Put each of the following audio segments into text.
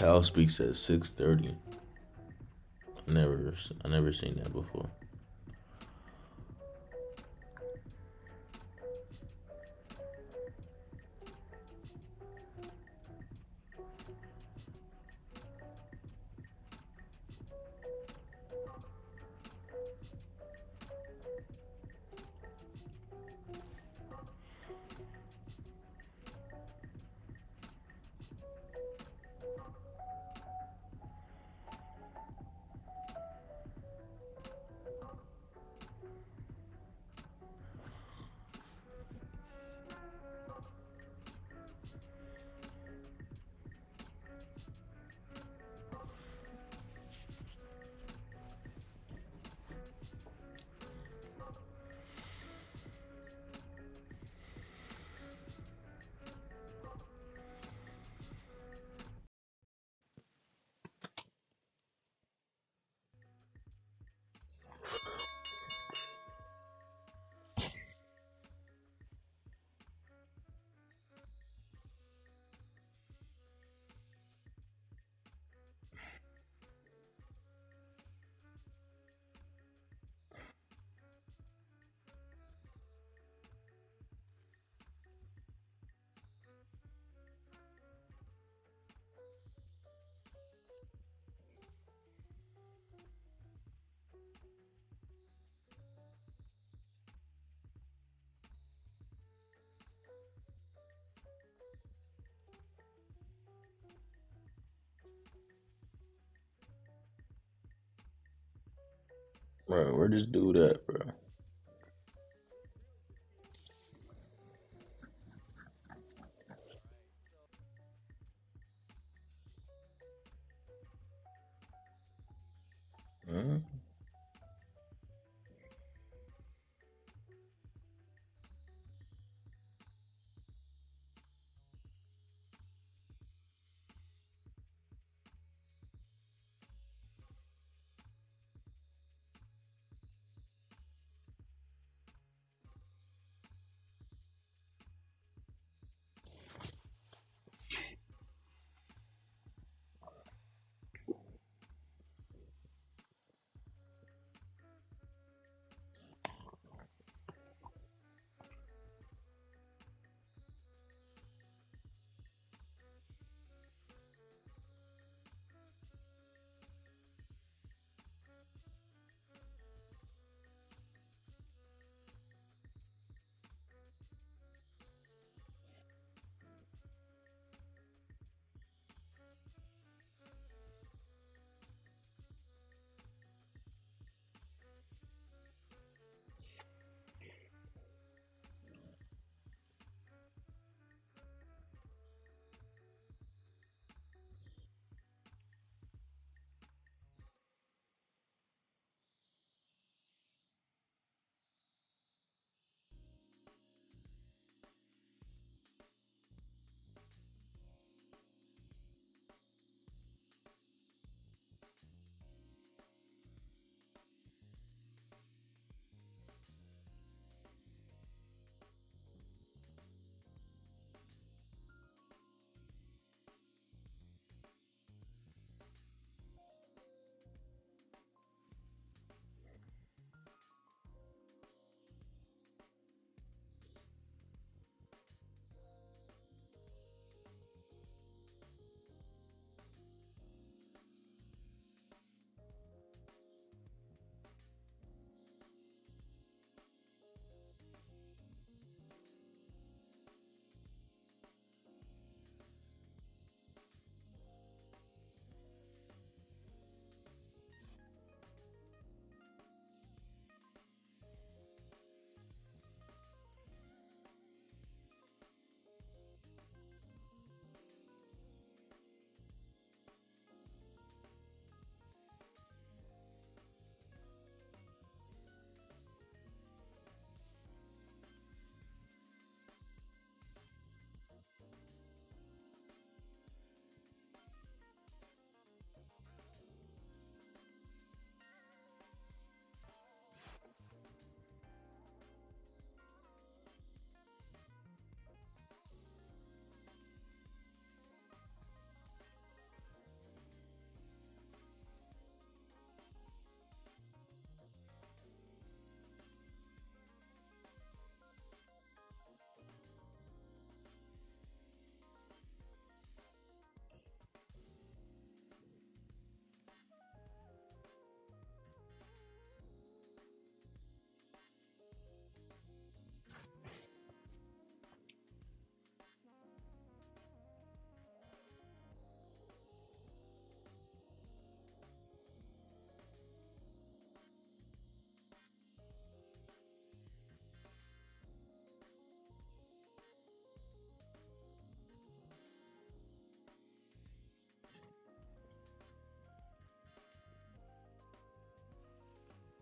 Pal speaks at 6:30. I never seen that before. Bro, where this dude at, bro? Huh?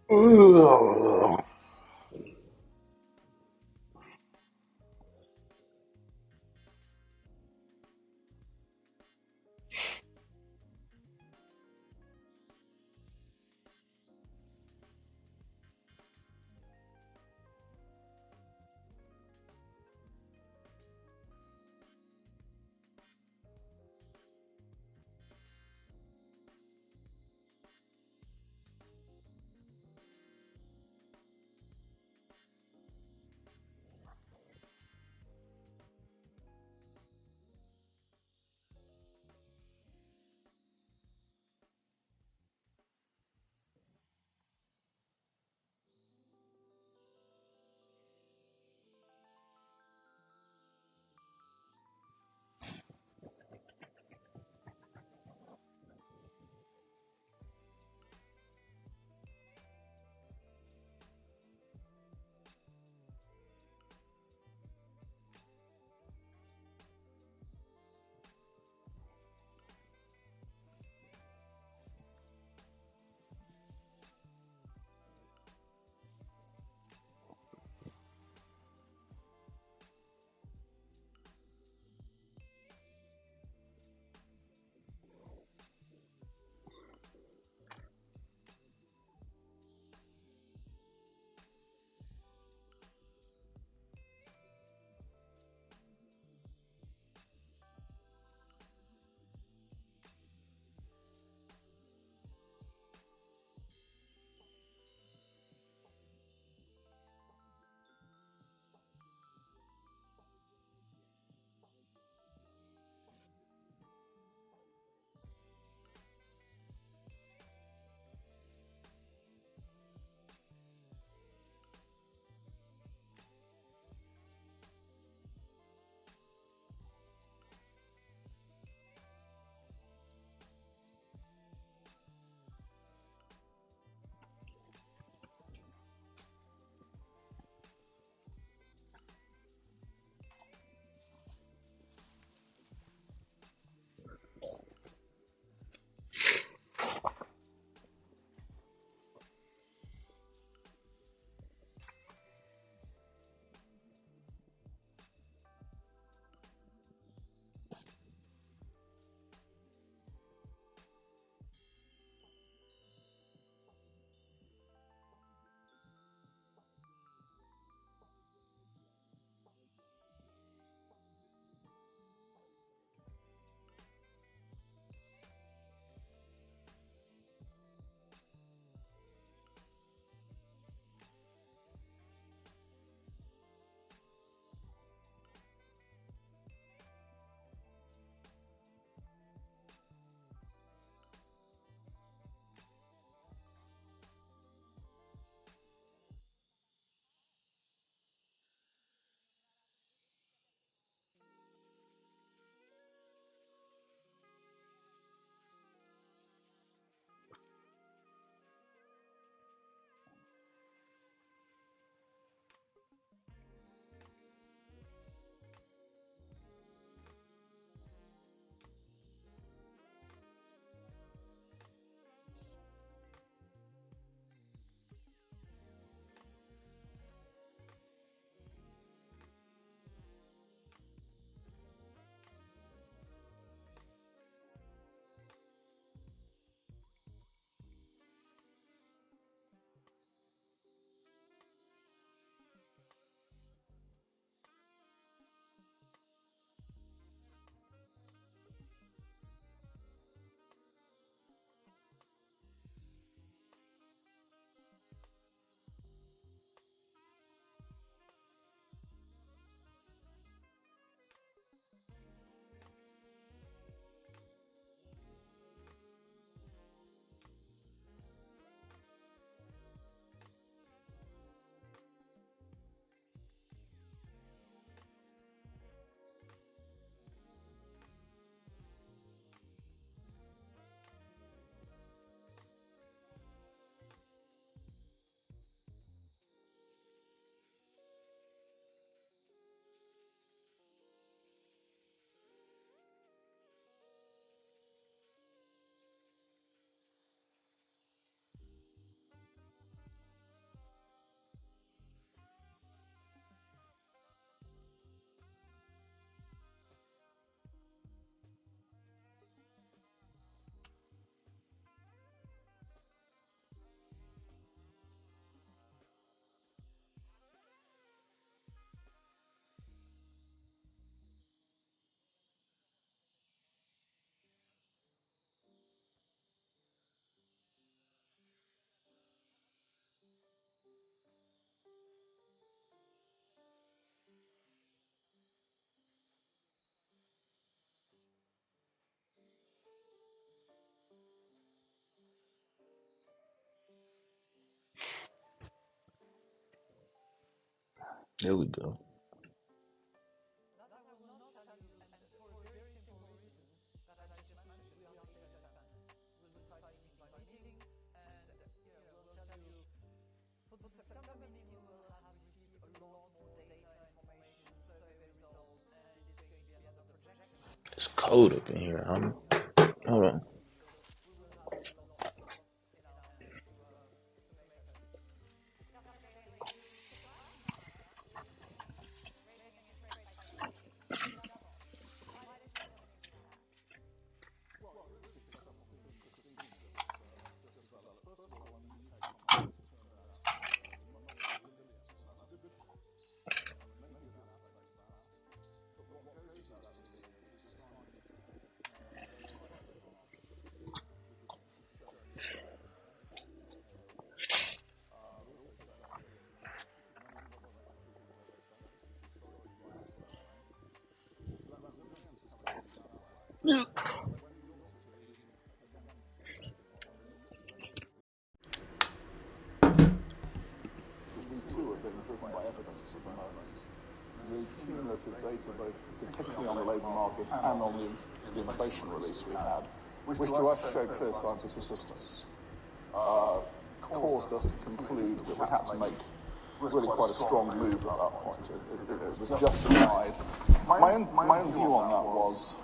Ugh. There we go. It's cold up in here. Hold on. We too are being driven by evidence at the moment. The cumulative data, both particularly on the labour market and on the inflation release we had, which to us showed clear signs of persistence, caused us to conclude that we had to make really quite a strong move at that point. It was justified. My own view on that was,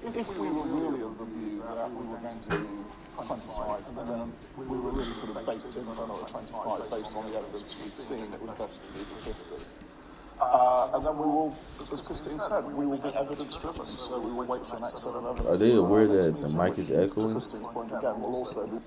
if we were really of the view that we were going to do 25, and then we were really sort of baked in for another 25 based on the evidence we'd seen, it was better to do the 50. And then we will, as Christine said, we will be evidence-driven, so we will wait for the next set of evidence. Are they aware that the mic is echoing? To Christine's point again, will also be...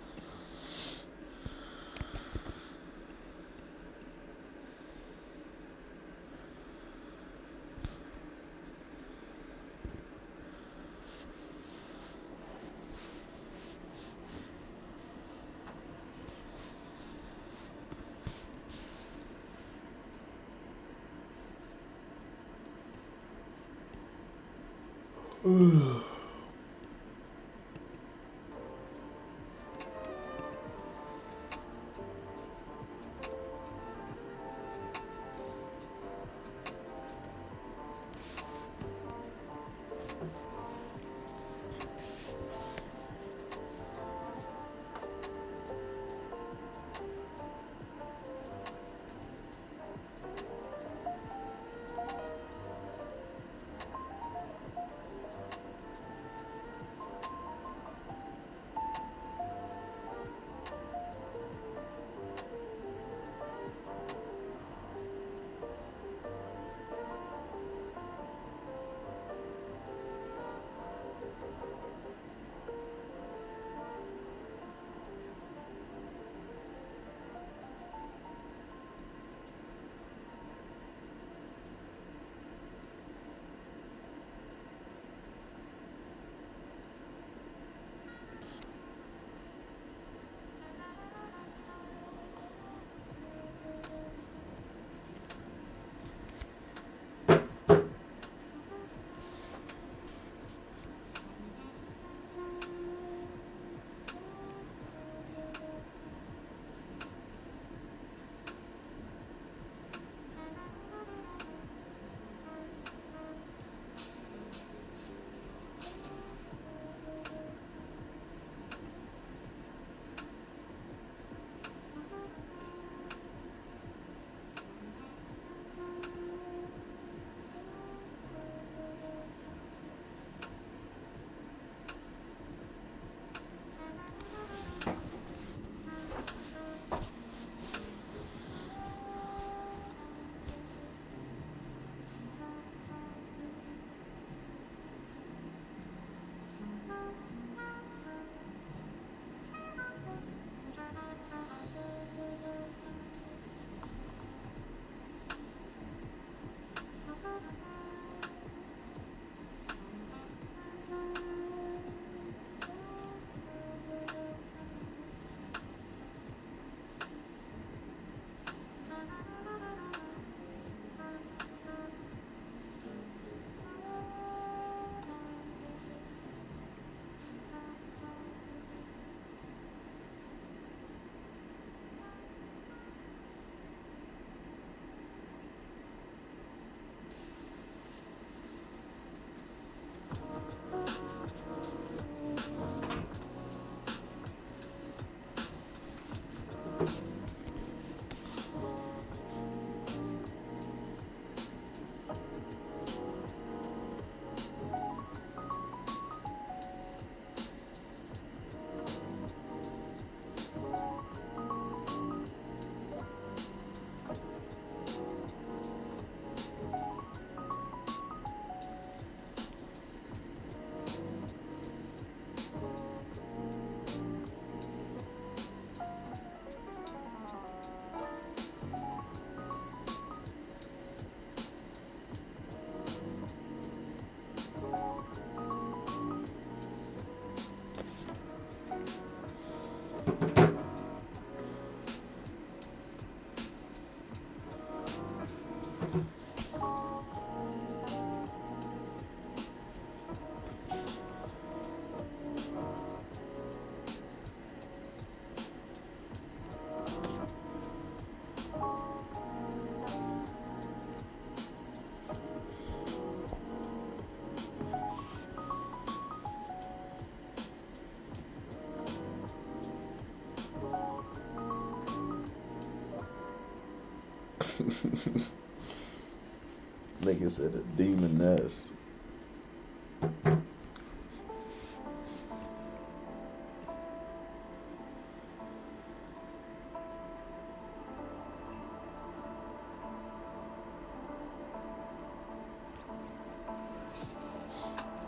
Nigga said a demon nest.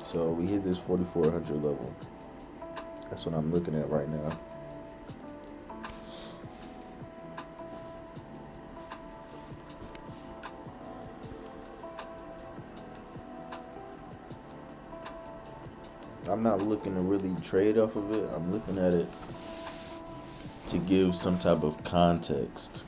So we hit this 4,400 level. That's what I'm looking at right now. I'm not looking to really trade off of it. I'm looking at it to give some type of context.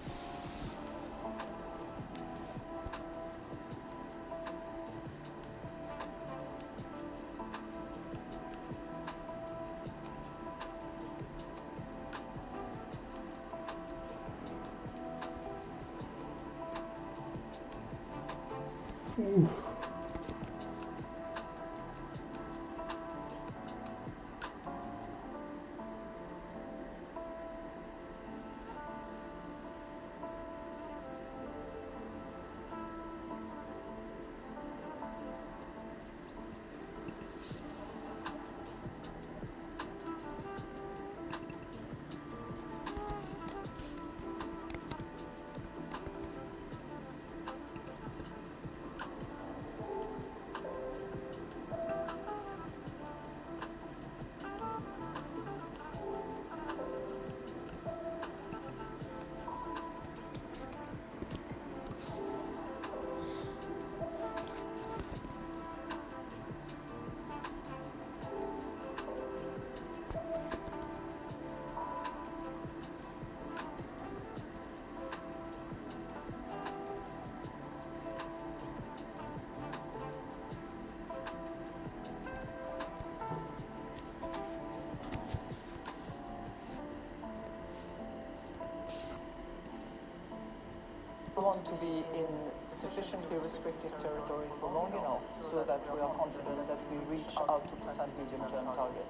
Want to be in sufficiently restrictive territory for long enough so that we are confident that we reach our 2% medium-term target.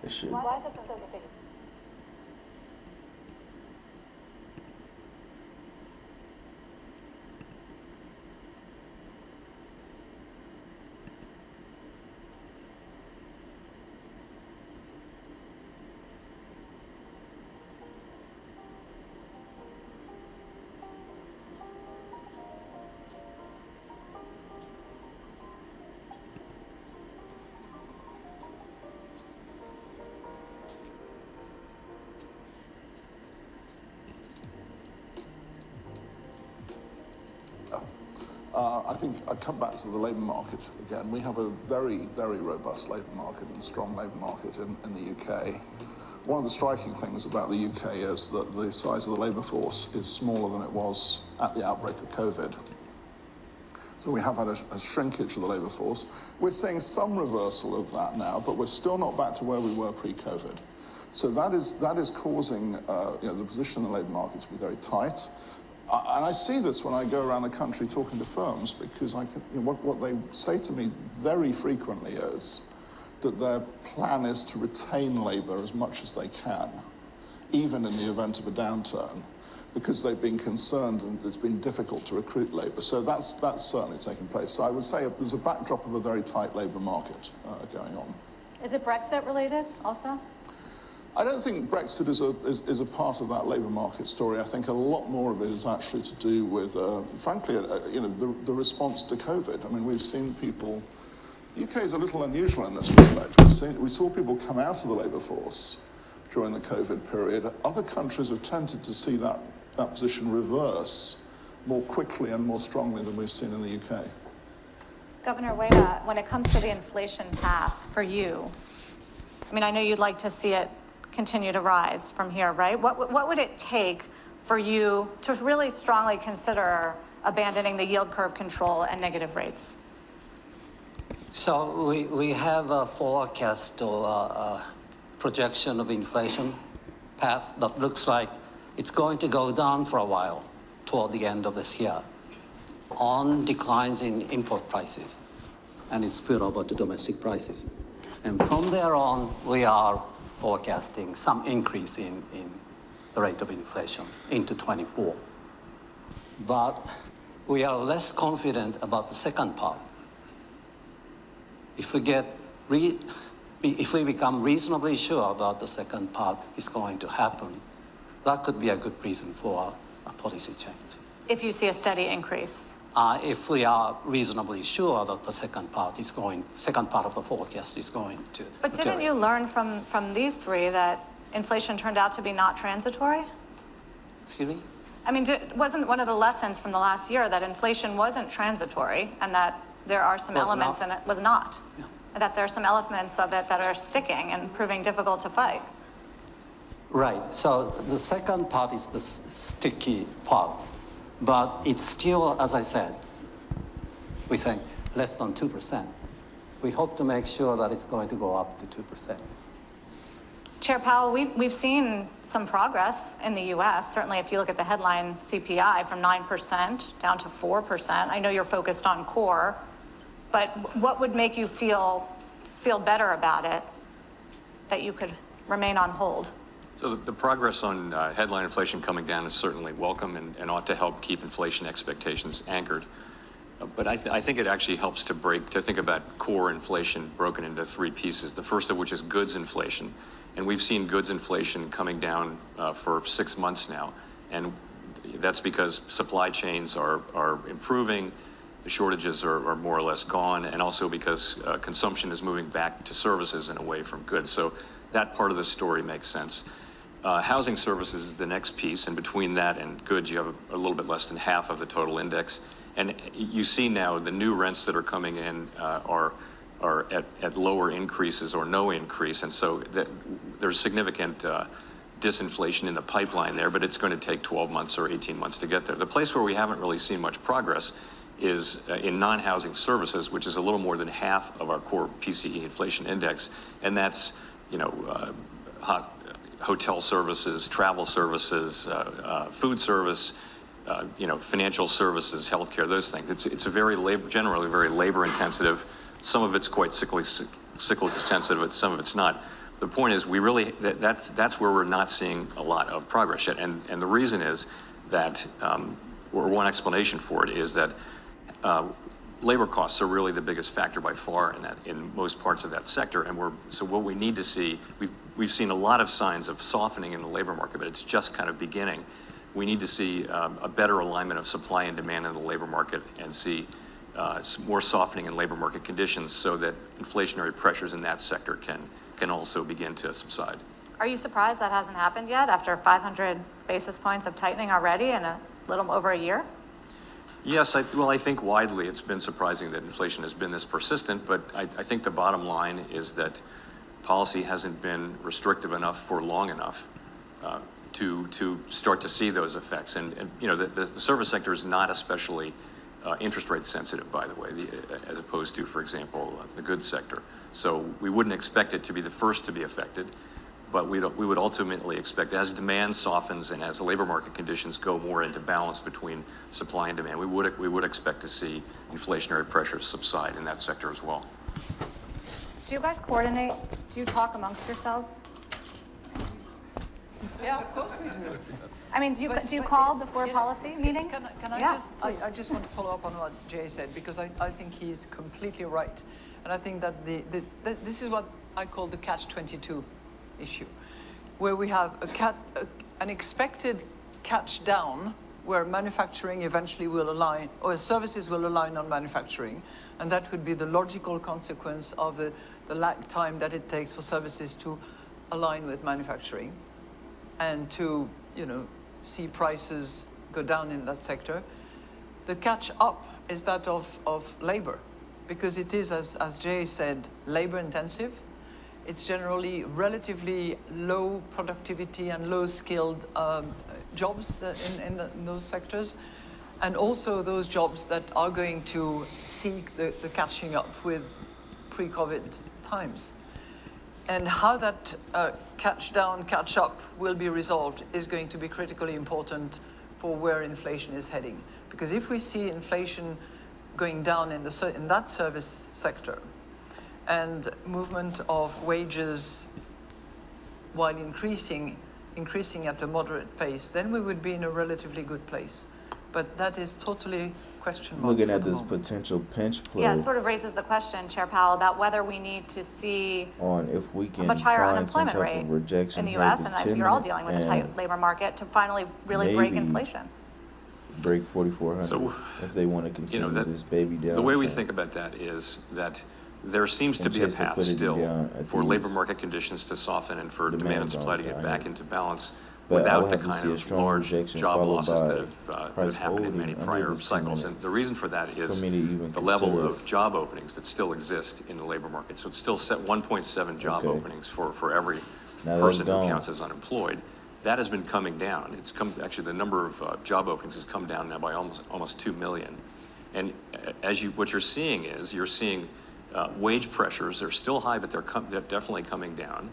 It should. Why is it so sticky? I think I come back to the labour market again. We have a very, very robust labour market and strong labour market in the UK. One of the striking things about the UK is that the size of the labour force is smaller than it was at the outbreak of COVID. So we have had a shrinkage of the labour force. We're seeing some reversal of that now, but we're still not back to where we were pre-COVID. So that is causing the position in the labour market to be very tight. And I see this when I go around the country talking to firms, because what they say to me very frequently is that their plan is to retain labour as much as they can, even in the event of a downturn, because they've been concerned and it's been difficult to recruit labour. So that's certainly taking place. So I would say there's a backdrop of a very tight labour market going on. Is it Brexit related also? I don't think Brexit is a part of that labour market story. I think a lot more of it is actually to do with, frankly, the response to COVID. I mean, we've seen people. The UK is a little unusual in this respect. We saw people come out of the labour force during the COVID period. Other countries have tended to see that position reverse more quickly and more strongly than we've seen in the UK. Governor Ueda, when it comes to the inflation path for you, I mean, I know you'd like to see it continue to rise from here, right? What would it take for you to really strongly consider abandoning the yield curve control and negative rates? So we have a forecast or a projection of inflation path that looks like it's going to go down for a while toward the end of this year on declines in import prices, and it's spill over to domestic prices. And from there on, we are forecasting some increase in the rate of inflation into 24. but we are less confident about the second part. If we become reasonably sure that the second part is going to happen, that could be a good reason for a policy change. If you see a steady increase. If we are reasonably sure that the second part of the forecast is going to. But didn't you learn from these three that inflation turned out to be not transitory? Excuse me? I mean, wasn't one of the lessons from the last year that inflation wasn't transitory and that there are some elements in it was not? Yeah. And that there are some elements of it that are sticking and proving difficult to fight. Right. So the second part is the sticky part. But it's still, as I said, we think less than 2%. We hope to make sure that it's going to go up to 2%. Chair Powell, we've seen some progress in the U.S. Certainly, if you look at the headline CPI from 9% down to 4%. I know you're focused on core, but what would make you feel better about it that you could remain on hold? So the progress on headline inflation coming down is certainly welcome and ought to help keep inflation expectations anchored. But I think it actually helps to think about core inflation broken into three pieces. The first of which is goods inflation. And we've seen goods inflation coming down for 6 months now. And that's because supply chains are improving, the shortages are more or less gone, and also because consumption is moving back to services and away from goods. So that part of the story makes sense. Housing services is the next piece, and between that and goods, you have a little bit less than half of the total index. And you see now the new rents that are coming in are at lower increases or no increase, and so there's significant disinflation in the pipeline there, but it's going to take 12 months or 18 months to get there. The place where we haven't really seen much progress is in non-housing services, which is a little more than half of our core PCE inflation index, and that's, hotel services, travel services, food service, financial services, healthcare, those things. It's a generally very labor intensive. Some of it's quite cyclical intensive, but some of it's not. The point is, that's where we're not seeing a lot of progress yet, and the reason is that, or one explanation for it is that labor costs are really the biggest factor by far in most parts of that sector, and so what we need to see, we've seen a lot of signs of softening in the labor market, but it's just kind of beginning. We need to see a better alignment of supply and demand in the labor market and see more softening in labor market conditions so that inflationary pressures in that sector can also begin to subside. Are you surprised that hasn't happened yet after 500 basis points of tightening already in a little over a year? Yes, I think widely it's been surprising that inflation has been this persistent, but I think the bottom line is that policy hasn't been restrictive enough for long enough to start to see those effects. And the service sector is not especially interest rate sensitive, by the way, as opposed to, for example, the goods sector. So we wouldn't expect it to be the first to be affected, but we would ultimately expect, as demand softens and as the labor market conditions go more into balance between supply and demand, we would expect to see inflationary pressures subside in that sector as well. Do you guys coordinate? Do you talk amongst yourselves? Yeah, of course we do. I mean, do you call before policy meetings? Can I just want to follow up on what Jay said, because I think he's completely right. And I think that this is what I call the catch-22 issue, where we have an expected catch down where manufacturing eventually will align, or services will align on manufacturing, and that would be the logical consequence of the lag time that it takes for services to align with manufacturing and to, see prices go down in that sector. The catch up is that of labor, because it is, as Jay said, labor intensive. It's generally relatively low productivity and low skilled jobs in those sectors, and also those jobs that are going to seek the catching up with pre-COVID times. And how that catch down, catch up will be resolved is going to be critically important for where inflation is heading. Because if we see inflation going down in that service sector, and movement of wages while increasing at a moderate pace, then we would be in a relatively good place. But that is totally question mark. Looking for at the this moment. potential pinch play Yeah, it sort of raises the question, Chair Powell, about whether we need to see on if we a can much higher find some unemployment type rate of rejection in the here U.S., this and 10 you're all minute dealing with a and tight labor market, to finally really break maybe inflation. break 4,400 So, if they want to continue this baby down. the way we think about that is that there seems to And be a chase path liquidity still down at for labor these market conditions to soften and for demand and demand supply to zones get down back here. into balance But I would without the have to kind see a of strong large rejection job followed losses by that have price happened in many holding under prior this 10 cycles. minute And the reason for that is for me to even the level consider of job openings that still exist in the labor market. So it's still set 1.7 job Okay. openings for every Now that's person who gone. counts as unemployed. That has been coming down. It's come, actually, the number of job openings has come down now by almost 2 million. And what you're seeing is wage pressures. They're still high, but they're definitely coming down.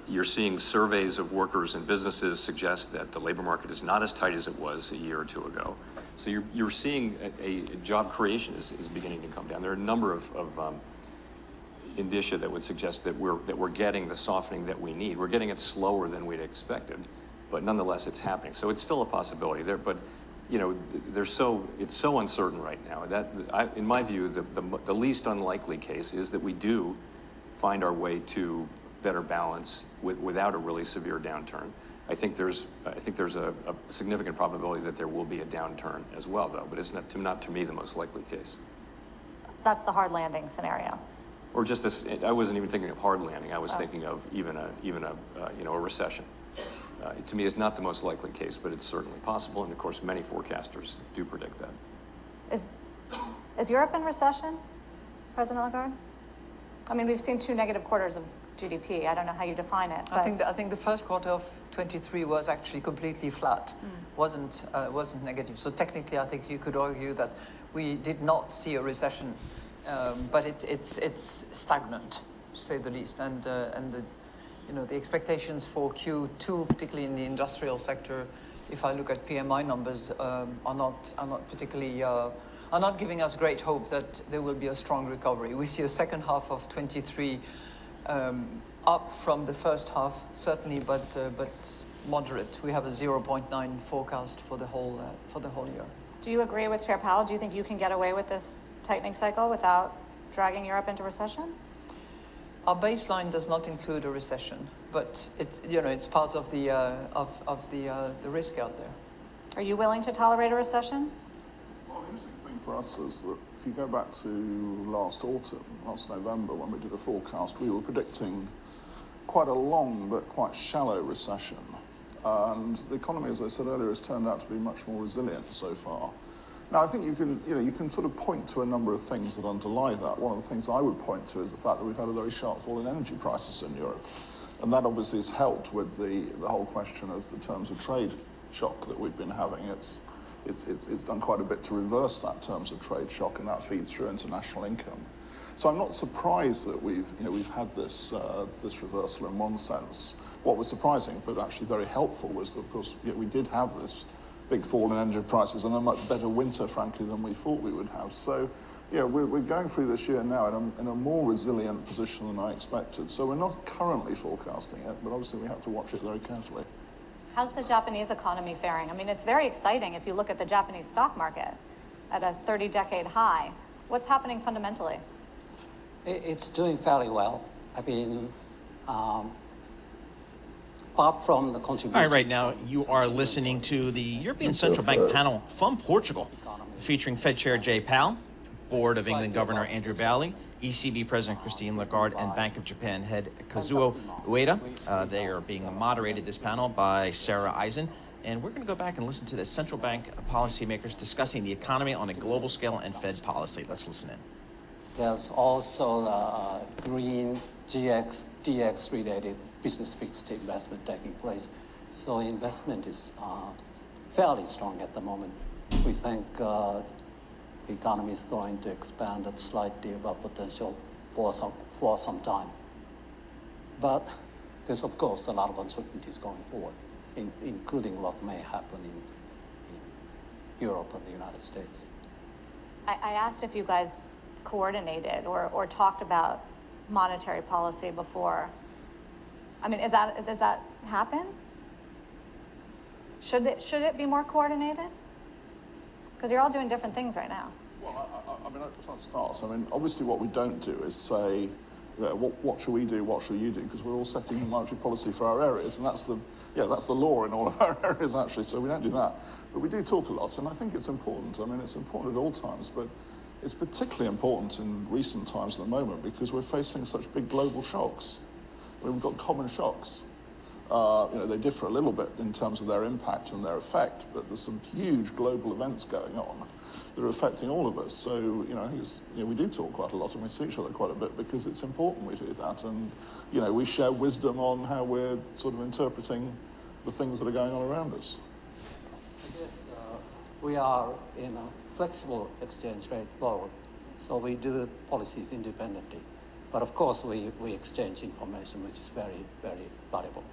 You're seeing surveys of workers and businesses suggest that the labor market is not as tight as it was a year or two ago. So you're seeing a job creation is beginning to come down. There are a number of indicia that would suggest that we're getting the softening that we need. We're getting it slower than we'd expected, but nonetheless it's happening. So it's still a possibility there. But you know, it's so uncertain right now. In my view, the least unlikely case is that we do find our way to better balance without a really severe downturn. I think there's a significant probability that there will be a downturn as well, though. But it's not to me the most likely case. That's the hard landing scenario. Or just I wasn't even thinking of hard landing. I was thinking of even a recession. To me, it's not the most likely case, but it's certainly possible. And of course, many forecasters do predict that. Is Europe in recession, President Lagarde? I mean, we've seen 2 negative quarters of GDP. I don't know how you define it. But I think the first quarter of 23 was actually completely flat, wasn't negative. So technically, I think you could argue that we did not see a recession, but it's stagnant, to say the least. And the expectations for Q2, particularly in the industrial sector, if I look at PMI numbers, are not particularly are not giving us great hope that there will be a strong recovery. We see a second half of 23 up from the first half, certainly, but moderate. We have a 0.9 forecast for the whole year. do you agree with Chair Powell? Do you think you can get away with this tightening cycle without dragging Europe into recession? Our baseline does not include a recession, but it's part of the risk out there. Are you willing to tolerate a recession? Well, the interesting thing for us is that if you go back to last November, when we did a forecast, we were predicting quite a long but quite shallow recession. And the economy, as I said earlier, has turned out to be much more resilient so far. Now, I think you can sort of point to a number of things that underlie that. One of the things I would point to is the fact that we've had a very sharp fall in energy prices in Europe. And that obviously has helped with the whole question of the terms of trade shock that we've been having. It's done quite a bit to reverse that terms of trade shock, and that feeds through into national income. So I'm not surprised that we've had this reversal in one sense. What was surprising, but actually very helpful, was that, of course, we did have this big fall in energy prices and a much better winter, frankly, than we thought we would have. So, we're going through this year now in a more resilient position than I expected. So we're not currently forecasting it, but obviously we have to watch it very carefully. How's the Japanese economy faring? I mean, it's very exciting if you look at the Japanese stock market at a 30-decade high. What's happening fundamentally? It's doing fairly well. I mean, apart from the contribution. All right now you are listening to the European Central Bank panel from Portugal, featuring Fed Chair Jay Powell, Board of England Governor Andrew Bailey, ECB President Christine Lagarde, and Bank of Japan head Kazuo Ueda. They are being moderated, this panel, by Sarah Eisen. And we're going to go back and listen to the central bank policymakers discussing the economy on a global scale and Fed policy. Let's listen in. There's also green, GX, DX related business fixed investment taking place. So investment is fairly strong at the moment. We think the economy is going to expand at slightly above potential for some time. But there's, of course, a lot of uncertainties going forward, including what may happen in Europe and the United States. I asked if you guys coordinated or talked about monetary policy before. I mean, does that happen? Should it be more coordinated? Because you're all doing different things right now. Well, I mean, let's start. I mean, obviously what we don't do is say, what shall we do, what shall you do? Because we're all setting the monetary policy for our areas, and that's the law in all of our areas, actually, so we don't do that. But we do talk a lot, and I think it's important. I mean, it's important at all times, but it's particularly important in recent times at the moment because we're facing such big global shocks. I mean, we've got common shocks. They differ a little bit in terms of their impact and their effect, but there's some huge global events going on that are affecting all of us. So, I think we do talk quite a lot and we see each other quite a bit because it's important we do that. And, we share wisdom on how we're sort of interpreting the things that are going on around us. I guess we are in a flexible exchange rate world, so we do policies independently. But of course, we exchange information, which is very, very valuable.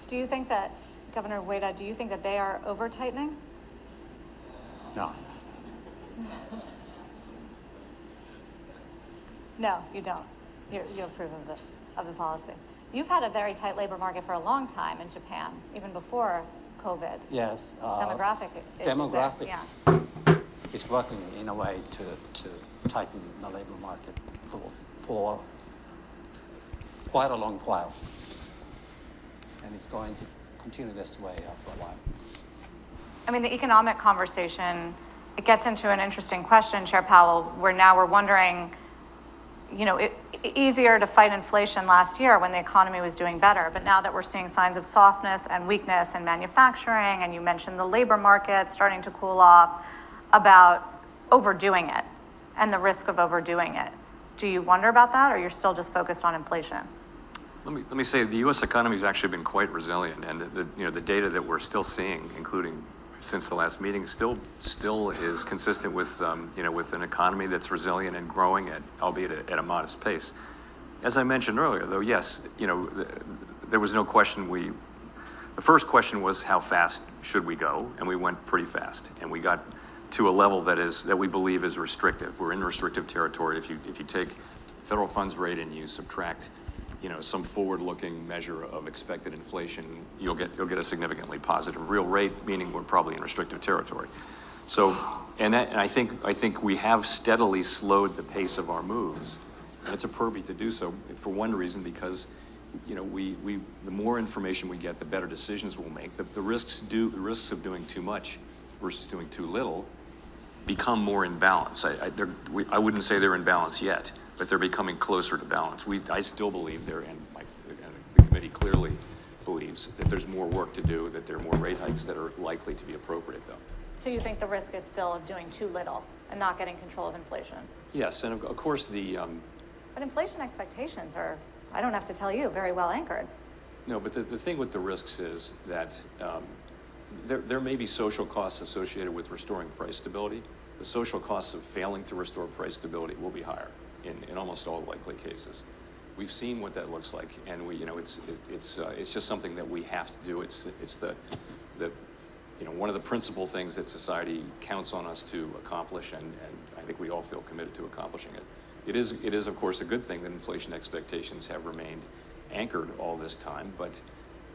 Do you think that, Governor Ueda, do you think that they are over-tightening? No. No, you don't. You approve of the policy. You've had a very tight labor market for a long time in Japan, even before COVID. Yes. Demographic issues Demographics there, is working in a way to tighten the labor market for quite a long while. And it's going to continue this way for a while. I mean, the economic conversation, it gets into an interesting question, Chair Powell, where now we're wondering, easier to fight inflation last year when the economy was doing better. But now that we're seeing signs of softness and weakness in manufacturing, and you mentioned the labor market starting to cool off, about overdoing it and the risk of overdoing it. Do you wonder about that, or you're still just focused on inflation? Let me say the U.S. economy has actually been quite resilient, and the data that we're still seeing, including since the last meeting, still is consistent with with an economy that's resilient and growing albeit at a modest pace. As I mentioned earlier, though, yes, there was no question. The first question was how fast should we go, and we went pretty fast, and we got to a level that we believe is restrictive. We're in restrictive territory. If you take federal funds rate and you subtract some forward-looking measure of expected inflation, you'll get a significantly positive real rate, meaning we're probably in restrictive territory. So, and I think we have steadily slowed the pace of our moves, and it's appropriate to do so for one reason, because the more information we get, the better decisions we'll make. The risks of doing too much versus doing too little become more in balance. I wouldn't say they're in balance yet, but they're becoming closer to balance. I still believe and the committee clearly believes that there's more work to do, that there are more rate hikes that are likely to be appropriate, though. So you think the risk is still of doing too little and not getting control of inflation? Yes, and of course But inflation expectations are, I don't have to tell you, very well anchored. No, but the thing with the risks is that there may be social costs associated with restoring price stability. The social costs of failing to restore price stability will be higher in almost all likely cases. We've seen what that looks like, and it's just something that we have to do. It's the one of the principal things that society counts on us to accomplish, and I think we all feel committed to accomplishing it. It is of course a good thing that inflation expectations have remained anchored all this time, but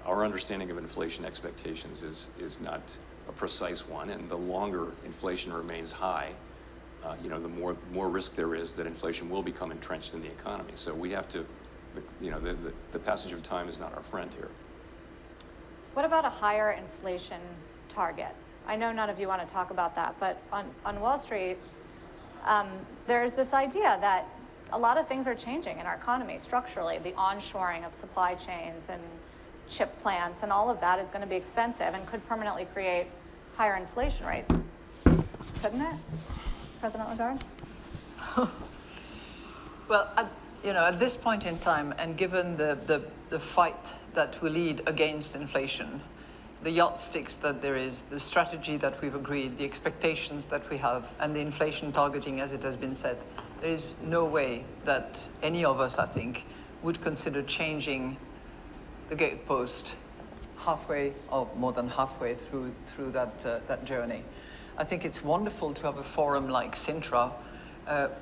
our understanding of inflation expectations is not a precise one, and the longer inflation remains high, the more risk there is that inflation will become entrenched in the economy. So we have to, the passage of time is not our friend here. What about a higher inflation target? I know none of you want to talk about that, but on Wall Street, there's this idea that a lot of things are changing in our economy structurally. The onshoring of supply chains and chip plants and all of that is going to be expensive and could permanently create higher inflation rates. Couldn't it, President Lagarde? Well, at this point in time, and given the fight that we lead against inflation, the yardsticks that there is, the strategy that we've agreed, the expectations that we have, and the inflation targeting, as it has been said, there is no way that any of us, I think, would consider changing the gatepost halfway or more than halfway through that journey. I think it's wonderful to have a forum like Sintra,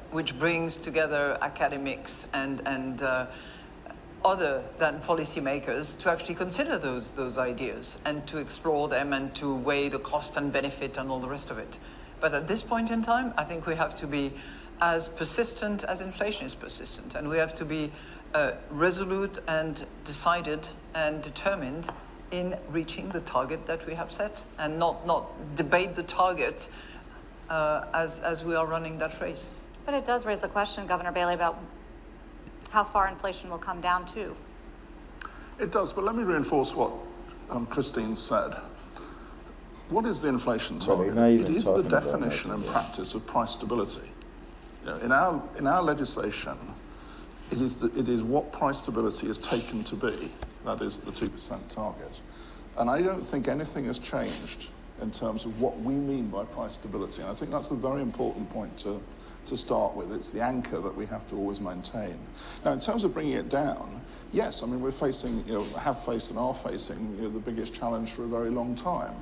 which brings together academics and other than policymakers to actually consider those ideas and to explore them and to weigh the cost and benefit and all the rest of it. But at this point in time, I think we have to be as persistent as inflation is persistent, and we have to be resolute and decided and determined in reaching the target that we have set, and not debate the target as we are running that race. But it does raise the question, Governor Bailey, about how far inflation will come down to. It does, but let me reinforce what Christine said. What is the inflation target? It is the definition and practice of price stability. You know, in our legislation, it is what price stability is taken to be. That is the 2% target. And I don't think anything has changed in terms of what we mean by price stability. And I think that's a very important point to start with. It's the anchor that we have to always maintain. Now, in terms of bringing it down, yes, I mean, we're facing, have faced and are facing, the biggest challenge for a very long time.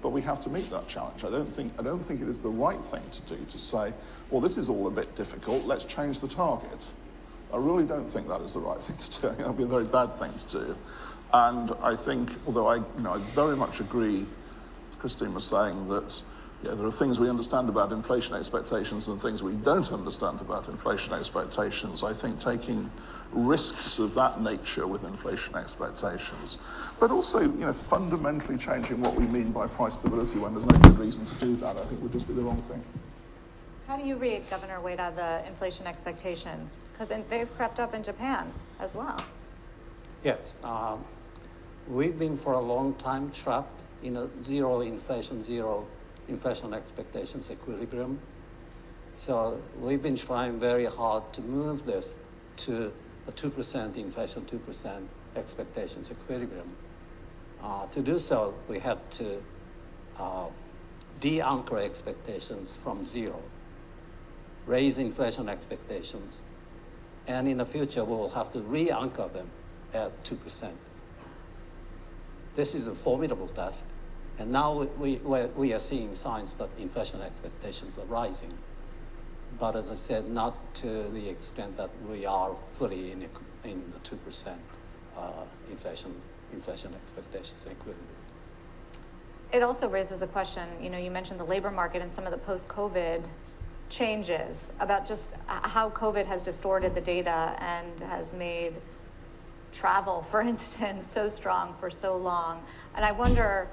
But we have to meet that challenge. I don't think it is the right thing to do to say, well, this is all a bit difficult, let's change the target. I really don't think that is the right thing to do. I think that would be a very bad thing to do. And I think, although I very much agree, as Christine was saying, that there are things we understand about inflation expectations and things we don't understand about inflation expectations. I think taking risks of that nature with inflation expectations, but also, fundamentally changing what we mean by price stability when there's no good reason to do that, I think would just be the wrong thing. How do you read, Governor Ueda, the inflation expectations? Because they've crept up in Japan as well. Yes. We've been for a long time trapped in a zero inflation expectations equilibrium. So we've been trying very hard to move this to a 2% inflation, 2% expectations equilibrium. To do so, we had to de-anchor expectations from zero, raise inflation expectations, and in the future, we will have to re-anchor them at 2%. This is a formidable task. And now we are seeing signs that inflation expectations are rising. But as I said, not to the extent that we are fully in the 2% inflation expectations equivalent. It also raises the question, you mentioned the labor market and some of the post-COVID changes about just how COVID has distorted the data and has made travel, for instance, so strong for so long. And I wonder,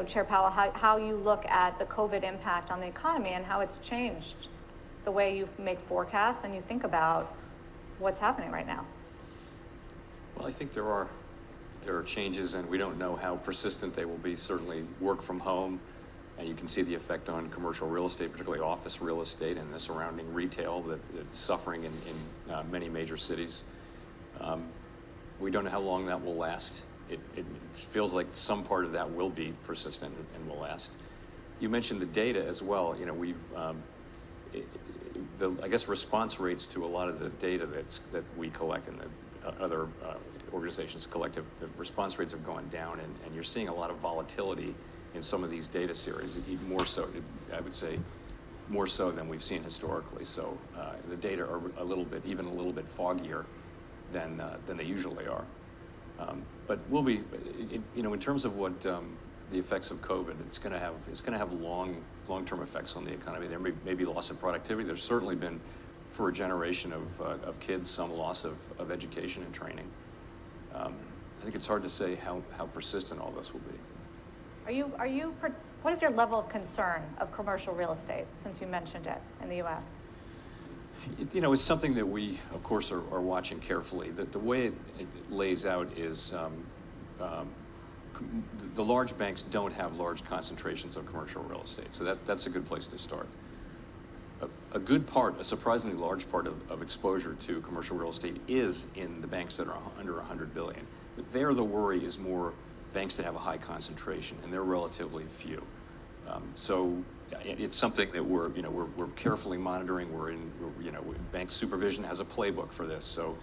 Chair Powell, how you look at the COVID impact on the economy and how it's changed the way you make forecasts and you think about what's happening right now. Well, I think there are changes, and we don't know how persistent they will be. Certainly work from home, and you can see the effect on commercial real estate, particularly office real estate and the surrounding retail that's suffering in many major cities. We don't know how long that will last. It feels like some part of that will be persistent and will last. You mentioned the data as well. I guess response rates to a lot of the data that we collect and that other organizations collect, the response rates have gone down, and you're seeing a lot of volatility in some of these data series, even more so, I would say, more so than we've seen historically. So the data are even a little bit foggier than they usually are. But we'll be, in terms of what the effects of COVID, it's going to have long-term effects on the economy. There may be loss of productivity. There's certainly been, for a generation of kids, some loss of education and training. I think it's hard to say how persistent all this will be. What is your level of concern of commercial real estate, since you mentioned it in the U.S.? It's something that we, of course, are watching carefully. The way it lays out is the large banks don't have large concentrations of commercial real estate, so that's a good place to start. A surprisingly large part of exposure to commercial real estate is in the banks that are under 100 billion. But there, the worry is more banks that have a high concentration, and they're relatively few. So it's something that we're carefully monitoring. Bank supervision has a playbook for this. So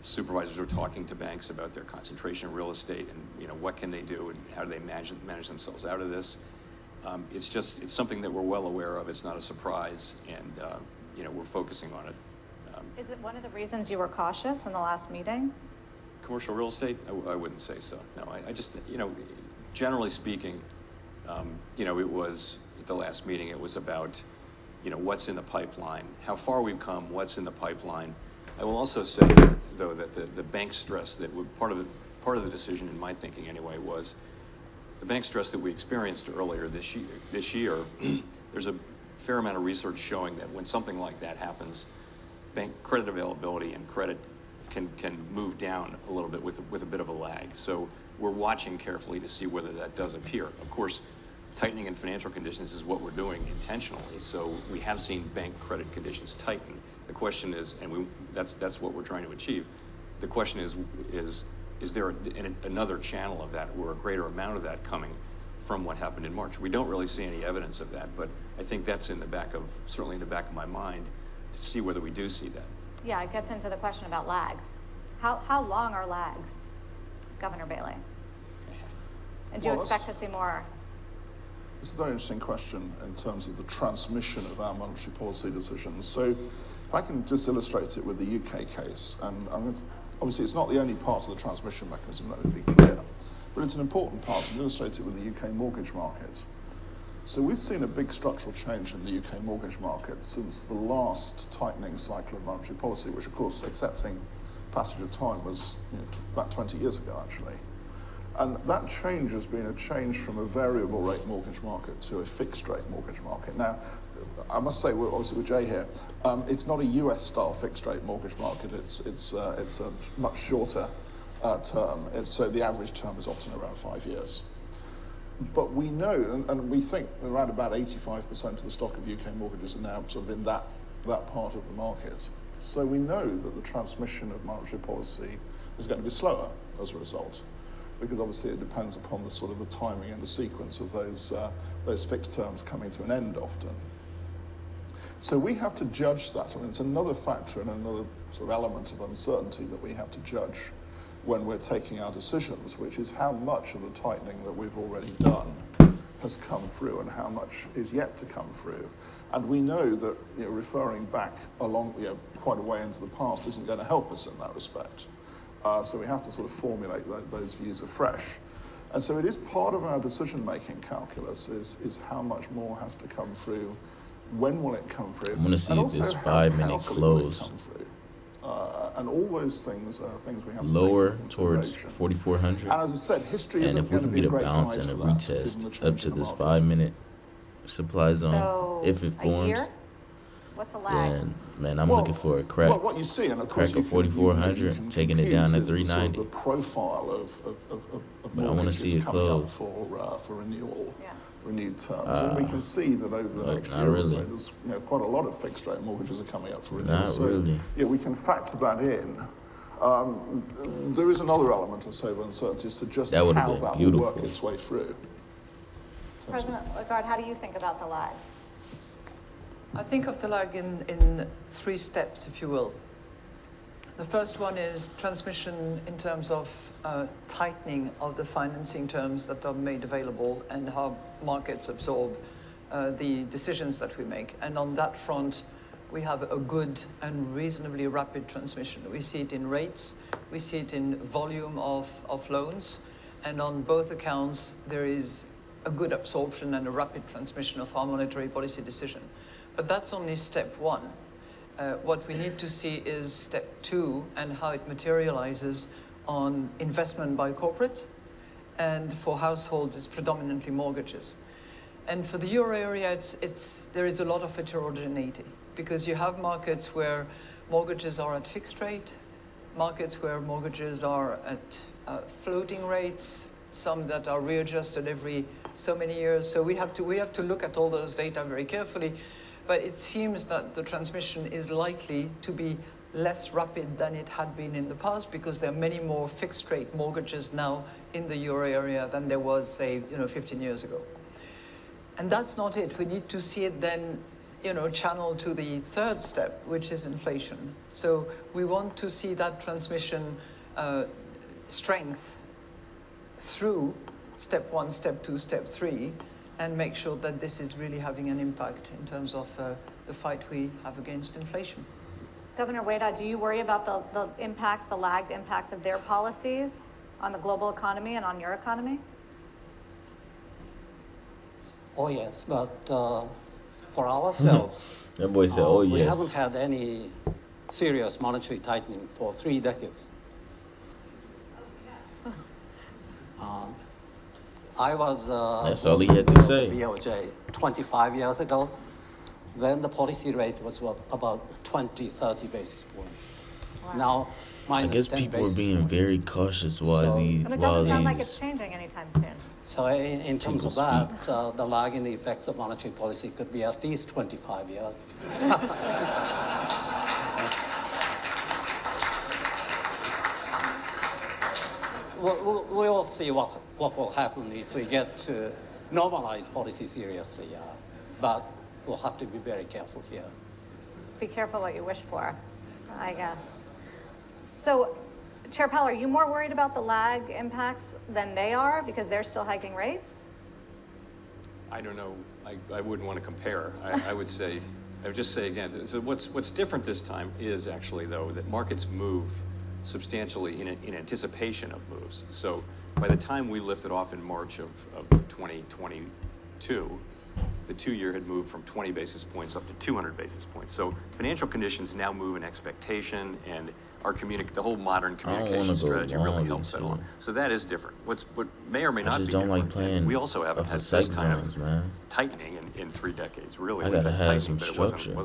supervisors are talking to banks about their concentration in real estate and what can they do and how do they manage themselves out of this. It's something that we're well aware of. It's not a surprise, and we're focusing on it. Is it one of the reasons you were cautious in the last meeting? Commercial real estate? I wouldn't say so. No, I just, generally speaking, the last meeting, it was about, what's in the pipeline, how far we've come, what's in the pipeline. I will also say, though, that the bank stress that part of the decision, in my thinking anyway, was the bank stress that we experienced earlier this year. There's a fair amount of research showing that when something like that happens, bank credit availability and credit can move down a little bit with a bit of a lag. So we're watching carefully to see whether that does appear. Of course, tightening in financial conditions is what we're doing intentionally. So we have seen bank credit conditions tighten. The question is, and that's what we're trying to achieve. The question is there another channel of that, or a greater amount of that coming from what happened in March? We don't really see any evidence of that, but I think that's certainly in the back of my mind, to see whether we do see that. Yeah, it gets into the question about lags. How long are lags, Governor Bailey? And do you expect to see more? It's a very interesting question in terms of the transmission of our monetary policy decisions. So if I can just illustrate it with the UK case, and obviously it's not the only part of the transmission mechanism, let me be clear, but it's an important part to illustrate it with the UK mortgage market. So we've seen a big structural change in the UK mortgage market since the last tightening cycle of monetary policy, which of course, accepting passage of time, was about 20 years ago actually. And that change has been a change from a variable rate mortgage market to a fixed rate mortgage market. Now, I must say, obviously with Jay here, it's not a US style fixed rate mortgage market. It's a much shorter term. So the average term is often around 5 years. But we know, and we think around about 85% of the stock of UK mortgages are now sort of in that part of the market. So we know that the transmission of monetary policy is going to be slower as a result, because obviously it depends upon the sort of the timing and the sequence of those fixed terms coming to an end often. So we have to judge that. I mean, it's another factor and another sort of element of uncertainty that we have to judge when we're taking our decisions, which is how much of the tightening that we've already done has come through and how much is yet to come through. And we know that referring back along quite a way into the past isn't going to help us in that respect. So we have to sort of formulate those views afresh. And so it is part of our decision-making calculus is how much more has to come through, when will it come through, I'm going to see and if also this how 5-minute powerfully will it close come through. And all those things are things we have to lower take into towards consideration. 4,400. And as I said, history And isn't if we going to can be get a a great bounce guide and a for that, given retest the up change to in the this market. 5-minute supply zone, So if it a forms, year? What's a lag? then man, I'm looking for a crack. Well, what you see, and of course Crack of you can 4,400, taking it compute down to is the sort of 390. the profile of But I want to see mortgages it coming up close. for renewal, Yeah. renewed terms, and we can see that over the next not year or so, really. there's quite a lot of fixed rate mortgages are coming up for renewal. Not so really. yeah, we can factor that in. There is another element of sober uncertainty as to just That would've how been that will work beautiful. its way through. President Lagarde, how do you think about the lags? I think of the lag in 3 steps, if you will. The first one is transmission in terms of tightening of the financing terms that are made available and how markets absorb the decisions that we make. And on that front, we have a good and reasonably rapid transmission. We see it in rates, we see it in volume of loans, and on both accounts, there is a good absorption and a rapid transmission of our monetary policy decision. But that's only step 1. What we need to see is step 2 and how it materializes on investment by corporate, and for households, it's predominantly mortgages. And for the euro area, there is a lot of heterogeneity, because you have markets where mortgages are at fixed rate, markets where mortgages are at floating rates, some that are readjusted every so many years. So we have to look at all those data very carefully. But it seems that the transmission is likely to be less rapid than it had been in the past, because there are many more fixed rate mortgages now in the euro area than there was, say, 15 years ago. And that's not it. We need to see it then, channeled to the third step, which is inflation. So we want to see that transmission strength through step 1, step 2, step 3, and make sure that this is really having an impact in terms of the fight we have against inflation. Governor Ueda, do you worry about the impacts, the lagged impacts of their policies on the global economy and on your economy? Oh, yes, but for ourselves, That boy said, "Oh we yes." haven't had any serious monetary tightening for 3 decades. I was That's all he had to say. BOJ 25 years ago. Then the policy rate was about 20, 30 basis points. Now, I minus guess 10 people are basis being points. very cautious while So- these. And it while doesn't sound like these- it's changing anytime soon. So in terms People of that, the lag in the effects of monetary policy could be at least 25 years. We'll see what will happen if we get to normalize policy seriously, but we'll have to be very careful here. Be careful what you wish for, I guess. So, Chair Powell, are you more worried about the lag impacts than they are because they're still hiking rates? I don't know. I wouldn't want to compare. I would just say again, so what's different this time is actually, though, that markets move substantially in anticipation of moves. So by the time we lifted off in March of 2022, the 2-year had moved from 20 basis points up to 200 basis points. So financial conditions now move in expectation, and our the whole modern communication strategy really helps that along. So that is different. What may or may not be just don't different, like playing and we also haven't off had the this psych kind zones, of man. tightening in 3 decades. Really, I we've gotta had have tightening, some but structure.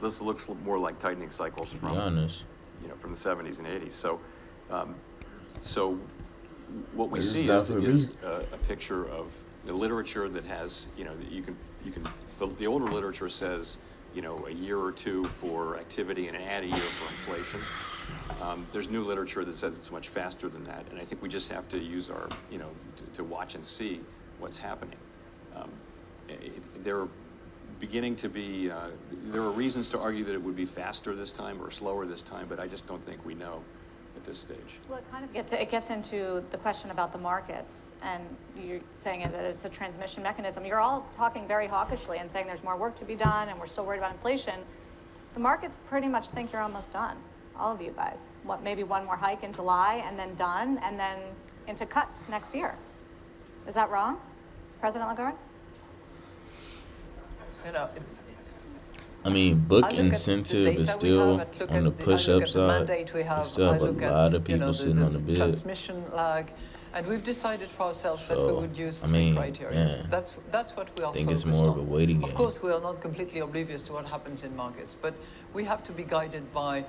this looks more like tightening cycles To be from honest. from the 70s and 80s. So what we This is see not is for me. a picture of the literature that has, the older literature says, a year or two for activity and add a year for inflation. There's new literature that says it's much faster than that, and I think we just have to use our, to watch and see what's happening. There are reasons to argue that it would be faster this time or slower this time, but I just don't think we know at this stage. Well, it kind of gets into the question about the markets, and you're saying that it's a transmission mechanism. You're all talking very hawkishly and saying there's more work to be done and we're still worried about inflation. The markets pretty much think you're almost done, all of you guys. Maybe one more hike in July and then done, and then into cuts next year. Is that wrong, President Lagarde? I mean, book I look at the incentive data is we still have, I look on the at push I look up at the side. mandate we We have, still I have a look lot at of people sitting on the bid. transmission lag, and we've decided for ourselves that we So, would use I 3 mean, criteria. yeah. That's what we are I think it's focused more of on. a waiting Of game. course, we are not completely oblivious to what happens in markets, but we have to be guided by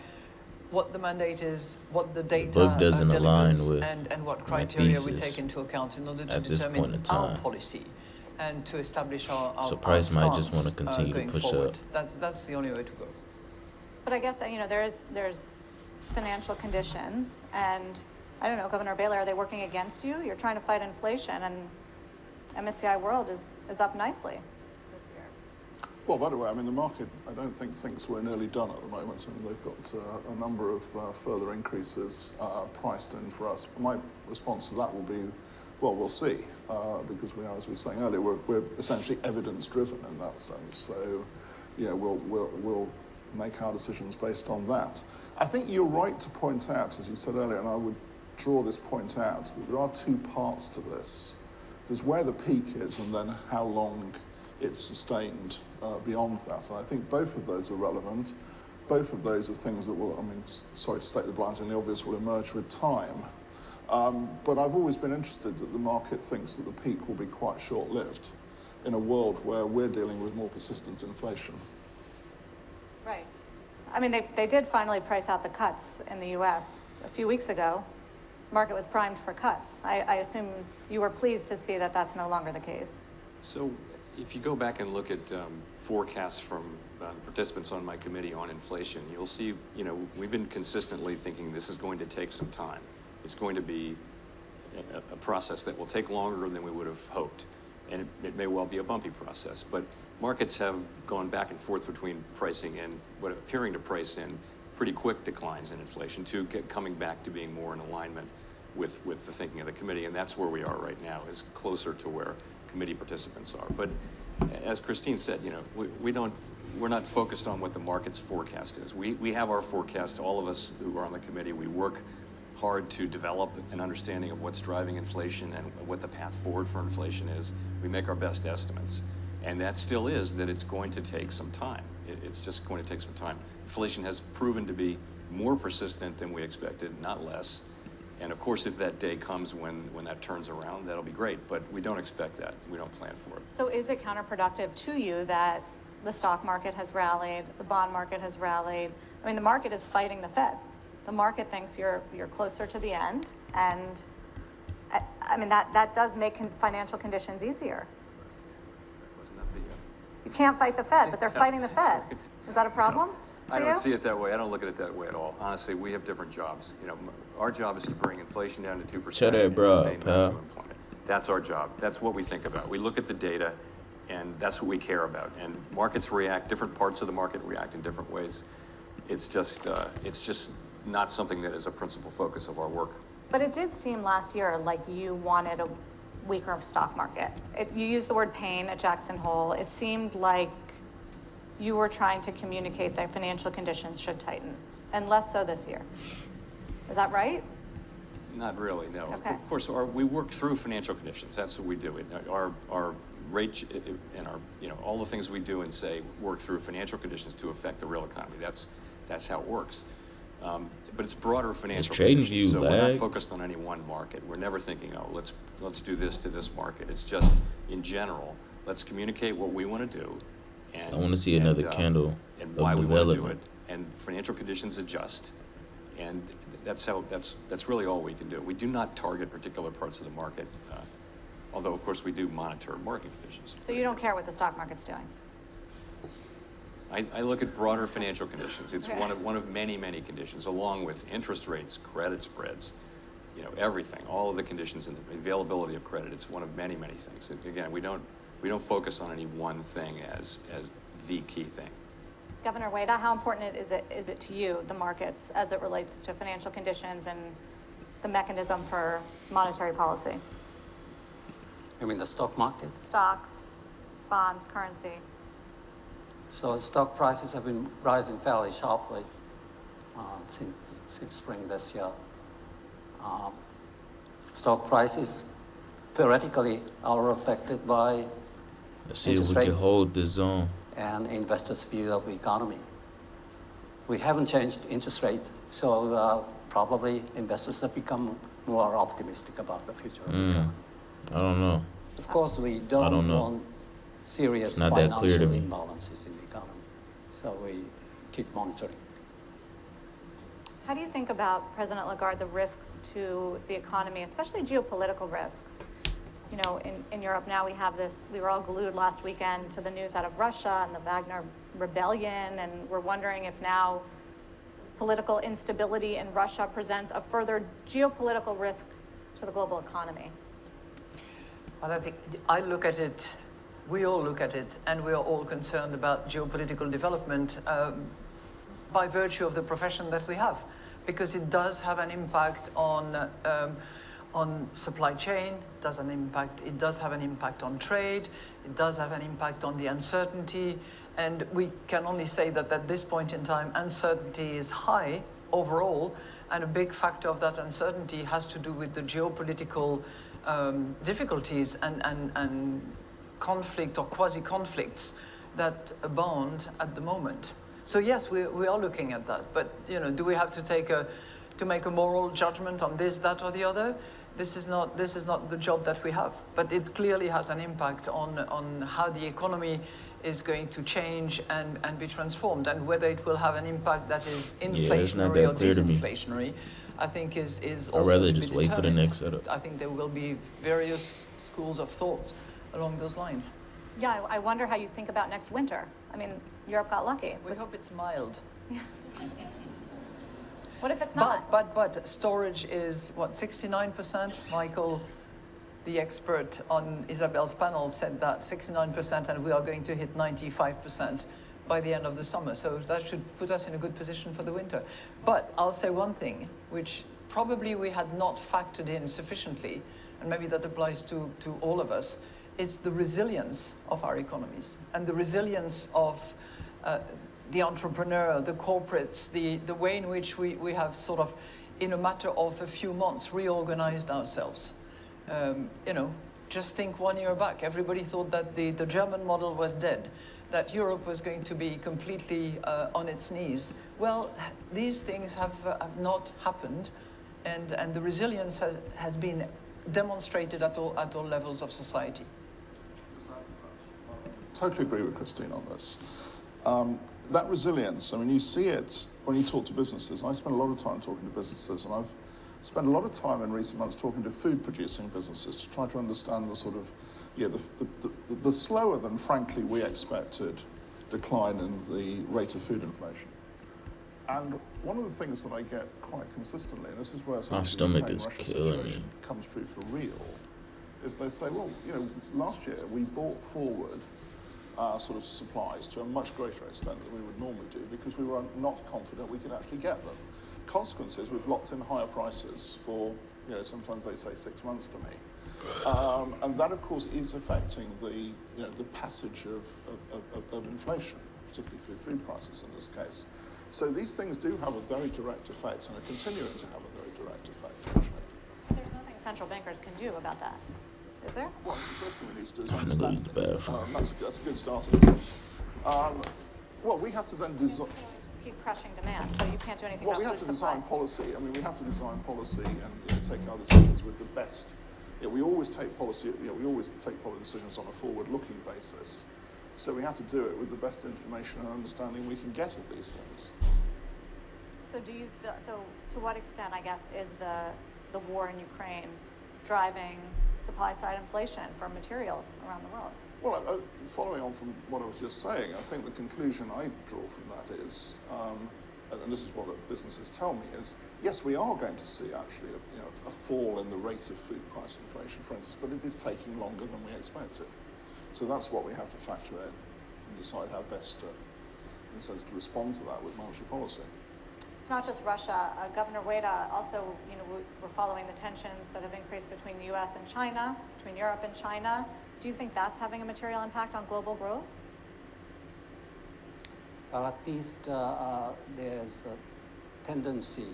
what the mandate is, what the data book doesn't align delivers, with and what my criteria we thesis take into account in order to at this determine point in our time. policy and to establish our So our price might stance, just wanna continue to going push forward. up. That's the only way to go. But I guess, there's financial conditions, and I don't know, Governor Bailey, are they working against you? You're trying to fight inflation, and MSCI World is up nicely this year. Well, by the way, the market, I don't think thinks we're nearly done at the moment. They've got a number of further increases priced in for us. My response to that will be, well, we'll see, because we are, as we were saying earlier, we're essentially evidence-driven in that sense. So, we'll make our decisions based on that. I think you're right to point out, as you said earlier, and I would draw this point out, that there are 2 parts to this. There's where the peak is, and then how long it's sustained beyond that. And I think both of those are relevant. Both of those are things that will, sorry to state the blunt and the obvious, will emerge with time. But I've always been interested that the market thinks that the peak will be quite short-lived in a world where we're dealing with more persistent inflation. Right. They did finally price out the cuts in the U.S. a few weeks ago. The market was primed for cuts. I assume you were pleased to see that that's no longer the case. So if you go back and look at forecasts from the participants on my committee on inflation, you'll see, we've been consistently thinking this is going to take some time. It's going to be a process that will take longer than we would have hoped. And it may well be a bumpy process, but markets have gone back and forth between pricing in what appearing to price in pretty quick declines in inflation to coming back to being more in alignment with the thinking of the committee. And that's where we are right now, is closer to where committee participants are. But as Christine said, we're not focused on what the market's forecast is. We have our forecast, all of us who are on the committee. We work hard to develop an understanding of what's driving inflation and what the path forward for inflation is. We make our best estimates. And that still is that it's going to take some time. It's just going to take some time. Inflation has proven to be more persistent than we expected, not less. And of course, if that day comes when that turns around, that'll be great. But we don't expect that. We don't plan for it. So is it counterproductive to you that the stock market has rallied, the bond market has rallied? I mean, the market is fighting the Fed. The market thinks you're closer to the end, and I mean that does make financial conditions easier. Wasn't that the You can't fight the Fed, but they're fighting the Fed. Is that a problem for I you? don't see it that way. I don't look at it that way at all. Honestly, we have different jobs. You know, our job is to bring inflation down to 2% Shut that, and bro, sustain pal. maximum employment. That's our job. That's what we think about. We look at the data, and that's what we care about. And markets react. Different parts of the market react in different ways. It's just not something that is a principal focus of our work. But it did seem last year like you wanted a weaker stock market. You used the word pain at Jackson Hole. It seemed like you were trying to communicate that financial conditions should tighten, and less so this year. Is that right? Not really, no. Okay. Of course, we work through financial conditions. That's what we do. Our rate and our, all the things we do and say work through financial conditions to affect the real economy. That's how it works. But it's broader financial trading conditions. view So we're not lag. focused on any one market. We're never thinking, oh, let's do this to this market. It's just in general, let's communicate what we want to do. And, I want to see another candle and of why we want to do it. development. And financial conditions adjust. And that's really all we can do. We do not target particular parts of the market, although of course we do monitor market conditions. So you don't care what the stock market's doing? I look at broader financial conditions. It's Okay. one of many conditions, along with interest rates, credit spreads, everything, all of the conditions and the availability of credit. It's one of many things. Again, we don't focus on any one thing as the key thing. Governor Ueda, how important is it to you, the markets, as it relates to financial conditions and the mechanism for monetary policy? You mean the stock market? Stocks, bonds, currency. So stock prices have been rising fairly sharply since spring this year. Stock prices theoretically are affected by Let's see if interest we can rates hold the zone. and investors' view of the economy. We haven't changed interest rate, so probably investors have become more optimistic about the future of the economy. I don't know. Of course, we don't don't know. want serious It's not that clear financial to me. imbalances in the economy, so we keep monitoring. How do you think about, President Lagarde, the risks to the economy, especially geopolitical risks? In Europe now we were all glued last weekend to the news out of Russia and the Wagner rebellion, and we're wondering if now political instability in Russia presents a further geopolitical risk to the global economy. Well, I think I look at it, we all look at it, and we are all concerned about geopolitical development by virtue of the profession that we have, because it does have an impact on supply chain, it does have an impact on trade, it does have an impact on the uncertainty, and we can only say that at this point in time, uncertainty is high overall, and a big factor of that uncertainty has to do with the geopolitical difficulties and conflict or quasi-conflicts that abound at the moment. So yes, we are looking at that, but do we have to make a moral judgment on this, that, or the other? This is not the job that we have, but it clearly has an impact on how the economy is going to change and be transformed, and whether it will have an impact that is it's not inflationary that or clear to me. disinflationary, I think is I'd also rather to be just wait for the determined. next setup. I think there will be various schools of thought along those lines. Yeah, I wonder how you think about next winter. I mean, Europe got lucky. We hope it's mild. What if it's not? But storage is what, 69%? Michael, the expert on Isabel's panel, said that 69%, and we are going to hit 95% by the end of the summer. So that should put us in a good position for the winter. But I'll say one thing, which probably we had not factored in sufficiently, and maybe that applies to all of us. It's the resilience of our economies and the resilience of the entrepreneur, the corporates, the way in which we have sort of in a matter of a few months, reorganized ourselves. You know, just think 1 year back, everybody thought that the German model was dead, that Europe was going to be completely on its knees. Well, these things have not happened, and the resilience has been demonstrated at all levels of society. Totally agree with Christine on this. That resilience, I mean, you see it when you talk to businesses. I spend a lot of time talking to businesses, and I've spent a lot of time in recent months talking to food-producing businesses to try to understand the sort of, the slower than, frankly, we expected decline in the rate of food inflation. And one of the things that I get quite consistently, and this is where My the stomach is Ukraine-Russia killing me. situation comes through for real, is they say, well, you know, last year we brought forward our sort of supplies to a much greater extent than we would normally do because we were not confident we could actually get them. Consequences, we've locked in higher prices for, you know, sometimes they say 6 months to me. And that, of course, is affecting the passage of inflation, particularly through food prices in this case. So these things do have a very direct effect and are continuing to have a very direct effect, actually. There's nothing central bankers can do about that, is there? Well, the first thing we need to do is I'm gonna go understand use the it. bathroom. That's a good starting point. Well, we have to then design. Just keep crushing demand, so you can't do anything Well, about we have food to supply. design policy. I mean, we have to design policy and take our decisions with the best. We always take policy. We always take policy decisions on a forward-looking basis. So we have to do it with the best information and understanding we can get of these things. So do you still? So to what extent, I guess, is the war in Ukraine driving supply-side inflation for materials around the world? Well, following on from what I was just saying, I think the conclusion I draw from that is, and this is what the businesses tell me, is yes, we are going to see actually a fall in the rate of food price inflation, for instance, but it is taking longer than we expected. So that's what we have to factor in and decide how best, in a sense, to respond to that with monetary policy. It's not just Russia. Governor Ueda also, we're following the tensions that have increased between the U.S. and China, between Europe and China. Do you think that's having a material impact on global growth? Well, at least there's a tendency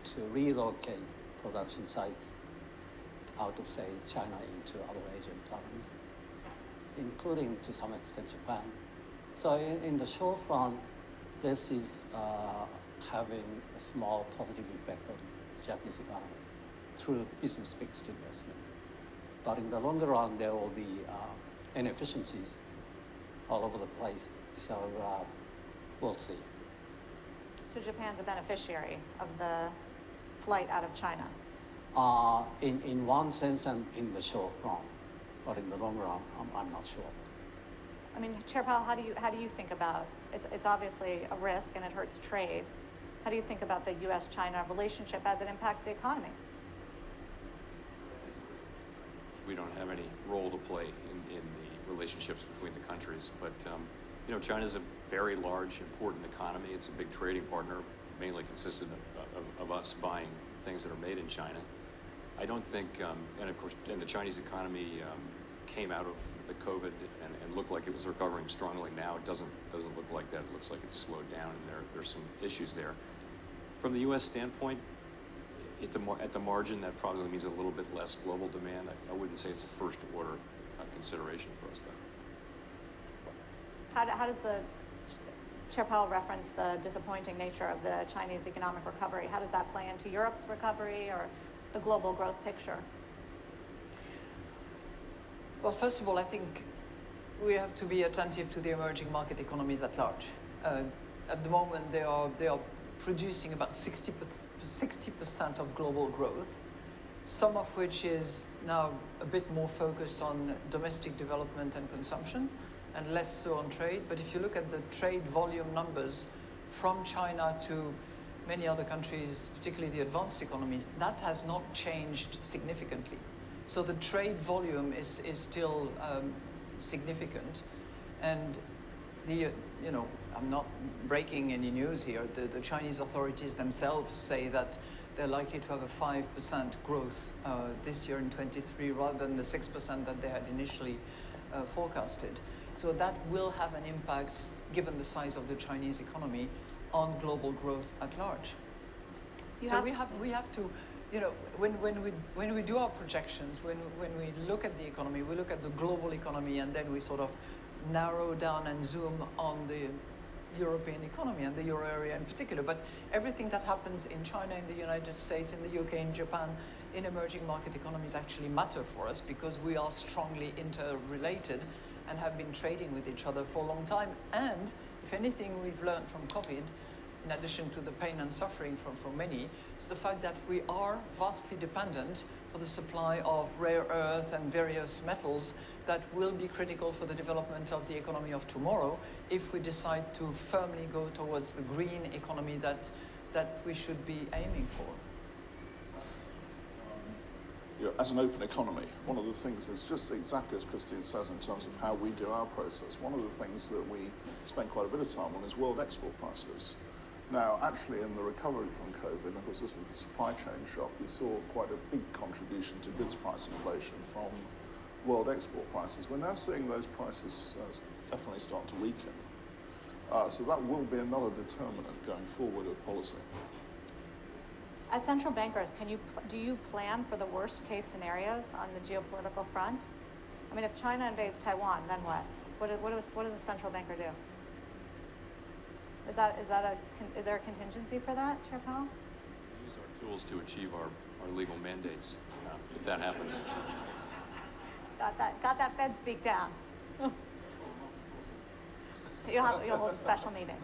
to relocate production sites out of, say, China into other Asian economies, including to some extent Japan. So in the short run, this is having a small positive effect on the Japanese economy through business fixed investment. But in the longer run, there will be inefficiencies all over the place. So we'll see. So Japan's a beneficiary of the flight out of China? In one sense and in the short run. But in the long run, I'm not sure. I mean, Chair Powell, how do you think about it's obviously a risk and it hurts trade. How do you think about the U.S.-China relationship as it impacts the economy? We don't have any role to play in the relationships between the countries, but China's a very large, important economy. It's a big trading partner, mainly consistent of us buying things that are made in China. I don't think, and of course, the Chinese economy came out of the COVID and looked like it was recovering strongly. Now it doesn't look like that. It looks like it's slowed down, and there's some issues there. From the U.S. standpoint, at the margin, that probably means a little bit less global demand. I wouldn't say it's a first order consideration for us, though. How does Chair Powell reference the disappointing nature of the Chinese economic recovery? How does that play into Europe's recovery or the global growth picture? Well, first of all, I think we have to be attentive to the emerging market economies at large. At the moment, they are producing about 60% of global growth, some of which is now a bit more focused on domestic development and consumption, and less so on trade. But if you look at the trade volume numbers from China to many other countries, particularly the advanced economies, that has not changed significantly. So the trade volume is still significant, and I'm not breaking any news here. The Chinese authorities themselves say that they're likely to have a 5% growth this year in 23 rather than the 6% that they had initially forecasted. So that will have an impact, given the size of the Chinese economy, on global growth at large. So we have to, you know, when we do our projections, when we look at the economy, we look at the global economy, and then we sort of narrow down and zoom on the European economy and the euro area in particular. But everything that happens in China, in the United States, in the UK, in Japan, in emerging market economies actually matter for us because we are strongly interrelated and have been trading with each other for a long time. And if anything we've learned from COVID, in addition to the pain and suffering from many, is the fact that we are vastly dependent for the supply of rare earth and various metals that will be critical for the development of the economy of tomorrow if we decide to firmly go towards the green economy that we should be aiming for. As an open economy, one of the things is just exactly as Christine says in terms of how we do our process. One of the things that we spend quite a bit of time on is world export prices. Now, actually, in the recovery from COVID, and of course this was the supply chain shock, we saw quite a big contribution to goods price inflation from world export prices. We're now seeing those prices definitely start to weaken. So that will be another determinant going forward of policy. As central bankers, do you plan for the worst case scenarios on the geopolitical front? I mean, if China invades Taiwan, then what? What does a central banker do? Is there a contingency for that, Chair Powell? We use our tools to achieve our legal mandates, if that happens. Got that Fed speak down. You'll hold a special meeting.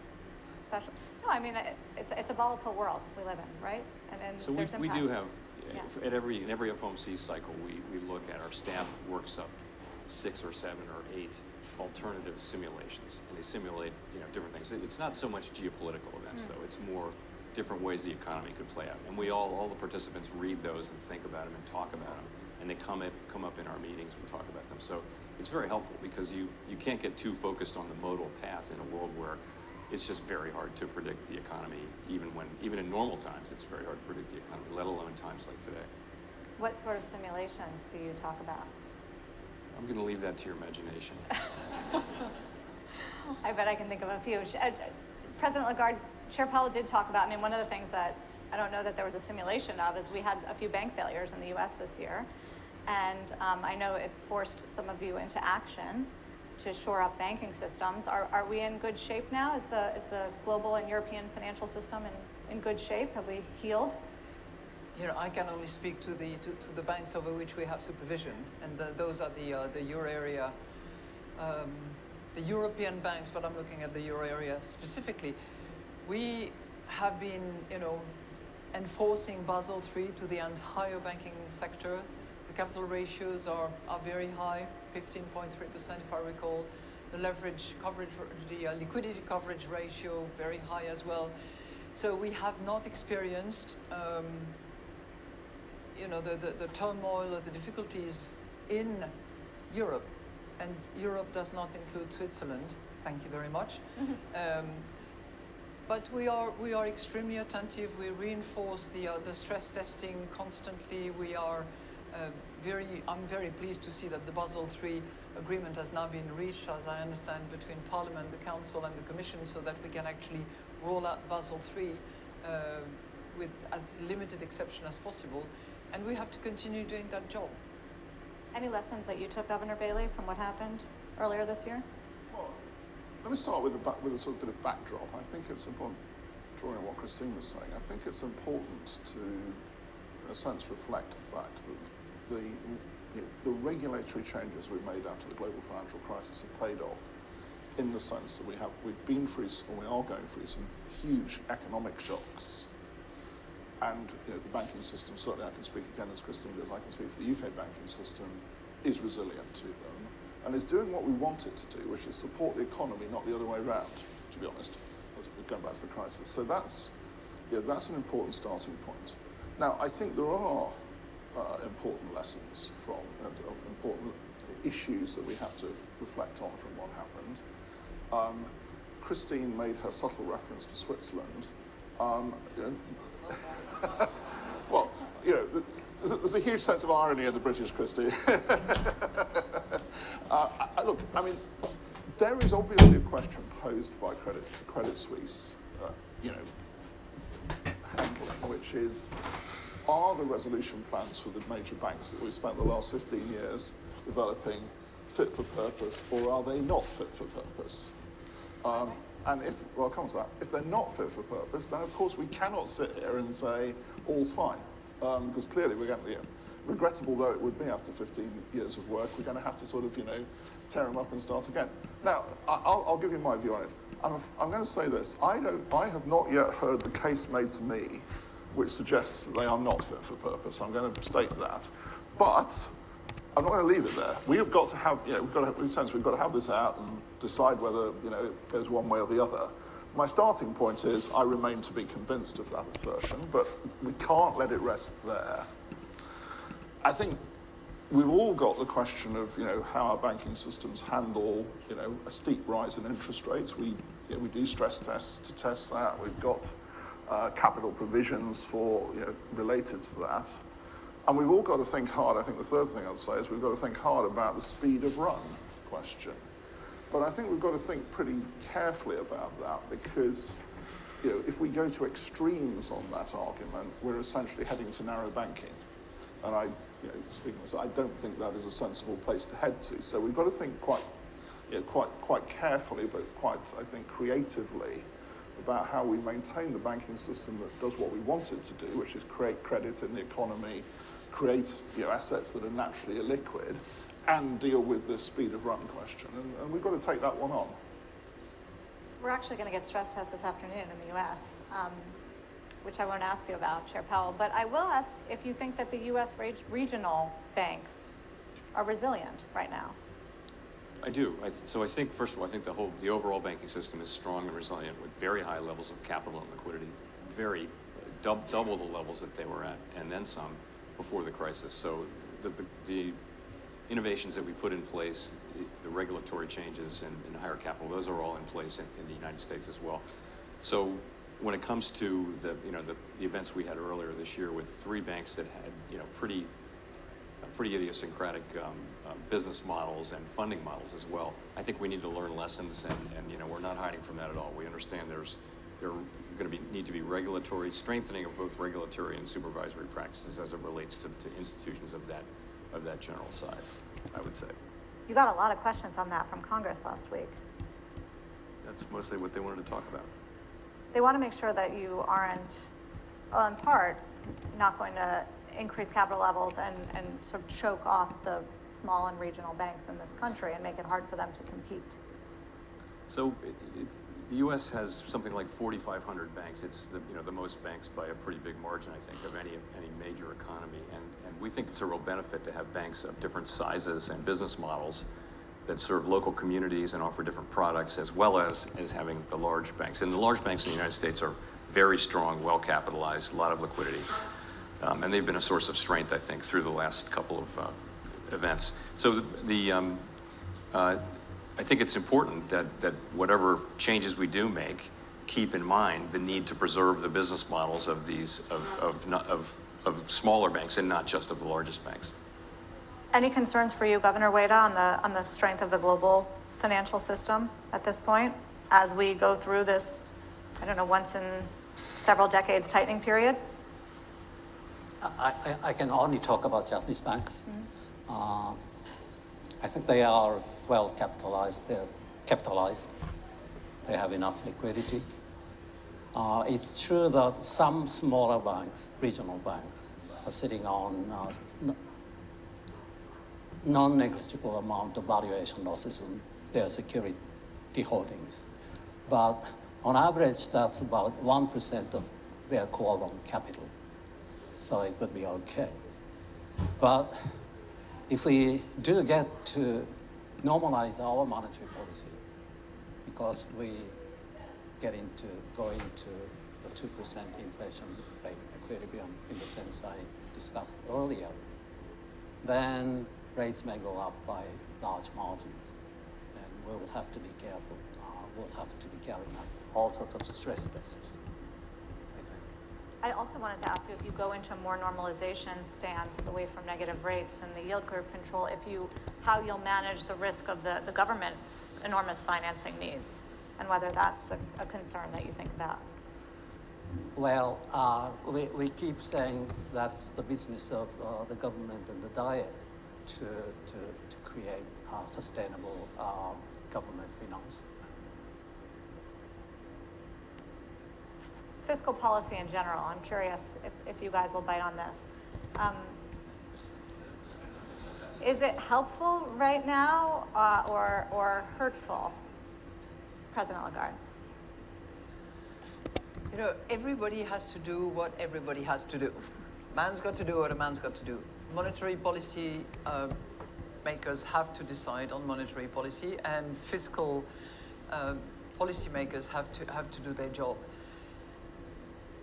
No, I mean, it's a volatile world we live in, right? And so there's we do have, yeah. in every FOMC cycle, we look at, our staff works up 6 or 7 or 8 alternative simulations, and they simulate, different things. It's not so much geopolitical events, though. It's more different ways the economy could play out. And we all the participants read those and think about them and talk about them, and they come up in our meetings, we talk about them. So it's very helpful because you can't get too focused on the modal path in a world where it's just very hard to predict the economy. Even in normal times, it's very hard to predict the economy, let alone times like today. What sort of simulations do you talk about? I'm going to leave that to your imagination. I bet I can think of a few. President Lagarde, Chair Powell did talk about, one of the things that I don't know that there was a simulation of is we had a few bank failures in the US this year. And I know it forced some of you into action to shore up banking systems. Are we in good shape now? Is the global and European financial system in good shape? Have we healed? I can only speak to the banks over which we have supervision, and those are the euro area, the European banks. But I'm looking at the euro area specifically. We have been, enforcing Basel III to the entire banking sector. The capital ratios are very high, 15.3% if I recall. The leverage coverage, the liquidity coverage ratio, very high as well. So we have not experienced the turmoil or the difficulties in Europe, and Europe does not include Switzerland. Thank you very much. But we are extremely attentive. We reinforce the stress testing constantly. I'm very pleased to see that the Basel III agreement has now been reached, as I understand, between Parliament, the Council, and the Commission, so that we can actually roll out Basel III with as limited exception as possible. And we have to continue doing that job. Any lessons that you took, Governor Bailey, from what happened earlier this year? Well, let me start with a sort of bit of backdrop. I think it's important, drawing on what Christine was saying, I think it's important to, in a sense, reflect the fact that the regulatory changes we've made after the global financial crisis have paid off, in the sense that we've been through, or we are going through, some huge economic shocks. And the banking system, certainly I can speak again as Christine does, I can speak for the UK banking system, is resilient to them and is doing what we want it to do, which is support the economy, not the other way around, to be honest, as we're going back to the crisis. So that's an important starting point. Now, I think there are important lessons from, and important issues that we have to reflect on from what happened. Christine made her subtle reference to Switzerland. Well, there's a huge sense of irony in the British, Christine. Look, there is obviously a question posed by Credit Suisse. handling, which is, are the resolution plans for the major banks that we've spent the last 15 years developing fit for purpose, or are they not fit for purpose? And if, well, I'll come to that. If they're not fit for purpose, then of course we cannot sit here and say all's fine, because clearly we're going to, regrettable though it would be after 15 years of work, we're going to have to sort of, tear them up and start again. Now, I'll give you my view on it. I'm going to say this. I have not yet heard the case made to me which suggests that they are not fit for purpose. I'm going to state that. But I'm not going to leave it there. We have got to have, we've got to have this out and decide whether, it goes one way or the other. My starting point is I remain to be convinced of that assertion, but we can't let it rest there. I think we've all got the question of, how our banking systems handle, a steep rise in interest rates. We do stress tests to test that. We've got capital provisions for, related to that. And we've all got to think hard. I think the third thing I'd say is we've got to think hard about the speed of run question. But I think we've got to think pretty carefully about that because, if we go to extremes on that argument, we're essentially heading to narrow banking. And I don't think that is a sensible place to head to. So we've got to think quite carefully, but quite, I think, creatively about how we maintain the banking system that does what we want it to do, which is create credit in the economy, create assets that are naturally illiquid, and deal with this speed of run question. And we've got to take that one on. We're actually going to get stress tests this afternoon in the U.S., which I won't ask you about, Chair Powell, but I will ask if you think that the U.S. regional banks are resilient right now. I do. So I think, first of all, I think the overall banking system is strong and resilient with very high levels of capital and liquidity, double the levels that they were at, and then some before the crisis. So the innovations that we put in place, the regulatory changes and higher capital, those are all in place in the United States as well. So when it comes to the events we had earlier this year with three banks that had pretty idiosyncratic business models and funding models as well, I think we need to learn lessons, and we're not hiding from that at all. We understand there going to need to be regulatory strengthening of both regulatory and supervisory practices as it relates to institutions of that general size, I would say. You got a lot of questions on that from Congress last week. That's mostly what they wanted to talk about. They want to make sure that you aren't, well, in part, not going to increase capital levels and sort of choke off the small and regional banks in this country and make it hard for them to compete. So the U.S. has something like 4,500 banks. It's the most banks by a pretty big margin, I think, of any major economy. And we think it's a real benefit to have banks of different sizes and business models that serve local communities and offer different products, as well as having the large banks. And the large banks in the United States are very strong, well-capitalized, a lot of liquidity. And they've been a source of strength, I think, through the last couple of events. So I think it's important that whatever changes we do make, keep in mind the need to preserve the business models of these of smaller banks and not just of the largest banks. Any concerns for you, Governor Ueda, on the strength of the global financial system at this point, as we go through this, once in several decades tightening period? I can only talk about Japanese banks. I think they are well capitalized. They're capitalized. They have enough liquidity. It's true that some smaller banks, regional banks, are sitting on non-negligible amount of valuation losses on their security holdings. But on average, that's about 1% of their core loan capital. So it would be okay. But if we do get to normalize our monetary policy, because we go into the 2% inflation rate equilibrium in the sense I discussed earlier, then rates may go up by large margins, and we will have to be careful. We'll have to be carrying out all sorts of stress tests, I think. I also wanted to ask you, if you go into a more normalization stance away from negative rates and the yield curve control, how you'll manage the risk of the government's enormous financing needs, and whether that's a concern that you think about. Well, we keep saying that's the business of the government and the diet to create sustainable government finance. Fiscal policy in general, I'm curious if you guys will bite on this. Is it helpful right now or hurtful, President Lagarde? You know, everybody has to do what everybody has to do. Man's got to do what a man's got to do. Monetary policy makers have to decide on monetary policy, and fiscal policymakers have to do their job.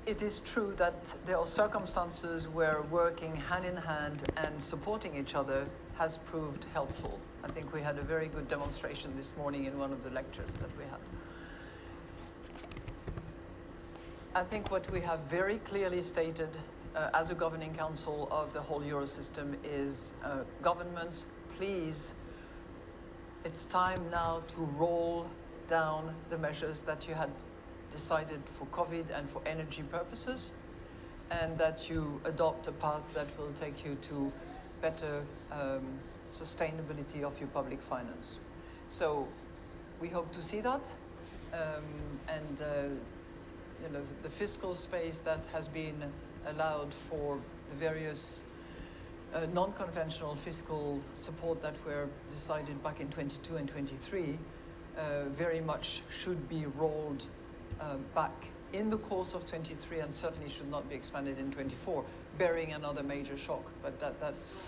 It is true that there are circumstances where working hand in hand and supporting each other has proved helpful. I think we had a very good demonstration this morning in one of the lectures that we had. I think what we have very clearly stated as a governing council of the whole Eurosystem is governments, please, it's time now to roll down the measures that you had decided for COVID and for energy purposes, and that you adopt a path that will take you to better sustainability of your public finance. So we hope to see that, you know, the fiscal space that has been allowed for the various non-conventional fiscal support that were decided back in 22 and 23 very much should be rolled back in the course of 23 and certainly should not be expanded in 24, bearing another major shock. But that's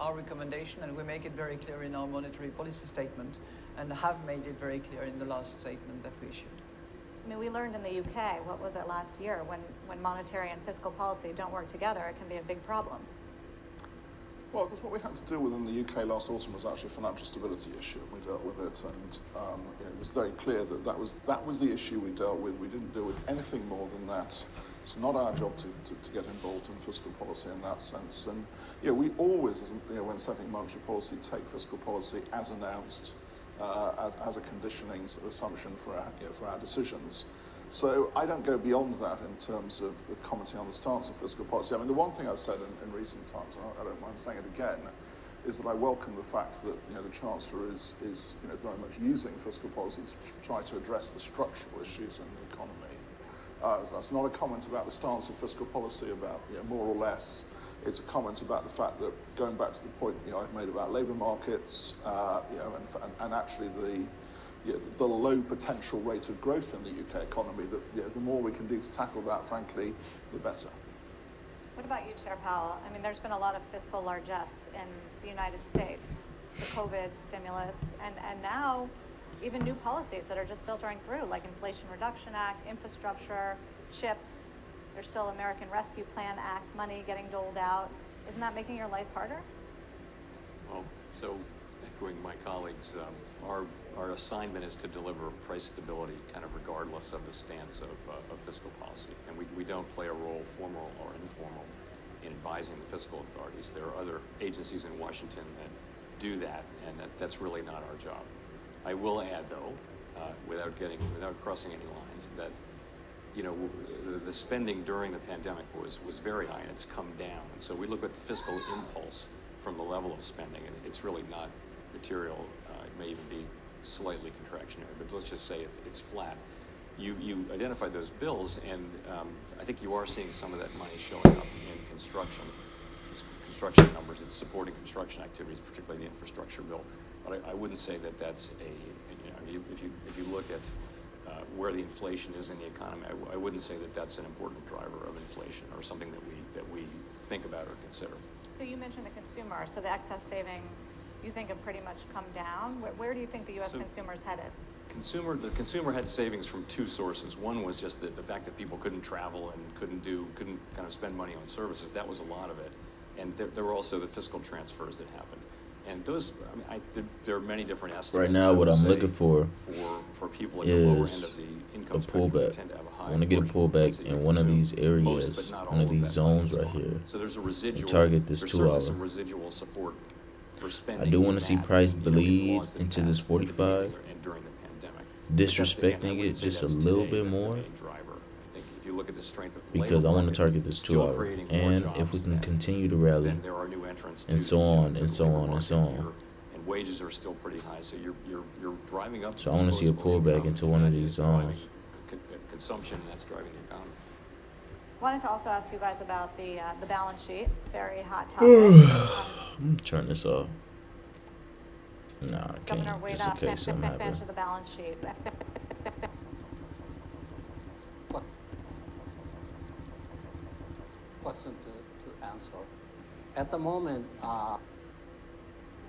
our recommendation, and we make it very clear in our monetary policy statement and have made it very clear in the last statement that we issued. I mean, we learned in the UK, what was it last year, when monetary and fiscal policy don't work together, it can be a big problem. Well, because what we had to deal with in the UK last autumn was actually a financial stability issue. We dealt with it, and it was very clear that that was the issue we dealt with. We didn't deal with anything more than that. It's not our job to get involved in fiscal policy in that sense. And we always, when setting monetary policy, take fiscal policy as announced, as a conditioning assumption for our decisions. So I don't go beyond that in terms of commenting on the stance of fiscal policy. I mean, the one thing I've said in recent times, and I don't mind saying it again, is that I welcome the fact that the Chancellor is very much using fiscal policy to try to address the structural issues in the economy. So that's not a comment about the stance of fiscal policy about more or less. It's a comment about the fact that, going back to the point I've made about labour markets, and actually the low potential rate of growth in the UK economy, that the more we can do to tackle that, frankly, the better. What about you, Chair Powell? I mean, there's been a lot of fiscal largesse in the United States, the COVID stimulus, and now even new policies that are just filtering through, like Inflation Reduction Act, infrastructure, CHIPS. There's still American Rescue Plan Act money getting doled out. Isn't that making your life harder? Well, so echoing my colleagues, our assignment is to deliver price stability kind of regardless of the stance of fiscal policy. And we don't play a role, formal or informal, in advising the fiscal authorities. There are other agencies in Washington that do that, and that's really not our job. I will add, though, without crossing any lines, that the spending during the pandemic was very high, and it's come down. And so we look at the fiscal impulse from the level of spending, and it's really not material. It may even be slightly contractionary, but let's just say it's flat. You identified those bills, and I think you are seeing some of that money showing up in construction numbers. It's supporting construction activities, particularly the infrastructure bill. But I wouldn't say that that's if you look at where the inflation is in the economy, I wouldn't say that that's an important driver of inflation or something that we think about or consider. So you mentioned the consumer, so the excess savings you think have pretty much come down. Where do you think the U.S. consumer is headed? The consumer had savings from two sources. One was just the fact that people couldn't travel and couldn't kind of spend money on services. That was a lot of it. And there were also the fiscal transfers that happened. And those, there are many different estimates. Right now, what I'm looking for people at the lower end of the income spectrum, pullback. tend to have a high I want to get a pullback in one of these areas, one of these zones right here. So there's a residual. Target this 2 hour. Some residual support for spending. I do want to see price bleed into this 45. And during the pandemic. Disrespecting it just a little bit more. look at the strength of the because labor I want to market, target this still 2 hour. creating more And if we jobs, can then- continue to rally, then there are new entrants and to so the, on, to and the so labor on, and market. so on. And wages are still pretty high, so you're driving up. So I want to see a disposable pullback income, into and one of that these is driving zones. consumption, and that's driving the economy. Wanted to also ask you guys about the balance sheet, very hot topic. Turn this off. Nah, I Governor can't. Wade, Just in case something expansion happens. of the balance sheet. Question to answer. At the moment,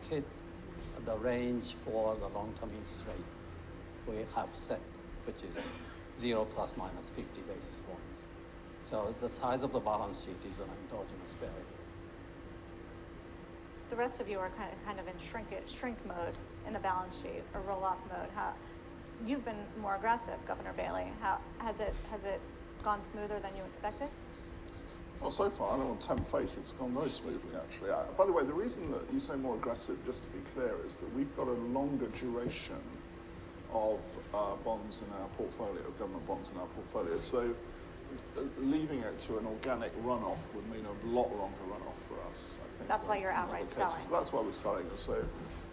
the range for the long-term interest rate we have set, which is 0 plus minus 50 basis points. So the size of the balance sheet is an endogenous variable. The rest of you are kind of in shrink mode in the balance sheet or roll-off mode. You've been more aggressive, Governor Bailey. How has it gone smoother than you expected? Well, so far, I don't want to tempt fate, it's gone very smoothly, actually. By the way, the reason that you say more aggressive, just to be clear, is that we've got a longer duration of bonds in our portfolio, government bonds in our portfolio. So leaving it to an organic runoff would mean a lot longer runoff for us, I think. That's why you're outright selling. So that's why we're selling them. So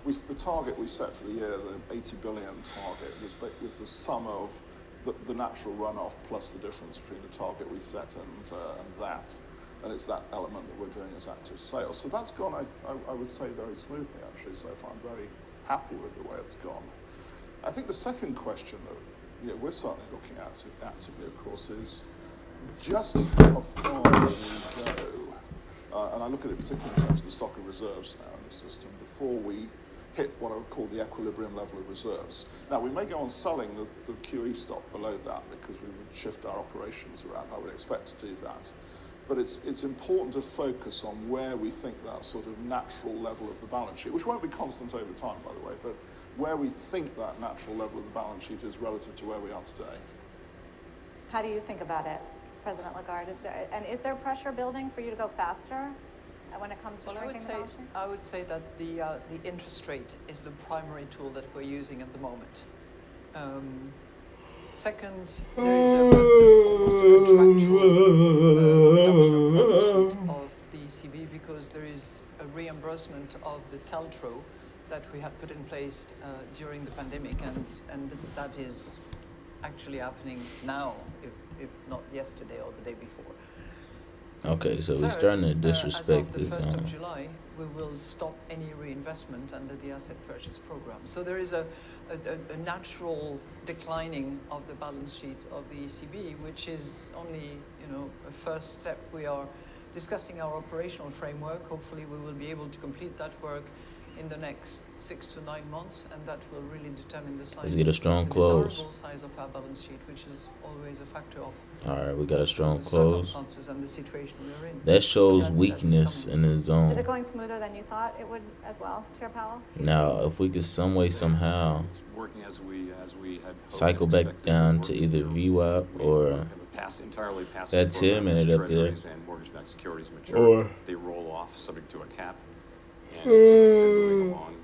the target we set for the year, the 80 billion target, was the sum of the natural runoff plus the difference between the target we set and that. And it's that element that we're doing as active sales. So that's gone, I would say, very smoothly, actually, so far. I'm very happy with the way it's gone. I think the second question that we're certainly looking at actively, of course, is just how far will we go? And I look at it particularly in terms of the stock of reserves now in the system before we hit what I would call the equilibrium level of reserves. Now, we may go on selling the QE stock below that because we would shift our operations around. I would expect to do that. But it's important to focus on where we think that sort of natural level of the balance sheet, which won't be constant over time, by the way, but where we think that natural level of the balance sheet is relative to where we are today. How do you think about it, President Lagarde? And is there pressure building for you to go faster when it comes to shrinking the balance sheet? I would say that the interest rate is the primary tool that we're using at the moment. Second, there is almost a contractual reduction of the ECB because there is a reimbursement of the TLTRO that we had put in place during the pandemic, and that is actually happening now, if not yesterday or the day before. Okay, so we're Third, starting to disrespect as of the this. 1st of July, we will stop any reinvestment under the asset purchase program. So there is a natural declining of the balance sheet of the ECB, which is only, a first step. We are discussing our operational framework. Hopefully we will be able to complete that work in the next 6 to 9 months, and that will really determine the size. Let's get a strong the close. desirable size of our balance sheet, which is always a factor of All right, we got a strong the close. circumstances and the situation we're in. That shows That is weakness coming. in the zone. Is it going smoother than you thought it would as well, Chair Powell? Now, if we could some way, somehow It's working as we had hoped cycle and back expected it down would to work. either VWAP or Have a entirely passive that program 10-minute as up there. treasuries and mortgage-backed securities mature. Or- They roll off subject to a cap. And it's moving along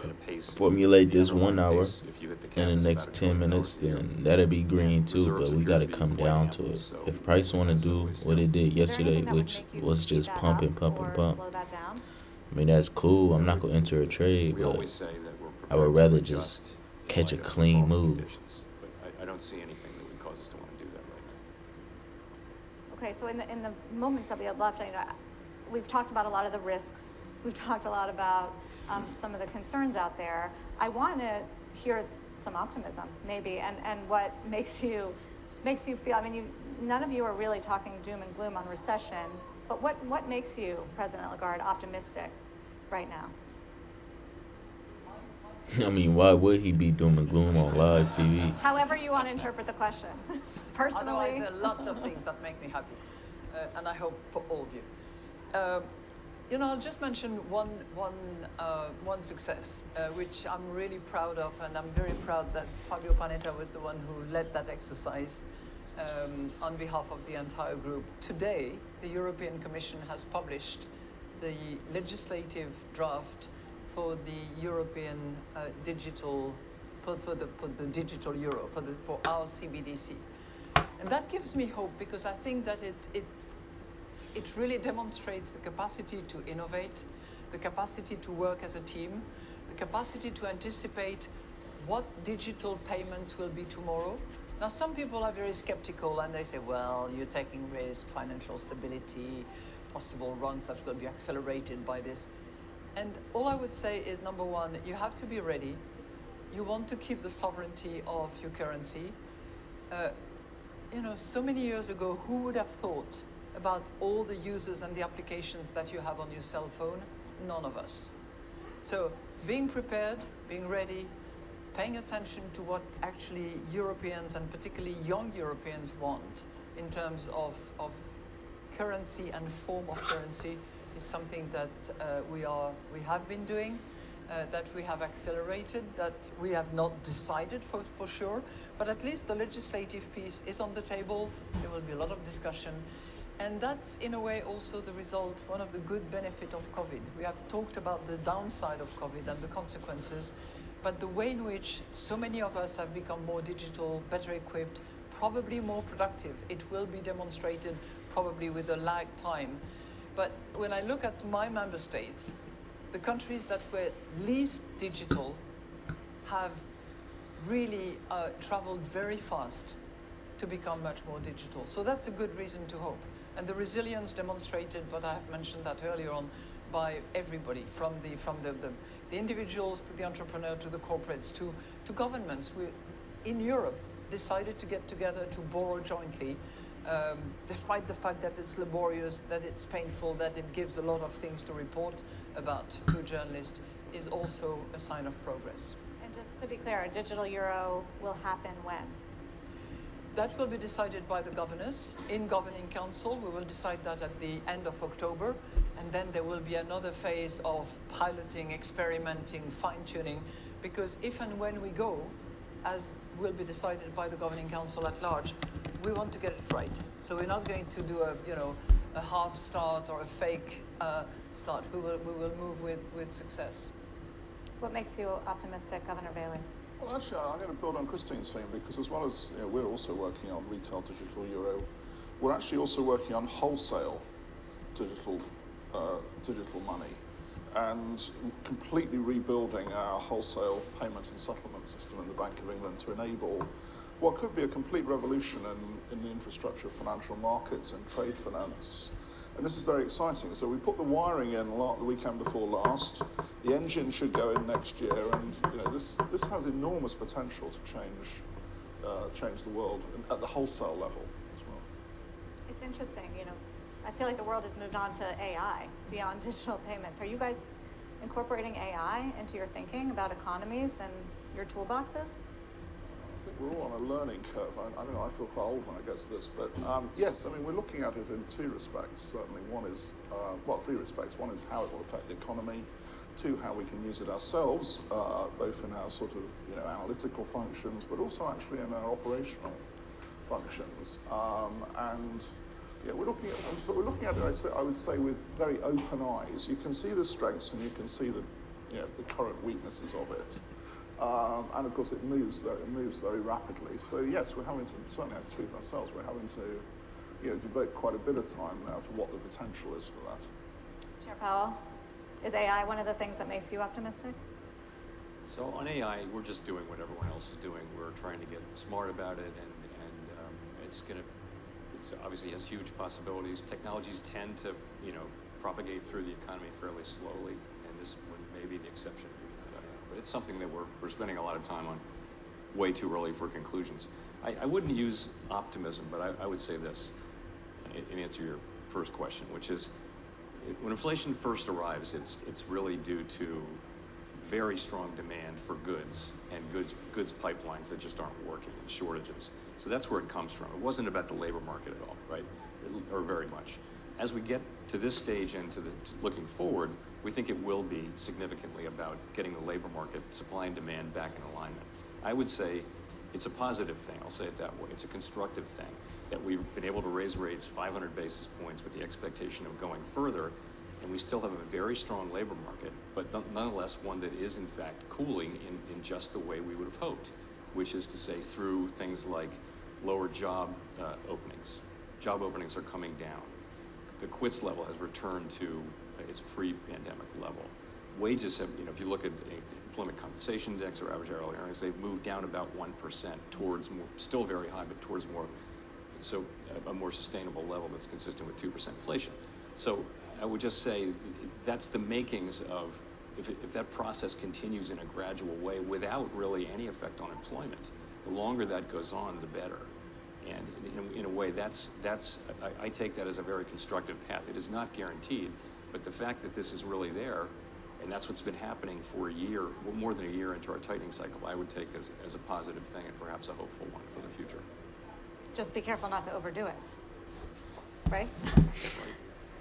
at a pace. formulate The this underlying 1 hour pace, if you hit the cap, in is the about next $1 10 trillion minutes, a year. then that'd be green too. Reserves But we appear got to to be come quite down ample, to it. so If price want to that's do always what it did Is there yesterday, anything that would which make you was speed just that pump up and pump or and pump. slow that down? I mean, that's cool. I'm not gonna enter a trade, We but always say that we're I would prepared rather to just adjust in catch a light of clean market move. conditions. But I don't see anything that would cause us to want to do that right now. Okay, so in the moments that we have left, we've talked about a lot of the risks. We've talked a lot about some of the concerns out there. I want to hear some optimism, maybe, and what makes you feel. I mean, none of you are really talking doom and gloom on recession, but what makes you, President Lagarde, optimistic right now? I mean, why would he be doom and gloom on live TV? However you want to interpret the question. Otherwise, Personally, there are lots of things that make me happy, and I hope for all of you. I'll just mention one success, which I'm really proud of, and I'm very proud that Fabio Panetta was the one who led that exercise on behalf of the entire group. Today, the European Commission has published the legislative draft for the European digital, for the digital euro, for our CBDC. And that gives me hope because I think that it really demonstrates the capacity to innovate, the capacity to work as a team, the capacity to anticipate what digital payments will be tomorrow. Now, some people are very skeptical and they say, well, you're taking risk, financial stability, possible runs that will be accelerated by this. And all I would say is, number one, you have to be ready. You want to keep the sovereignty of your currency. So many years ago, who would have thought about all the users and the applications that you have on your cell phone? None of us. So being prepared, being ready, paying attention to what actually Europeans and particularly young Europeans want in terms of currency and form of currency is something that we have been doing, that we have accelerated, that we have not decided for sure, but at least the legislative piece is on the table. There will be a lot of discussion. And that's in a way also the result, one of the good benefit of COVID. We have talked about the downside of COVID and the consequences, but the way in which so many of us have become more digital, better equipped, probably more productive. It will be demonstrated probably with a lag time. But when I look at my member states, the countries that were least digital have really traveled very fast to become much more digital. So that's a good reason to hope. And the resilience demonstrated, but I have mentioned that earlier on, by everybody, from the individuals to the entrepreneur to the corporates to governments. We, in Europe, decided to get together to borrow jointly, despite the fact that it's laborious, that it's painful, that it gives a lot of things to report about to journalists, is also a sign of progress. And just to be clear, a digital euro will happen when? That will be decided by the governors in Governing Council. We will decide that at the end of October. And then there will be another phase of piloting, experimenting, fine-tuning. Because if and when we go, as will be decided by the Governing Council at large, we want to get it right. So we're not going to do a half start or a fake start. We will move with success. What makes you optimistic, Governor Bailey? Well, actually, I'm going to build on Christine's theme because as well as we're also working on retail digital euro, we're actually also working on wholesale digital money and completely rebuilding our wholesale payment and settlement system in the Bank of England to enable what could be a complete revolution in the infrastructure of financial markets and trade finance. And this is very exciting. So we put the wiring in the weekend before last. The engine should go in next year, and this has enormous potential to change the world at the wholesale level as well. It's interesting, I feel like the world has moved on to AI beyond digital payments. Are you guys incorporating AI into your thinking about economies and your toolboxes? I think we're all on a learning curve. I don't know, I feel quite old when I get to this, but yes, we're looking at it in two respects, certainly. One is, three respects. One is how it will affect the economy. Two, how we can use it ourselves, both in our sort of, analytical functions, but also actually in our operational functions. We're looking at it, I would say, with very open eyes. You can see the strengths and you can see the current weaknesses of it. And of course it moves very rapidly. So yes, we're having to, certainly have to speak for ourselves, we're having to devote quite a bit of time now to what the potential is for that. Chair Powell, is AI one of the things that makes you optimistic? So on AI, we're just doing what everyone else is doing. We're trying to get smart about it, and it's obviously has huge possibilities. Technologies tend to, propagate through the economy fairly slowly, and this one may be the exception, maybe not, I don't know. But it's something that we're spending a lot of time on, way too early for conclusions. I wouldn't use optimism, but I would say this, in answer to your first question, which is, when inflation first arrives, it's really due to very strong demand for goods and goods pipelines that just aren't working, and shortages. So that's where it comes from. It wasn't about the labor market at all, right? Or very much. As we get to this stage and to looking forward, we think it will be significantly about getting the labor market, supply and demand, back in alignment. I would say it's a positive thing. I'll say it that way. It's a constructive thing that we've been able to raise rates 500 basis points with the expectation of going further. And we still have a very strong labor market, but nonetheless one that is in fact cooling in just the way we would have hoped, which is to say through things like lower job openings. Job openings are coming down. The quits level has returned to its pre-pandemic level. Wages have, if you look at the employment compensation index or average hourly earnings, they've moved down about 1% towards more, still very high, but towards more, so a more sustainable level that's consistent with 2% inflation. So I would just say that's the makings of, if that process continues in a gradual way without really any effect on employment, the longer that goes on, the better. And in a way, I take that as a very constructive path. It is not guaranteed, but the fact that this is really there, and that's what's been happening for a year, well, more than a year into our tightening cycle, I would take as a positive thing and perhaps a hopeful one for the future. Just be careful not to overdo it, right?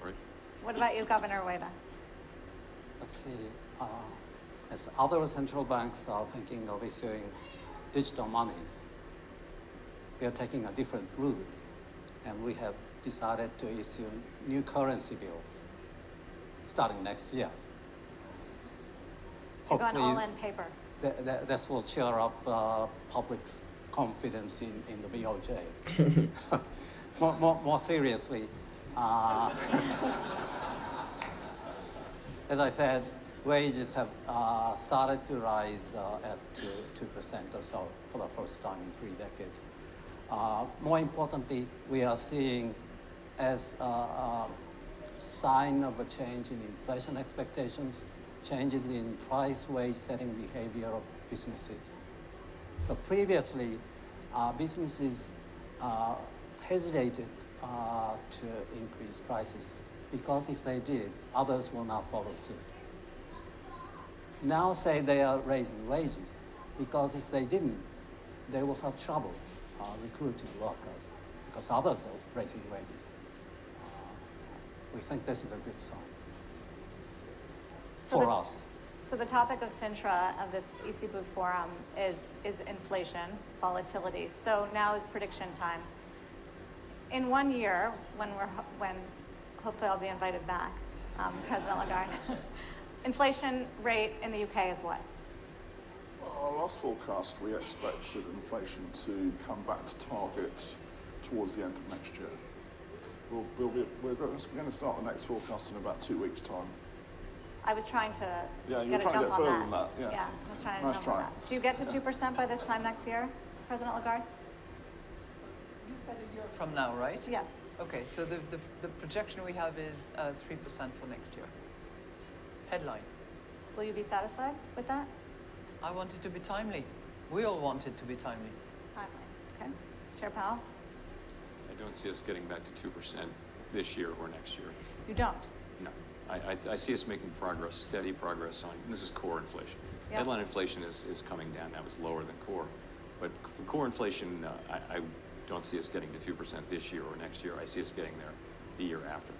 Right. What about you, Governor Ueda? Let's see. As other central banks are thinking of issuing digital monies, we are taking a different route, and we have decided to issue new currency bills starting next year. You're going all in paper. This will cheer up public's confidence in the BOJ. more seriously, as I said, wages have started to rise at 2% or so for the first time in 3 decades. More importantly, we are seeing as a sign of a change in inflation expectations, changes in price wage setting behavior of businesses. So previously, businesses hesitated to increase prices because if they did, others will not follow suit. Now say they are raising wages because if they didn't, they will have trouble recruiting workers because others are raising wages. We think this is a good sign for us. So the topic of Sintra of this ECB forum is inflation, volatility. So now is prediction time. In 1 year, when hopefully I'll be invited back, President Lagarde, inflation rate in the UK is what? Well, our last forecast, we expected inflation to come back to target towards the end of next year. We're going to start the next forecast in about 2 weeks' time. I was trying to Yeah, get a trying to jump get on further that. than that. Yes. Yeah, I was trying to Nice jump try. on that. Do you get to 2% by this time next year, President Lagarde? You said a year from now, right? Yes. Okay, so the projection we have is 3% for next year. Headline. Will you be satisfied with that? I want it to be timely. We all want it to be timely. Timely. Okay. Chair Powell? I don't see us getting back to 2% this year or next year. You don't? No. I see us making progress, steady progress on, this is core inflation. Yep. Headline inflation is coming down now, it's lower than core. But for core inflation, I don't see us getting to 2% this year or next year. I see us getting there the year after.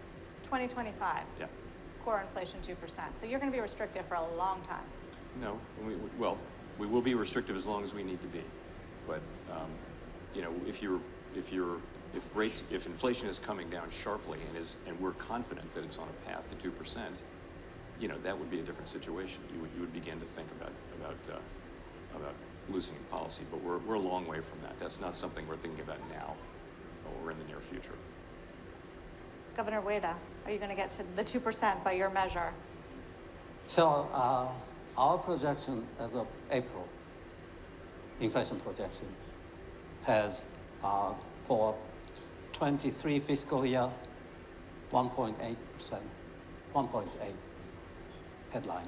2025? Yeah. Core inflation 2%. So you're going to be restrictive for a long time. No, we will be restrictive as long as we need to be. But, if inflation is coming down sharply and we're confident that it's on a path to 2%, that would be a different situation. You would begin to think about loosening policy, but we're a long way from that. That's not something we're thinking about now or in the near future. Governor Ueda, are you going to get to the 2% by your measure? So our projection as of April, inflation projection, has for 23 fiscal year, 1.8%, 1.8 headline,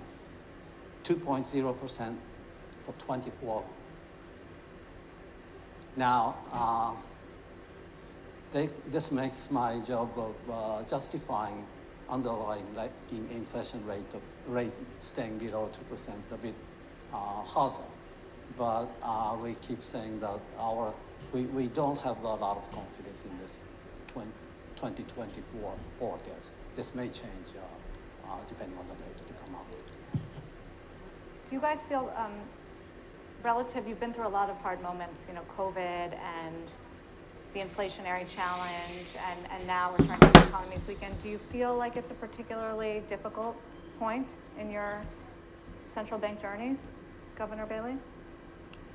2.0% for 24. Now, this makes my job of justifying underlying inflation rate staying below 2% a bit harder. But we keep saying that we don't have a lot of confidence in this 2024 forecast. This may change depending on the data to come out. Do you guys feel you've been through a lot of hard moments, COVID and the inflationary challenge, and now we're starting to see economies weaken. Do you feel like it's a particularly difficult point in your central bank journeys, Governor Bailey?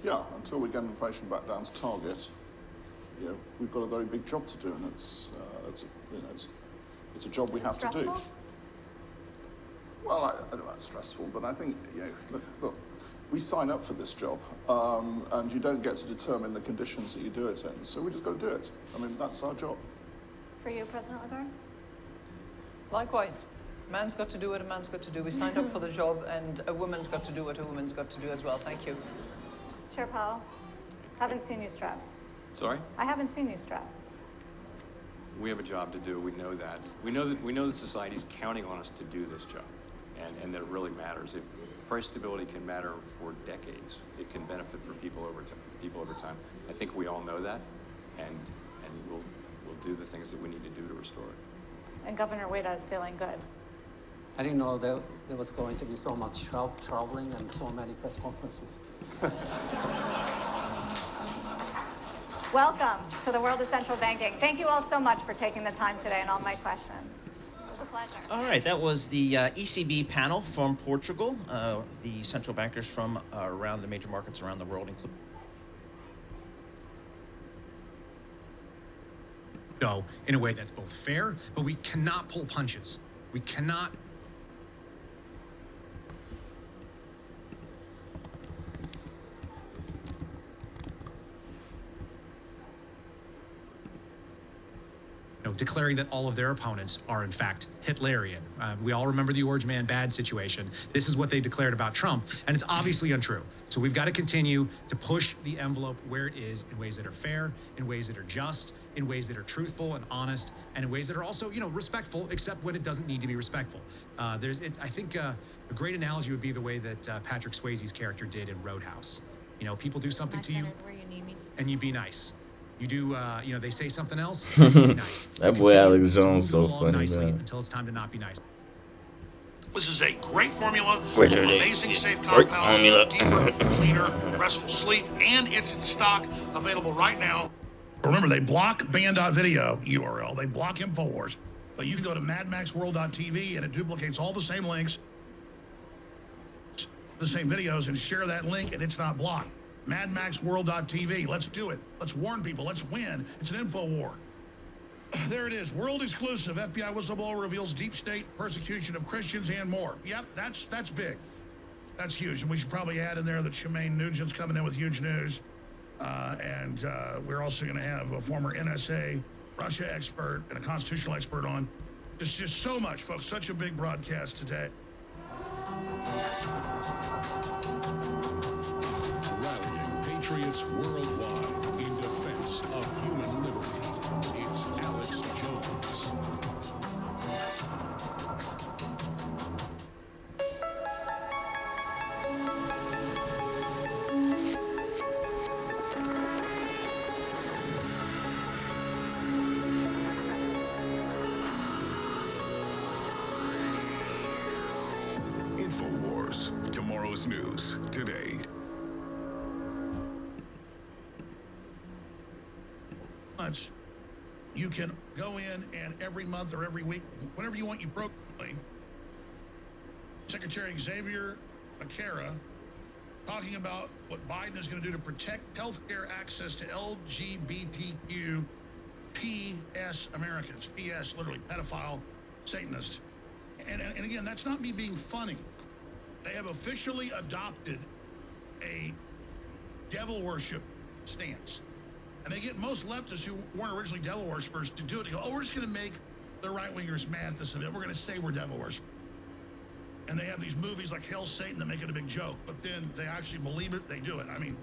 Yeah, until we get inflation back down to target, we've got a very big job to do, and it's a job we have to do. Well, I don't know, it's stressful, but I think, look, we sign up for this job, and you don't get to determine the conditions that you do it in, so we just got to do it. I mean, that's our job. For you, President Lagarde? Likewise. Man's got to do what a man's got to do. We signed up for the job, and a woman's got to do what a woman's got to do as well. Thank you. Chair Powell, haven't seen you stressed. Sorry? I haven't seen you stressed. We have a job to do. We know that. We know that society's counting on us to do this job, and that it really matters. Price stability can matter for decades. It can benefit for people over time. I think we all know that, and we'll do the things that we need to do to restore it. And Governor Wada is feeling good. I didn't know there was going to be so much traveling and so many press conferences. Welcome to the world of central banking. Thank you all so much for taking the time today and all my questions. It was a pleasure. All right, that was the ECB panel from Portugal, the central bankers from around the major markets around the world, including. Go in a way that's both fair, but we cannot pull punches. We cannot. Declaring that all of their opponents are in fact Hitlerian. We all remember the Orange Man Bad situation. This is what they declared about Trump, and it's obviously untrue. So we've got to continue to push the envelope where it is in ways that are fair, in ways that are just, in ways that are truthful and honest, and in ways that are also, respectful, except when it doesn't need to be respectful. I think a great analogy would be the way that Patrick Swayze's character did in Roadhouse. People do something to you, and you be nice. You do, they say something else. Be nice. That boy Alex Jones so funny, man. Until it's time to not be nice. This is a great formula with amazing safe compounds, deeper, cleaner, restful sleep, and it's in stock, available right now. Remember, they block ban.video URL. They block InfoWars. But you can go to madmaxworld.tv, and it duplicates all the same links, the same videos, and share that link, and it's not blocked. madmaxworld.tv. Let's do it. Let's warn people. Let's win. It's an info war. There it is. World exclusive. FBI whistleblower reveals deep state persecution of Christians and more. Yep, that's big. That's huge. And we should probably add in there that Shemaine Nugent's coming in with huge news. And we're also going to have a former NSA Russia expert and a constitutional expert on. It's just so much, folks. Such a big broadcast today. Rallying patriots worldwide in defense of human liberty. It's Alex Jones. InfoWars. Tomorrow's news today. You can go in and every month or every week, whenever you want, you broke. Secretary Xavier Becerra talking about what Biden is going to do to protect healthcare access to LGBTQ PS Americans. PS, literally pedophile, Satanist. And again, that's not me being funny. They have officially adopted a devil worship stance. And they get most leftists who weren't originally devil worshippers to do it. They go, we're just going to make the right-wingers mad at this event. We're going to say we're devil worshippers. And they have these movies like Hail Satan to make it a big joke. But then they actually believe it. They do it. I mean,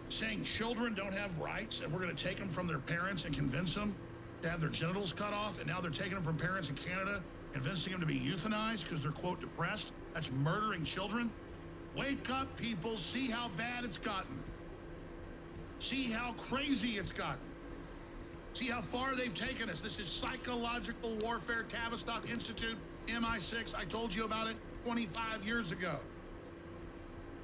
saying children don't have rights and we're going to take them from their parents and convince them to have their genitals cut off. And now they're taking them from parents in Canada, convincing them to be euthanized because they're, quote, depressed. That's murdering children. Wake up, people. See how bad it's gotten. See how crazy it's gotten. See how far they've taken us. This is psychological warfare. Tavistock Institute, MI6. I told you about it 25 years ago.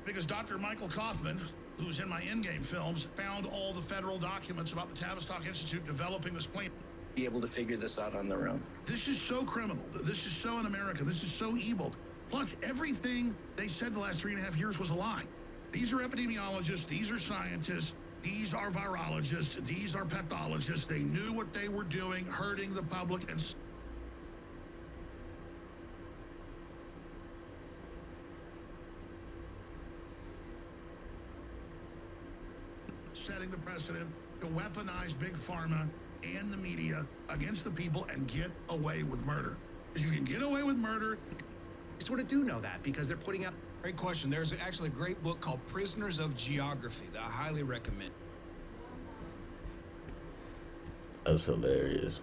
Because Dr. Michael Kaufman, who's in my Endgame films, found all the federal documents about the Tavistock Institute developing this plan. Be able to figure this out on their own. This is so criminal. This is so un-American. This is so evil. Plus, everything they said the last 3.5 years was a lie. These are epidemiologists. These are scientists. These are virologists. These are pathologists. They knew what they were doing, hurting the public and setting the precedent to weaponize Big Pharma and the media against the people and get away with murder. Because you can get away with murder. I sort of do know that because they're putting out. Great question. There's actually a great book called Prisoners of Geography that I highly recommend. That's hilarious.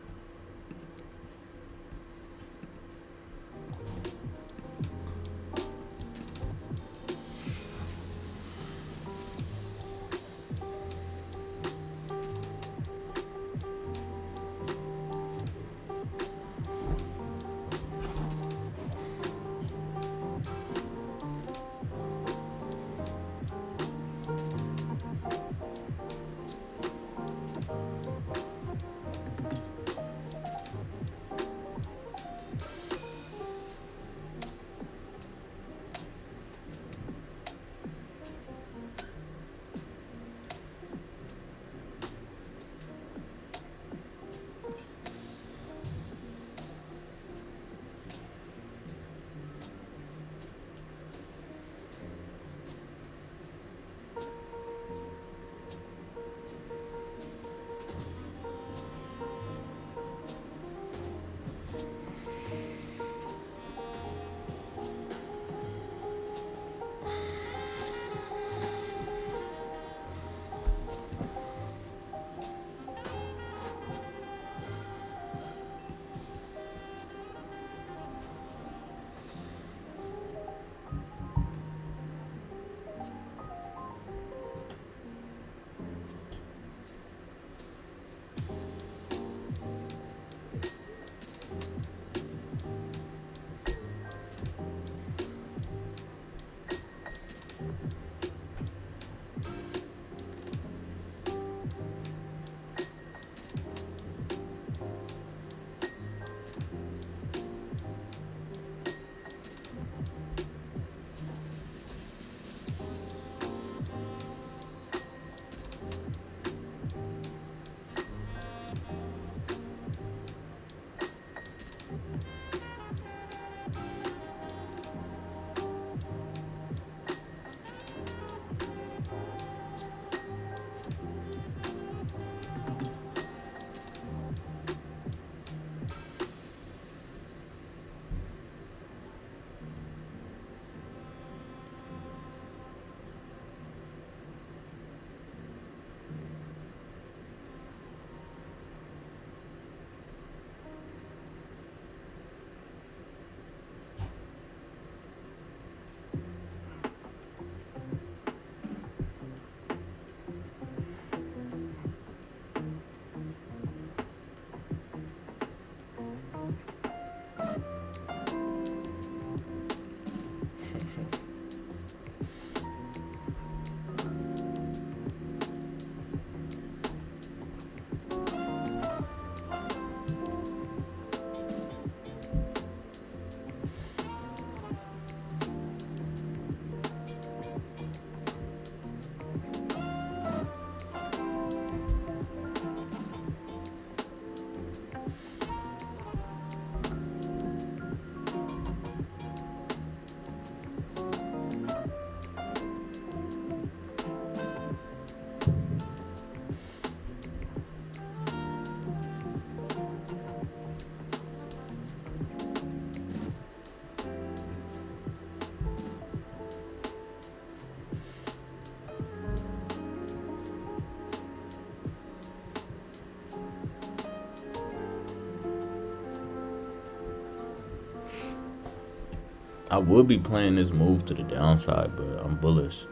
I would be playing this move to the downside, but I'm bullish.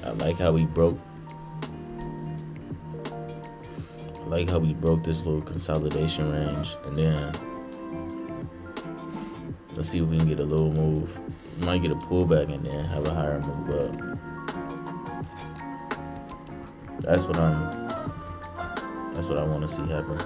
I like how we broke. I like how we broke this little consolidation range, and then Let's see if we can get a little move. We might get a pullback and then have a higher move up. That's what I want to see happen.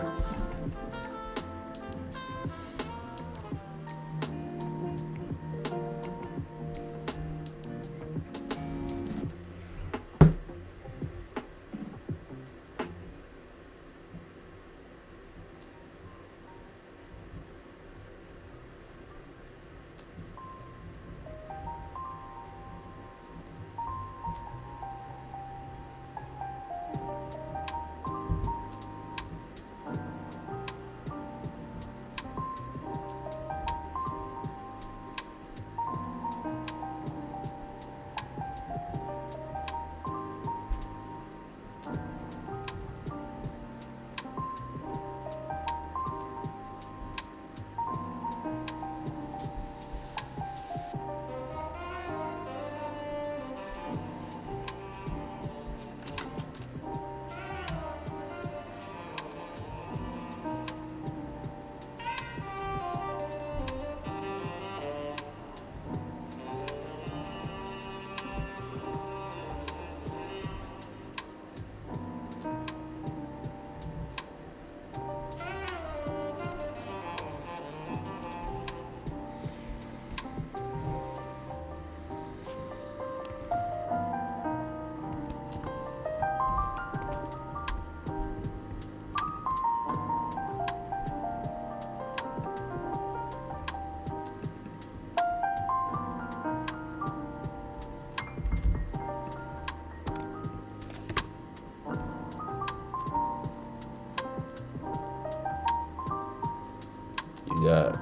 You got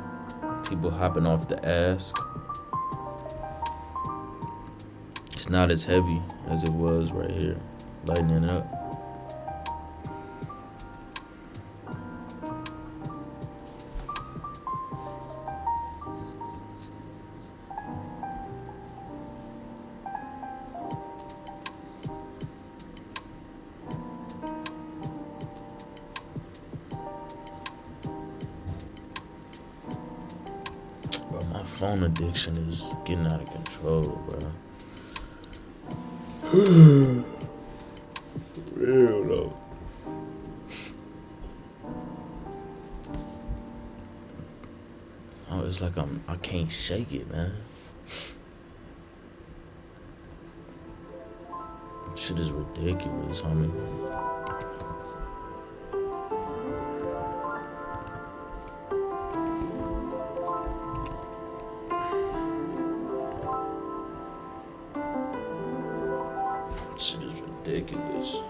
people hopping off the ask. It's not as heavy as it was right here, lightening up. Bro, my phone addiction is getting out of control, bro. Real though. Oh, it's like I can't shake it, man. Shit is ridiculous, homie. Shit is ridiculous.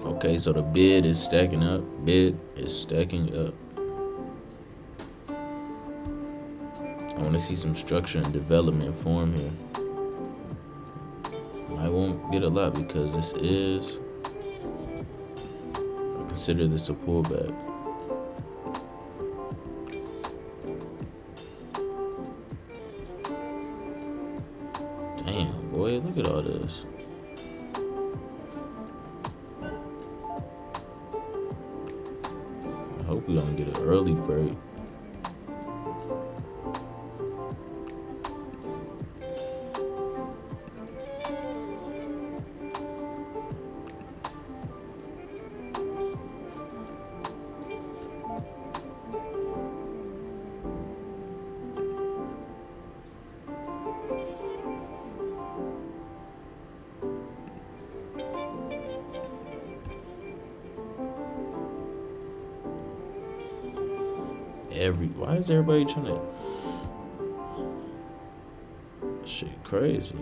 Okay, so the bid is stacking up. Bid is stacking up. I want to see some structure and development form here. I won't get a lot because this is, I consider this a pullback. Damn, boy, look at all this. I hope we don't get an early break. Why is everybody trying to? Shit, crazy.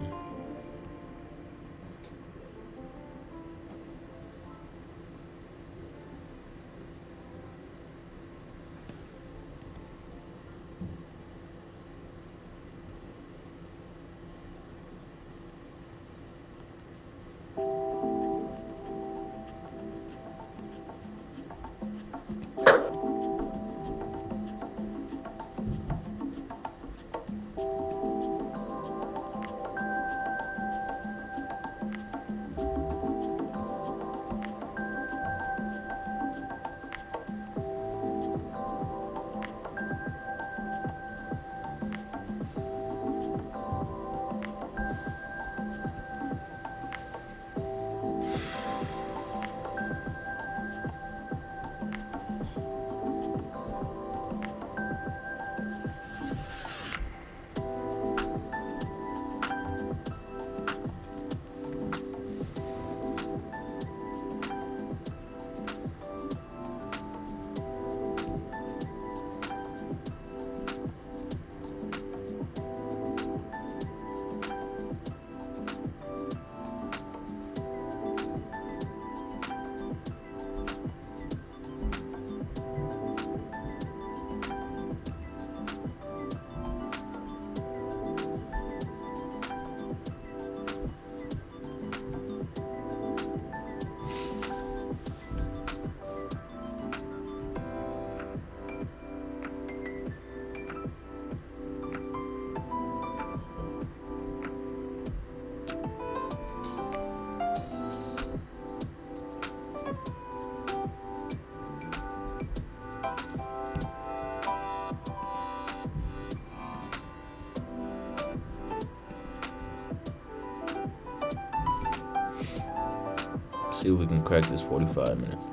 See if we can crack this 45 minutes.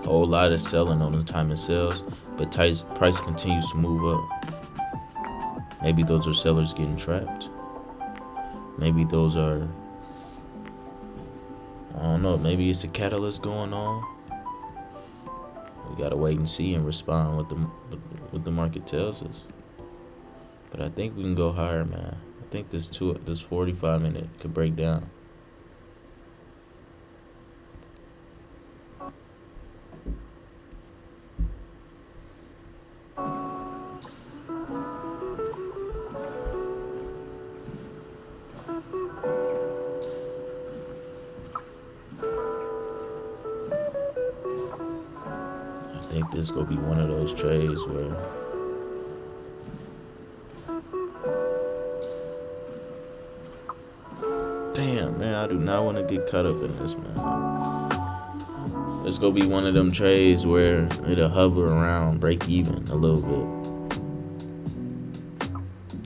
Whole lot of selling on the time it sells, but price continues to move up. Maybe those are sellers getting trapped. Maybe those are, I don't know, maybe it's a catalyst going on. We gotta wait and see and respond what the market tells us. But I think we can go higher, man. I think this 45 minute could break down. I think this gonna be one of those trades where damn, man, I do not want to get caught up in this, man. It's gonna be one of them trades where it'll hover around break even a little bit.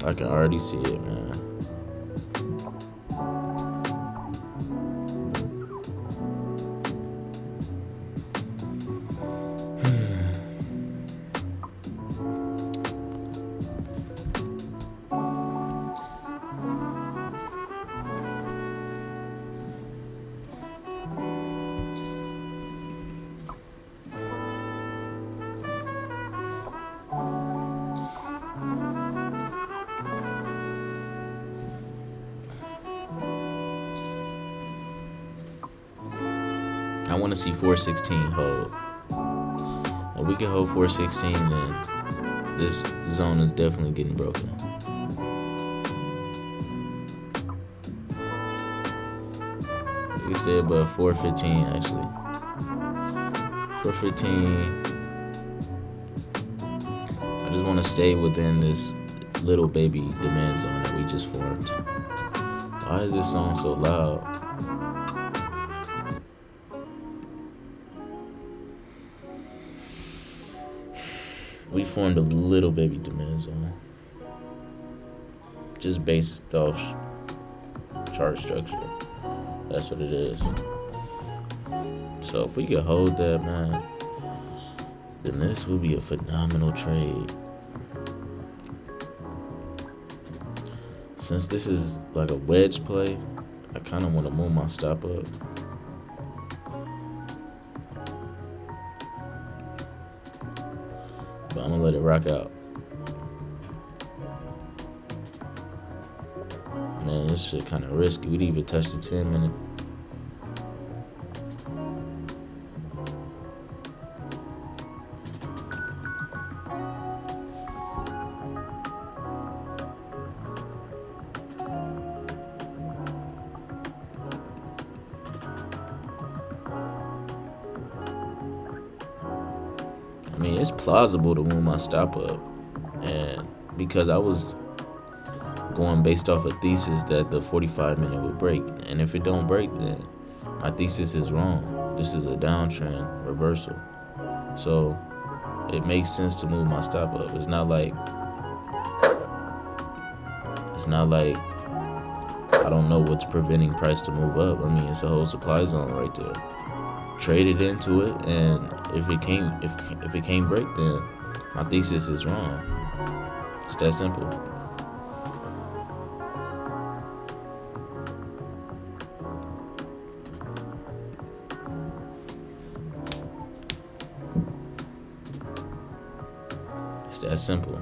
I can already see it, man. I want to see 416 hold. If we can hold 416, then this zone is definitely getting broken. We can stay above 415 actually. 415. I just want to stay within this little baby demand zone that we just formed. Why is this song so loud? We formed a little baby demand zone. Just based off chart structure. That's what it is. So if we can hold that, man, then this will be a phenomenal trade. Since this is like a wedge play, I kind of want to move my stop up. But I'm gonna let it rock out. Man, this shit kind of risky. We didn't even touch the 10-minute. I mean, it's plausible to move my stop up, and because I was going based off a thesis that the 45-minute would break, and if it don't break, then my thesis is wrong. This is a downtrend reversal, so it makes sense to move my stop up. It's not like I don't know what's preventing price to move up. I mean, it's a whole supply zone right there. Trade it into it, and if it can't break, then my thesis is wrong. It's that simple. It's that simple.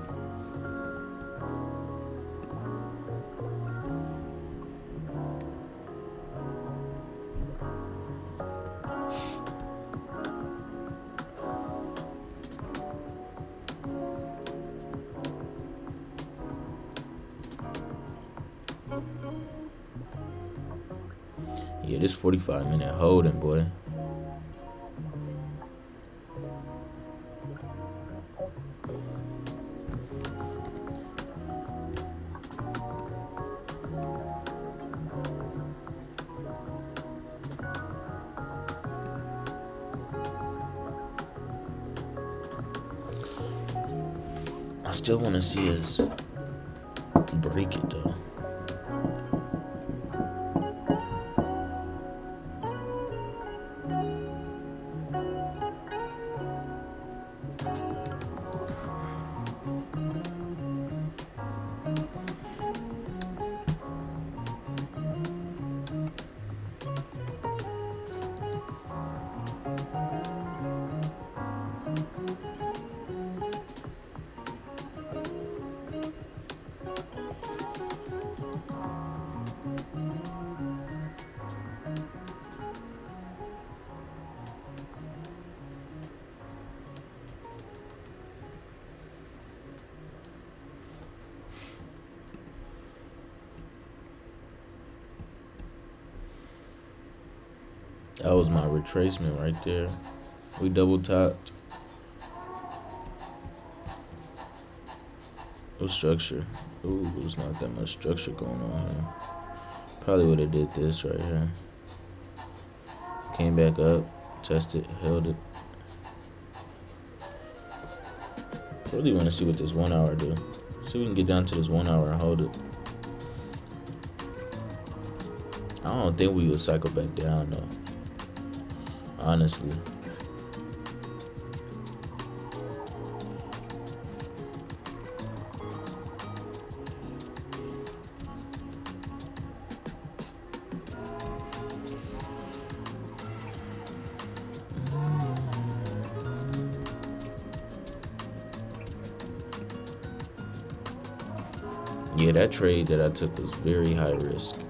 Yeah, this 45-minute holding, boy. I still want to see us break it, though. That was my retracement right there. We double tapped. No structure. Ooh, there's not that much structure going on here. Probably would have did this right here. Came back up, tested, held it. Really want to see what this 1 hour do. See if we can get down to this 1 hour and hold it. I don't think we would cycle back down though. Honestly. Yeah, that trade that I took was very high risk.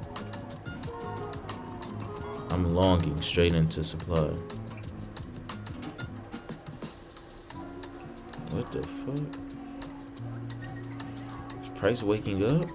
I'm longing straight into supply. What the fuck? Is price waking up?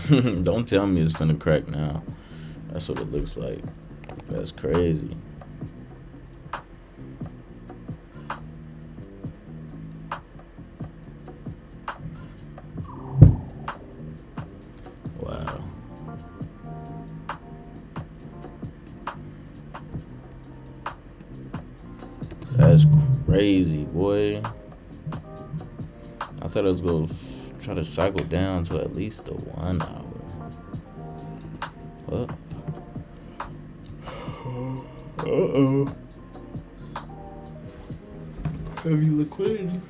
Don't tell me it's finna crack now. That's what it looks like. That's crazy. Wow. That's crazy, boy. I thought it was going to try to cycle down to at least the 1 hour. What? Uh-oh. Heavy liquidity.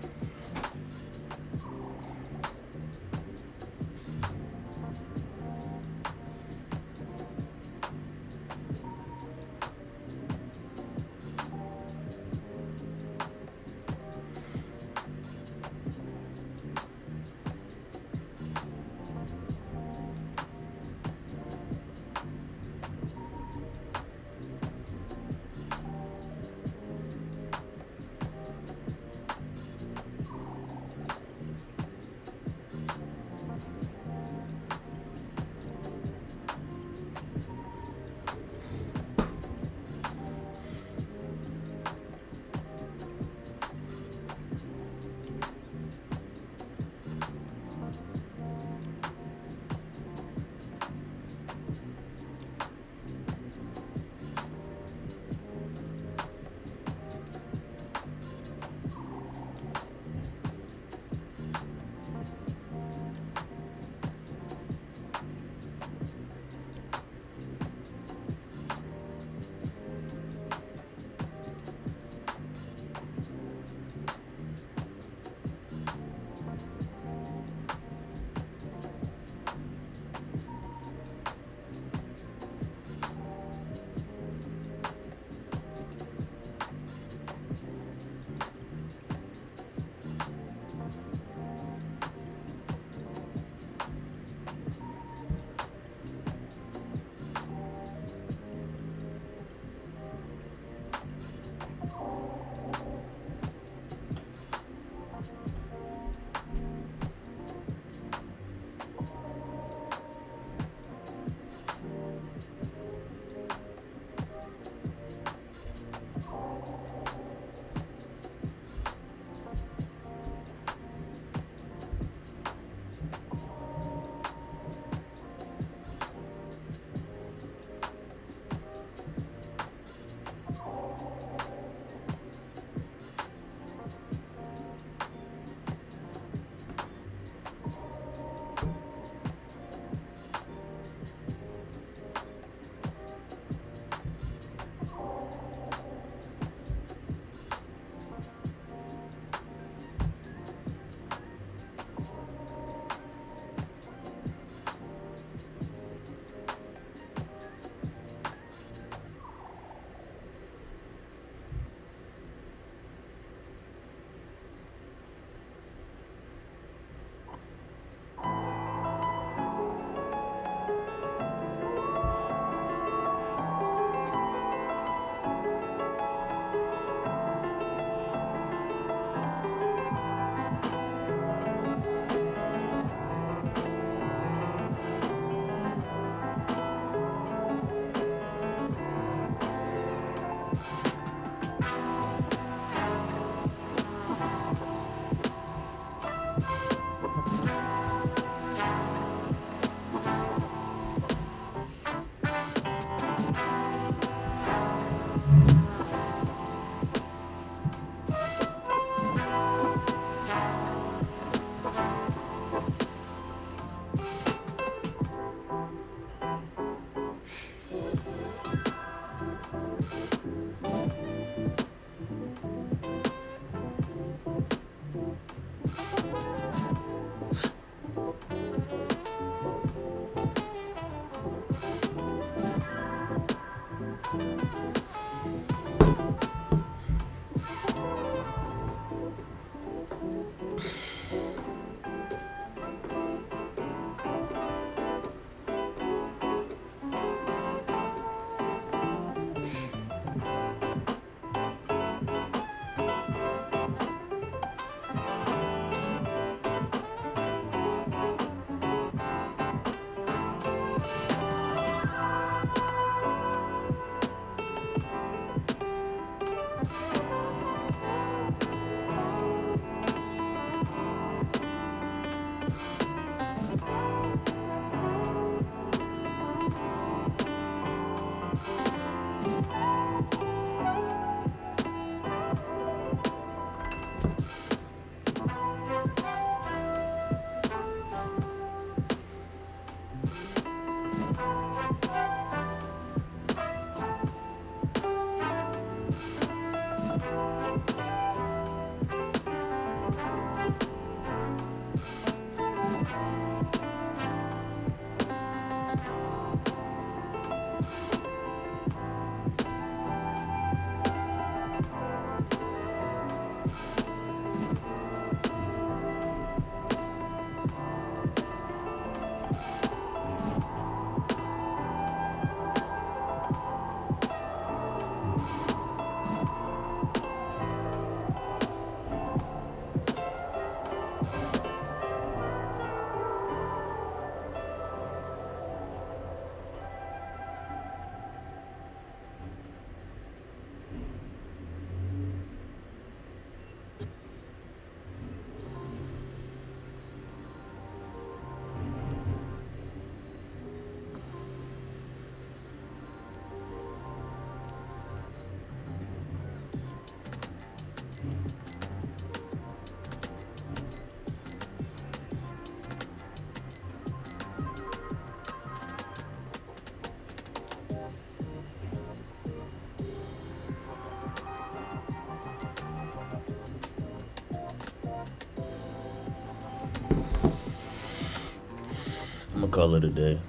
gonna call it a day.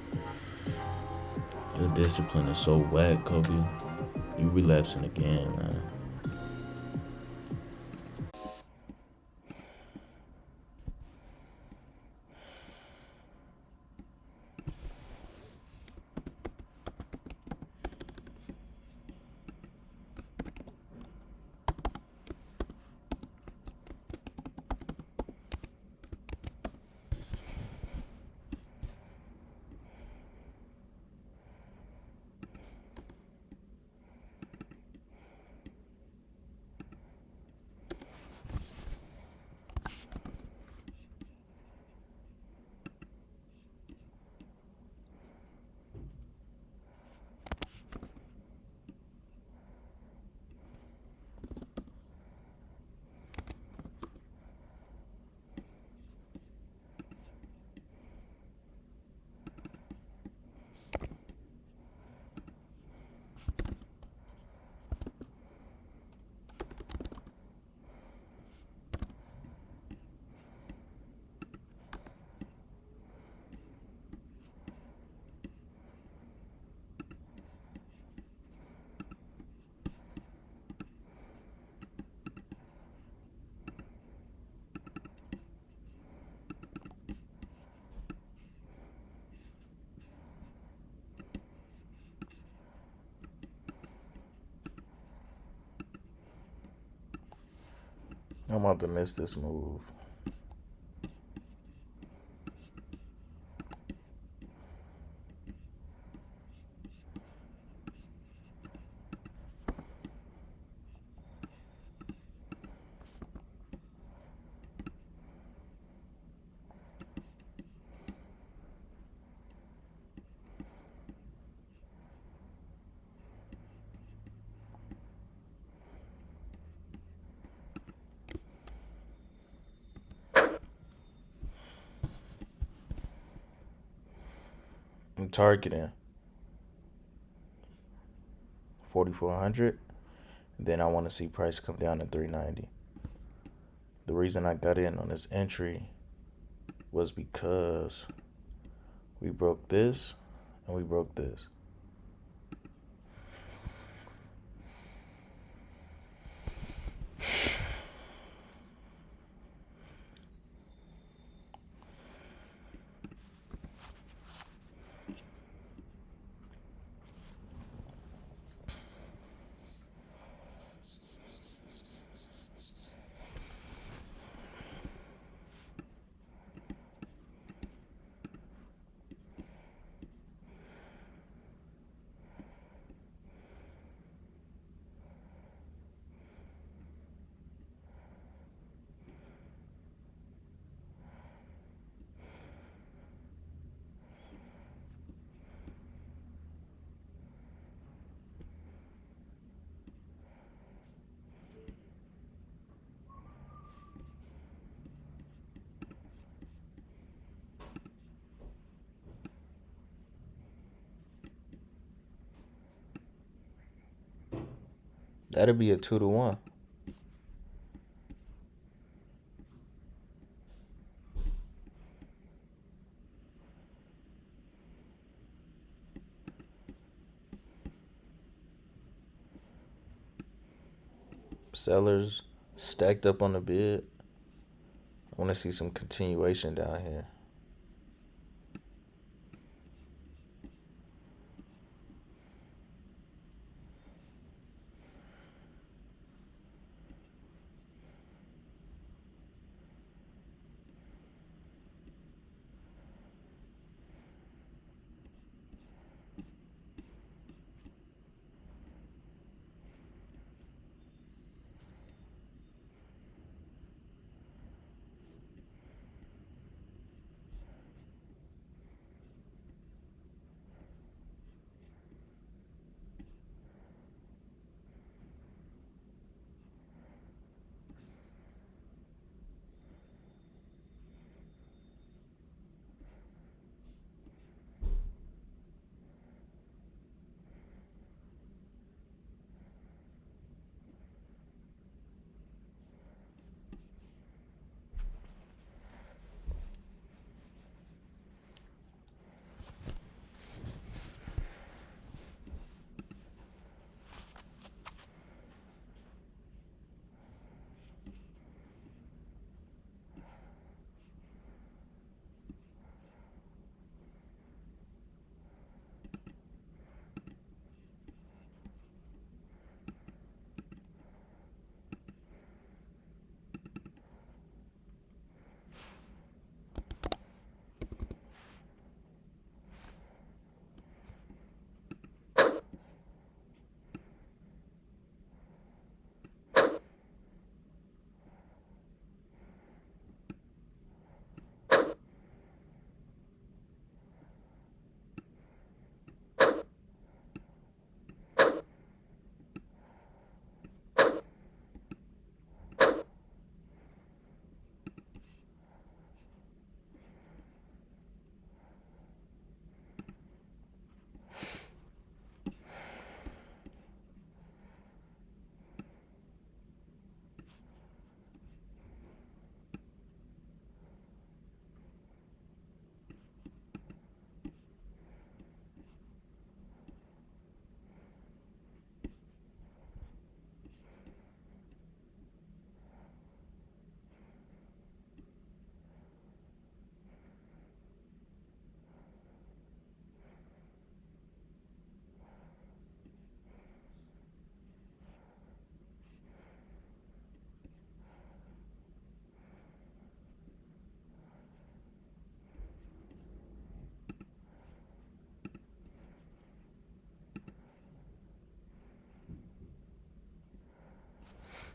Your discipline is so whack, Kobe. You relapsing again, man. I'm about to miss this move. I'm targeting 4,400. Then I want to see price come down to 390. The reason I got in on this entry was because we broke this and we broke this. That'll be a 2-to-1. Sellers stacked up on the bid. I want to see some continuation down here.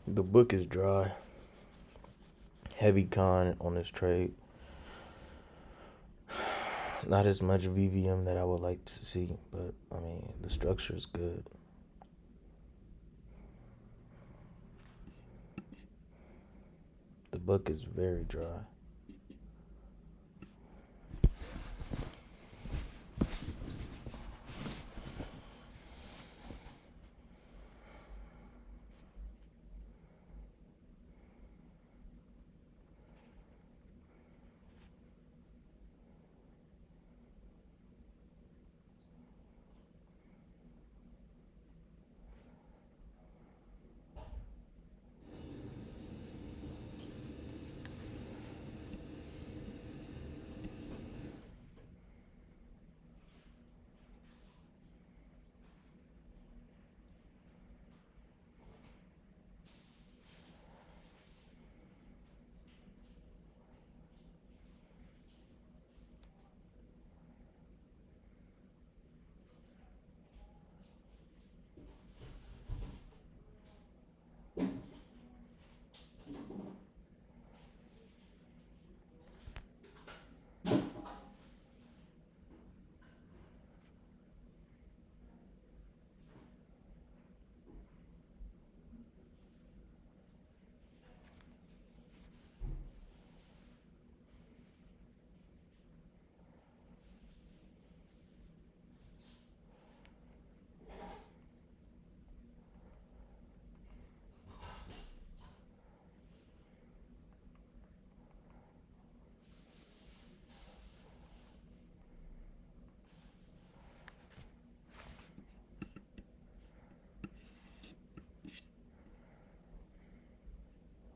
The book is dry. Heavy con on this trade. Not as much VVM that I would like to see, but I mean, the structure is good. The book is very dry.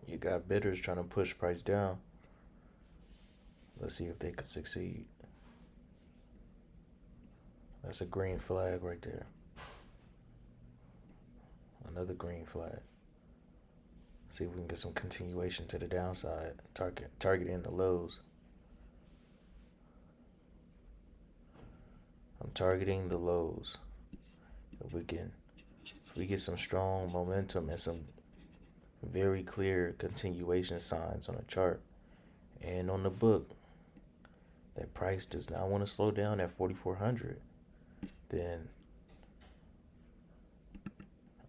You got bidders trying to push price down. Let's see if they could succeed. That's a green flag right there. Another green flag. See if we can get some continuation to the downside. Targeting the lows. I'm targeting the lows. If we get some strong momentum and some very clear continuation signs on the chart and on the book, that price does not want to slow down at 4,400, then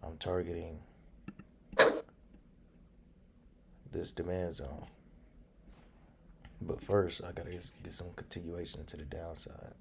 I'm targeting this demand zone. But first, I gotta get some continuation to the downside.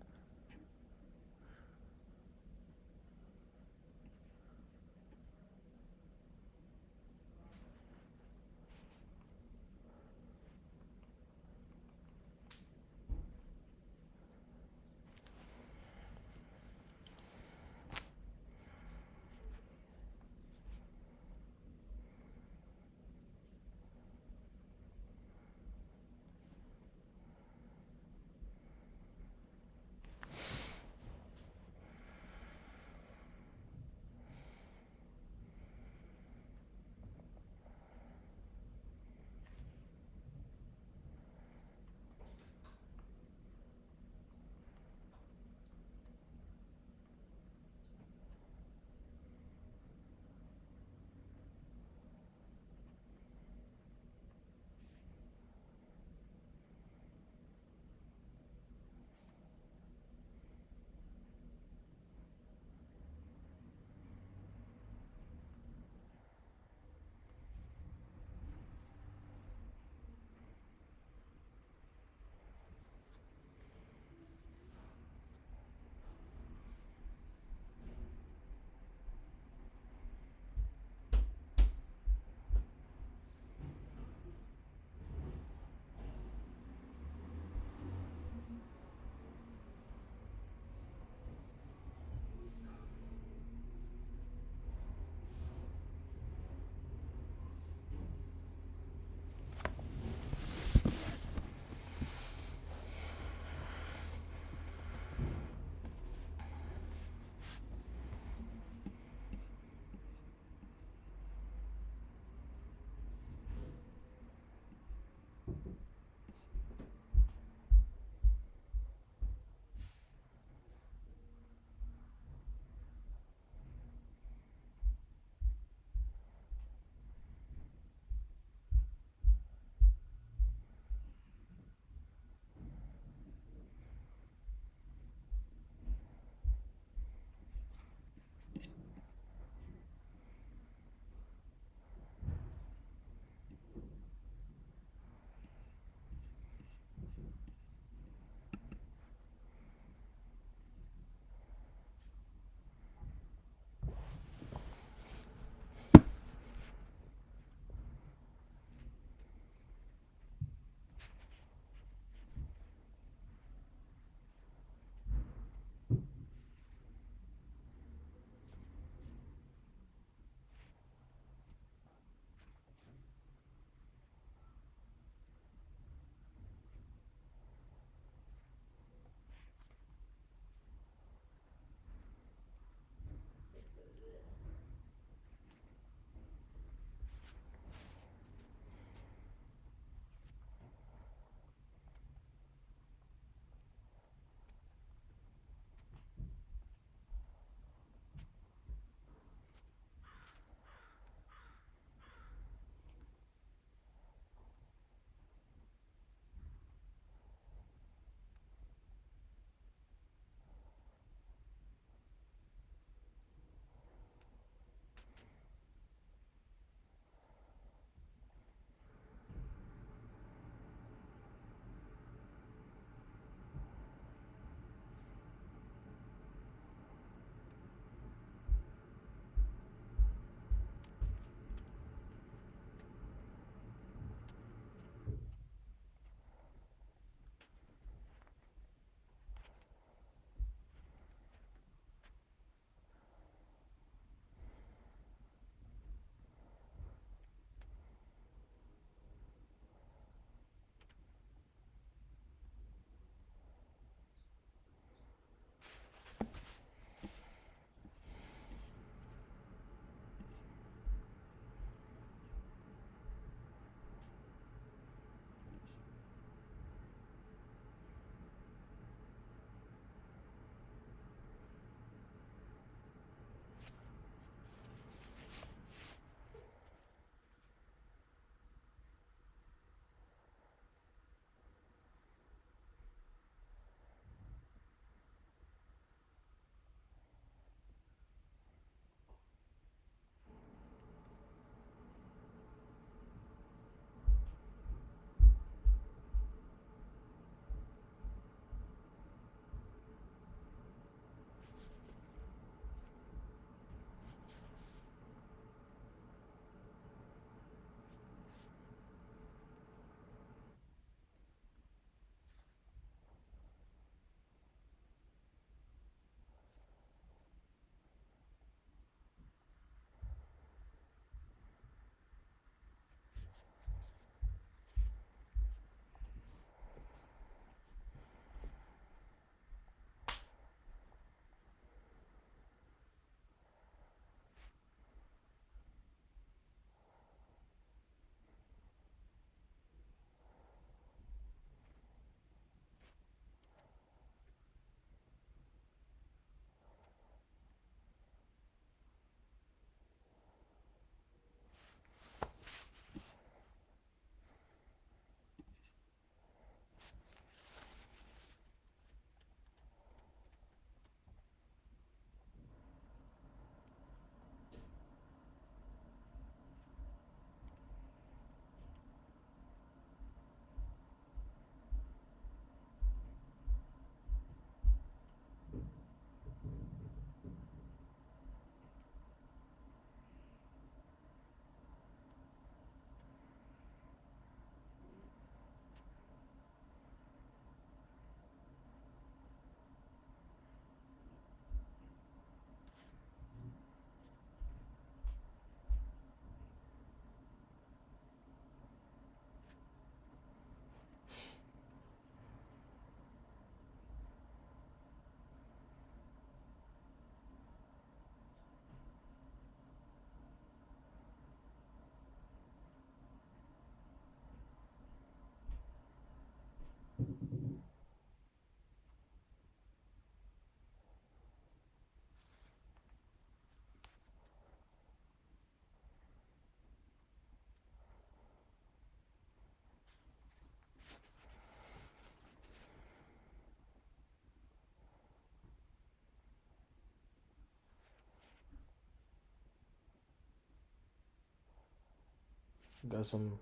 Got some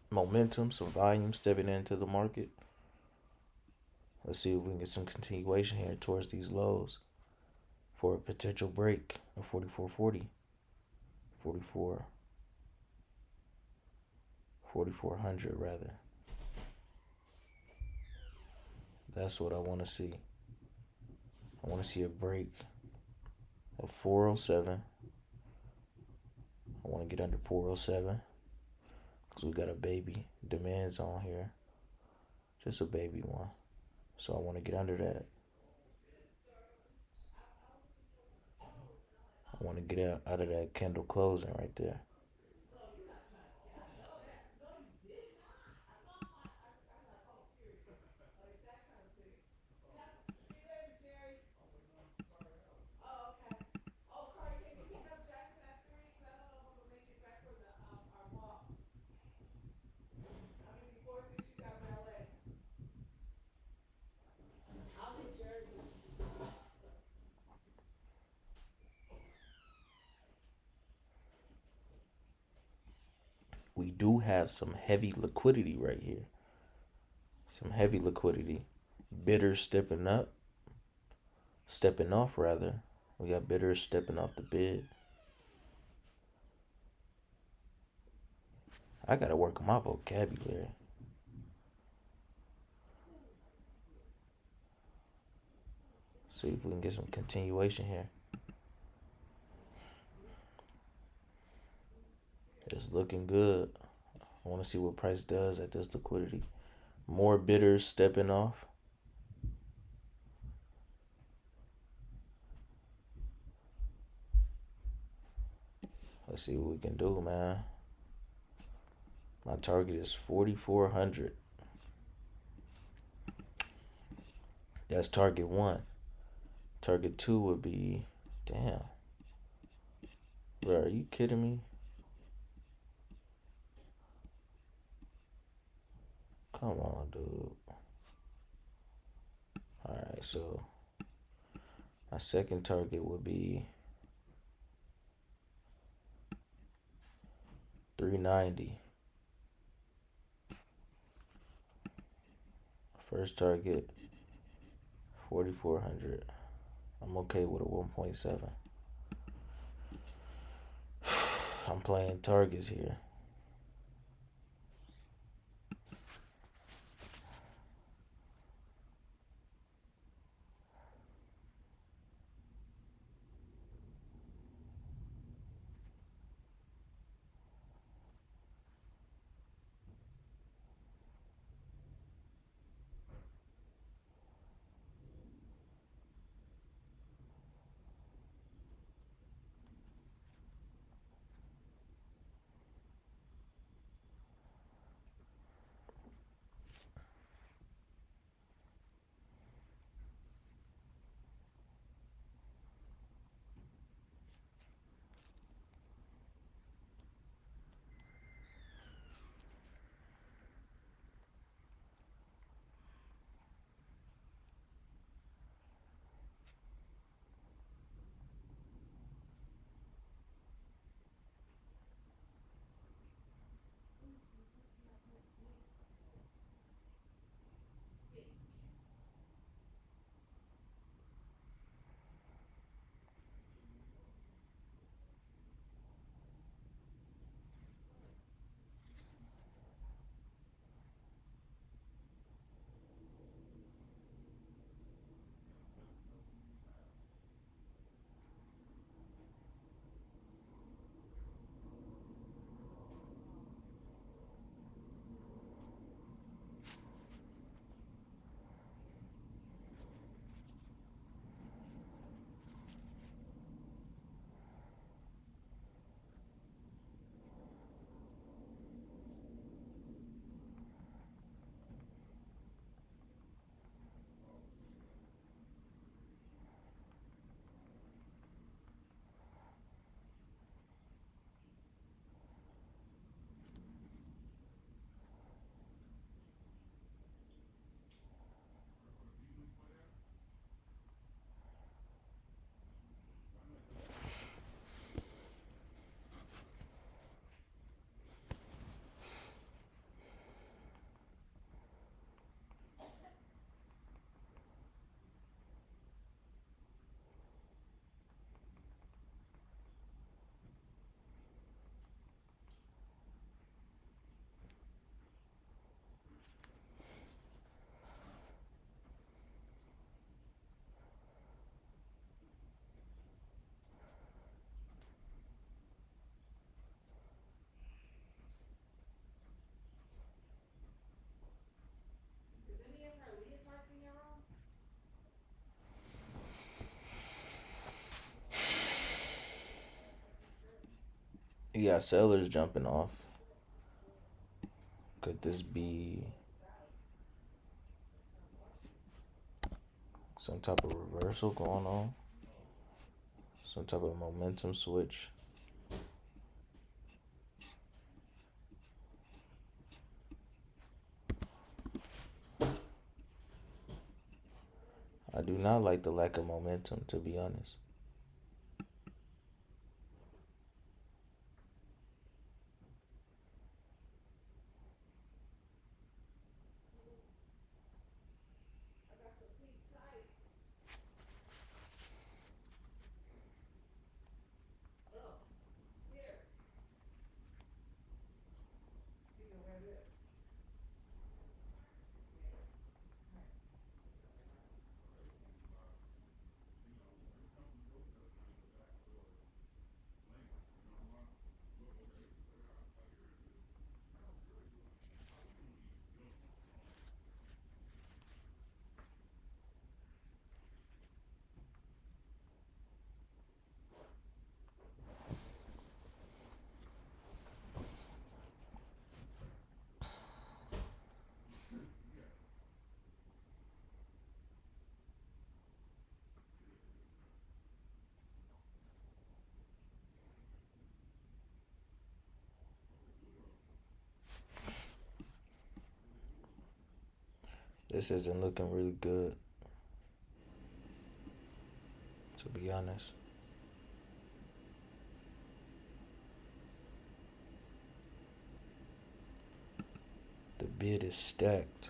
momentum, some volume stepping into the market. Let's see if we can get some continuation here towards these lows for a potential break of 44.40, 4400 rather. That's what I want to see. I want to see a break of 407. I want to get under 407 because we got a baby demands on here. Just a baby one. So I want to get under that. I want to get out of that candle closing right there. We do have some heavy liquidity right here. Some heavy liquidity. Bidders stepping off rather. We got bidders stepping off the bid. I gotta work on my vocabulary. See if we can get some continuation here. It's looking good. I want to see what price does at this liquidity. More bidders stepping off. Let's see what we can do, man. My target is 4,400. That's target 1. Target 2 would be, damn. Bro, are you kidding me? Come on, dude. Alright, so my second target would be 390. First target 4,400. I'm okay with a 1.7. I'm playing targets here. You got sellers jumping off. Could this be some type of reversal going on? Some type of momentum switch? I do not like the lack of momentum, to be honest. This isn't looking really good, to be honest. The bid is stacked.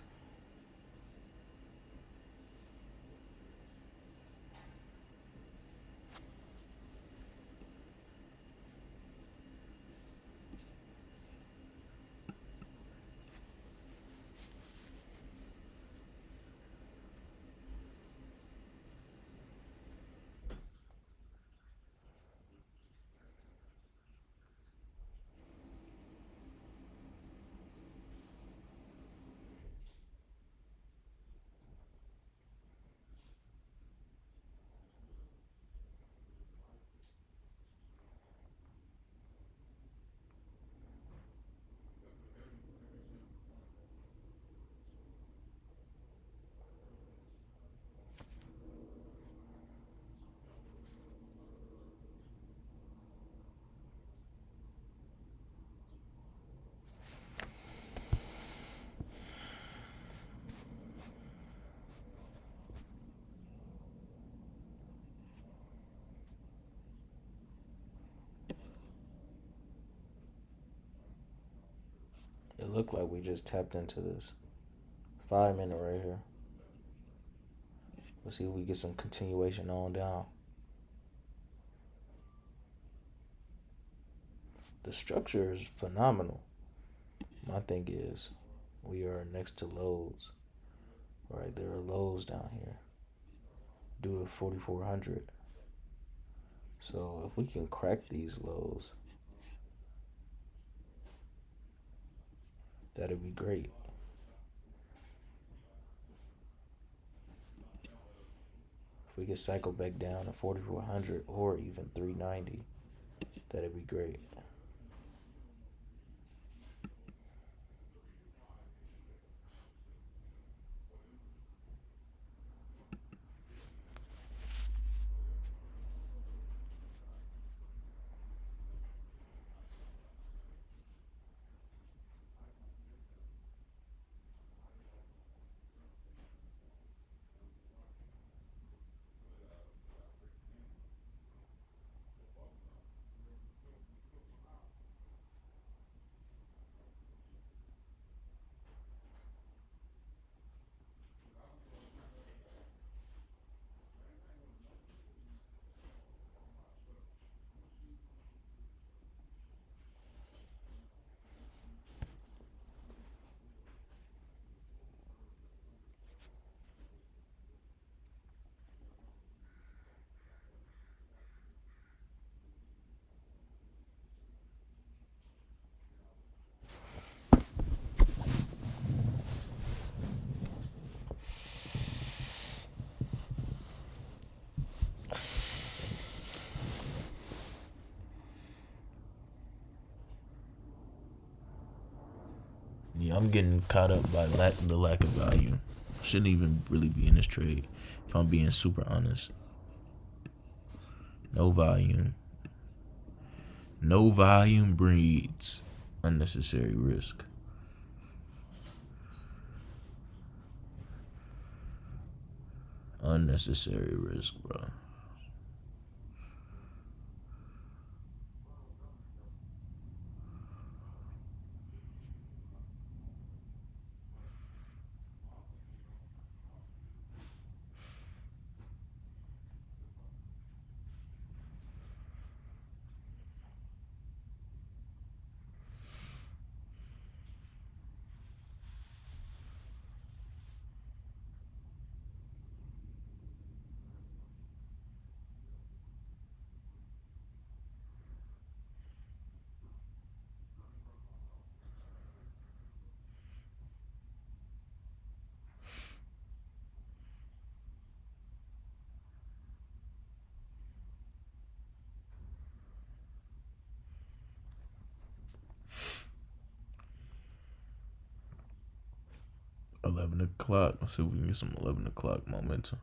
It looked like we just tapped into this 5 minute right here. Let's see if we get some continuation on down. The structure is phenomenal. My thing is, we are next to lows. Right, there are lows down here due to 4,400. So if we can crack these lows, that'd be great. If we could cycle back down to 4,400 or even 390, that'd be great. I'm getting caught up by the lack of value. Shouldn't even really be in this trade, if I'm being super honest. No volume. No volume breeds unnecessary risk. Unnecessary risk, bro. $11 o'clock. Let's see if we can get some 11 o'clock momentum.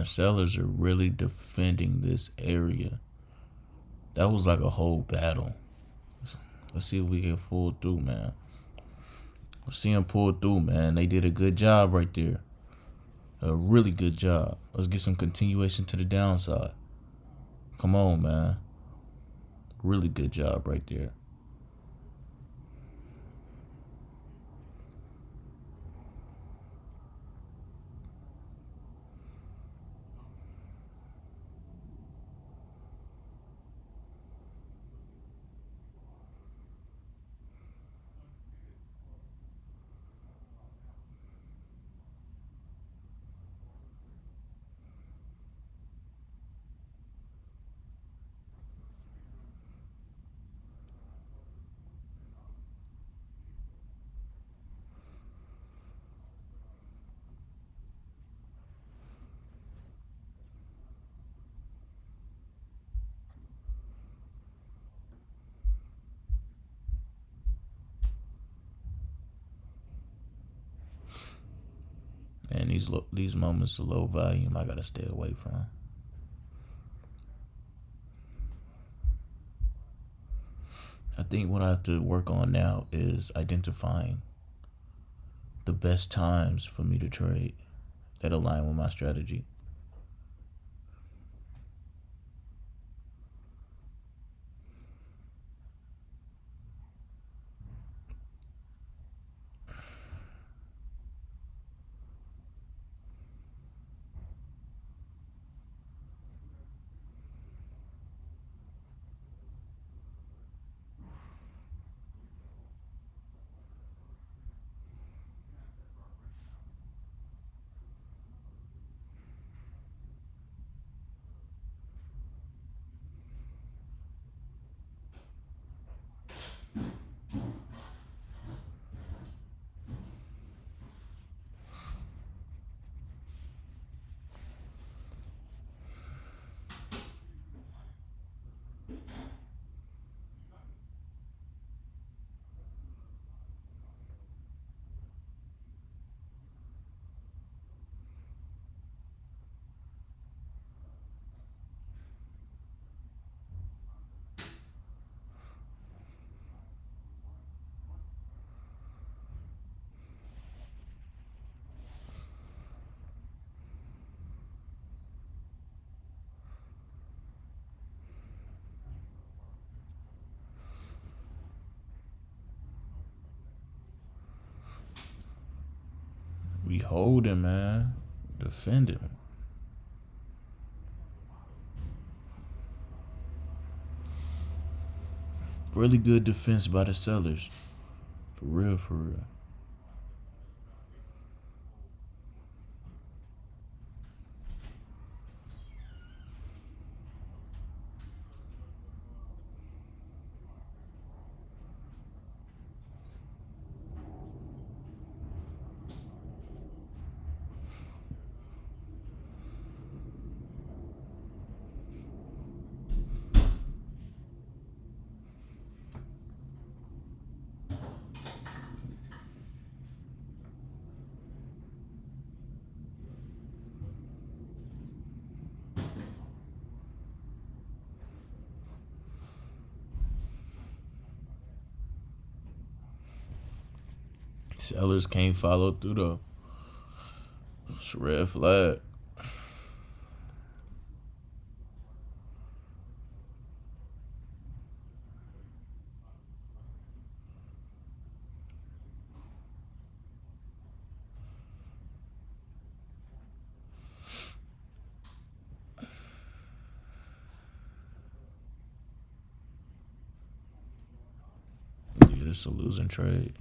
man. Sellers are really defending this area. That was like a whole battle. Let's see if we can pull through, man. Let's see them pull through, man. They did a good job right there. A really good job. Let's get some continuation to the downside. Come on, man. Really good job right there. And these moments of low volume, I gotta stay away from. I think what I have to work on now is identifying the best times for me to trade that align with my strategy. We hold him, man. Defend him. Really good defense by the sellers. For real, for real. Sellers can't follow through though. It's a red flag. Yeah, this is a losing trade.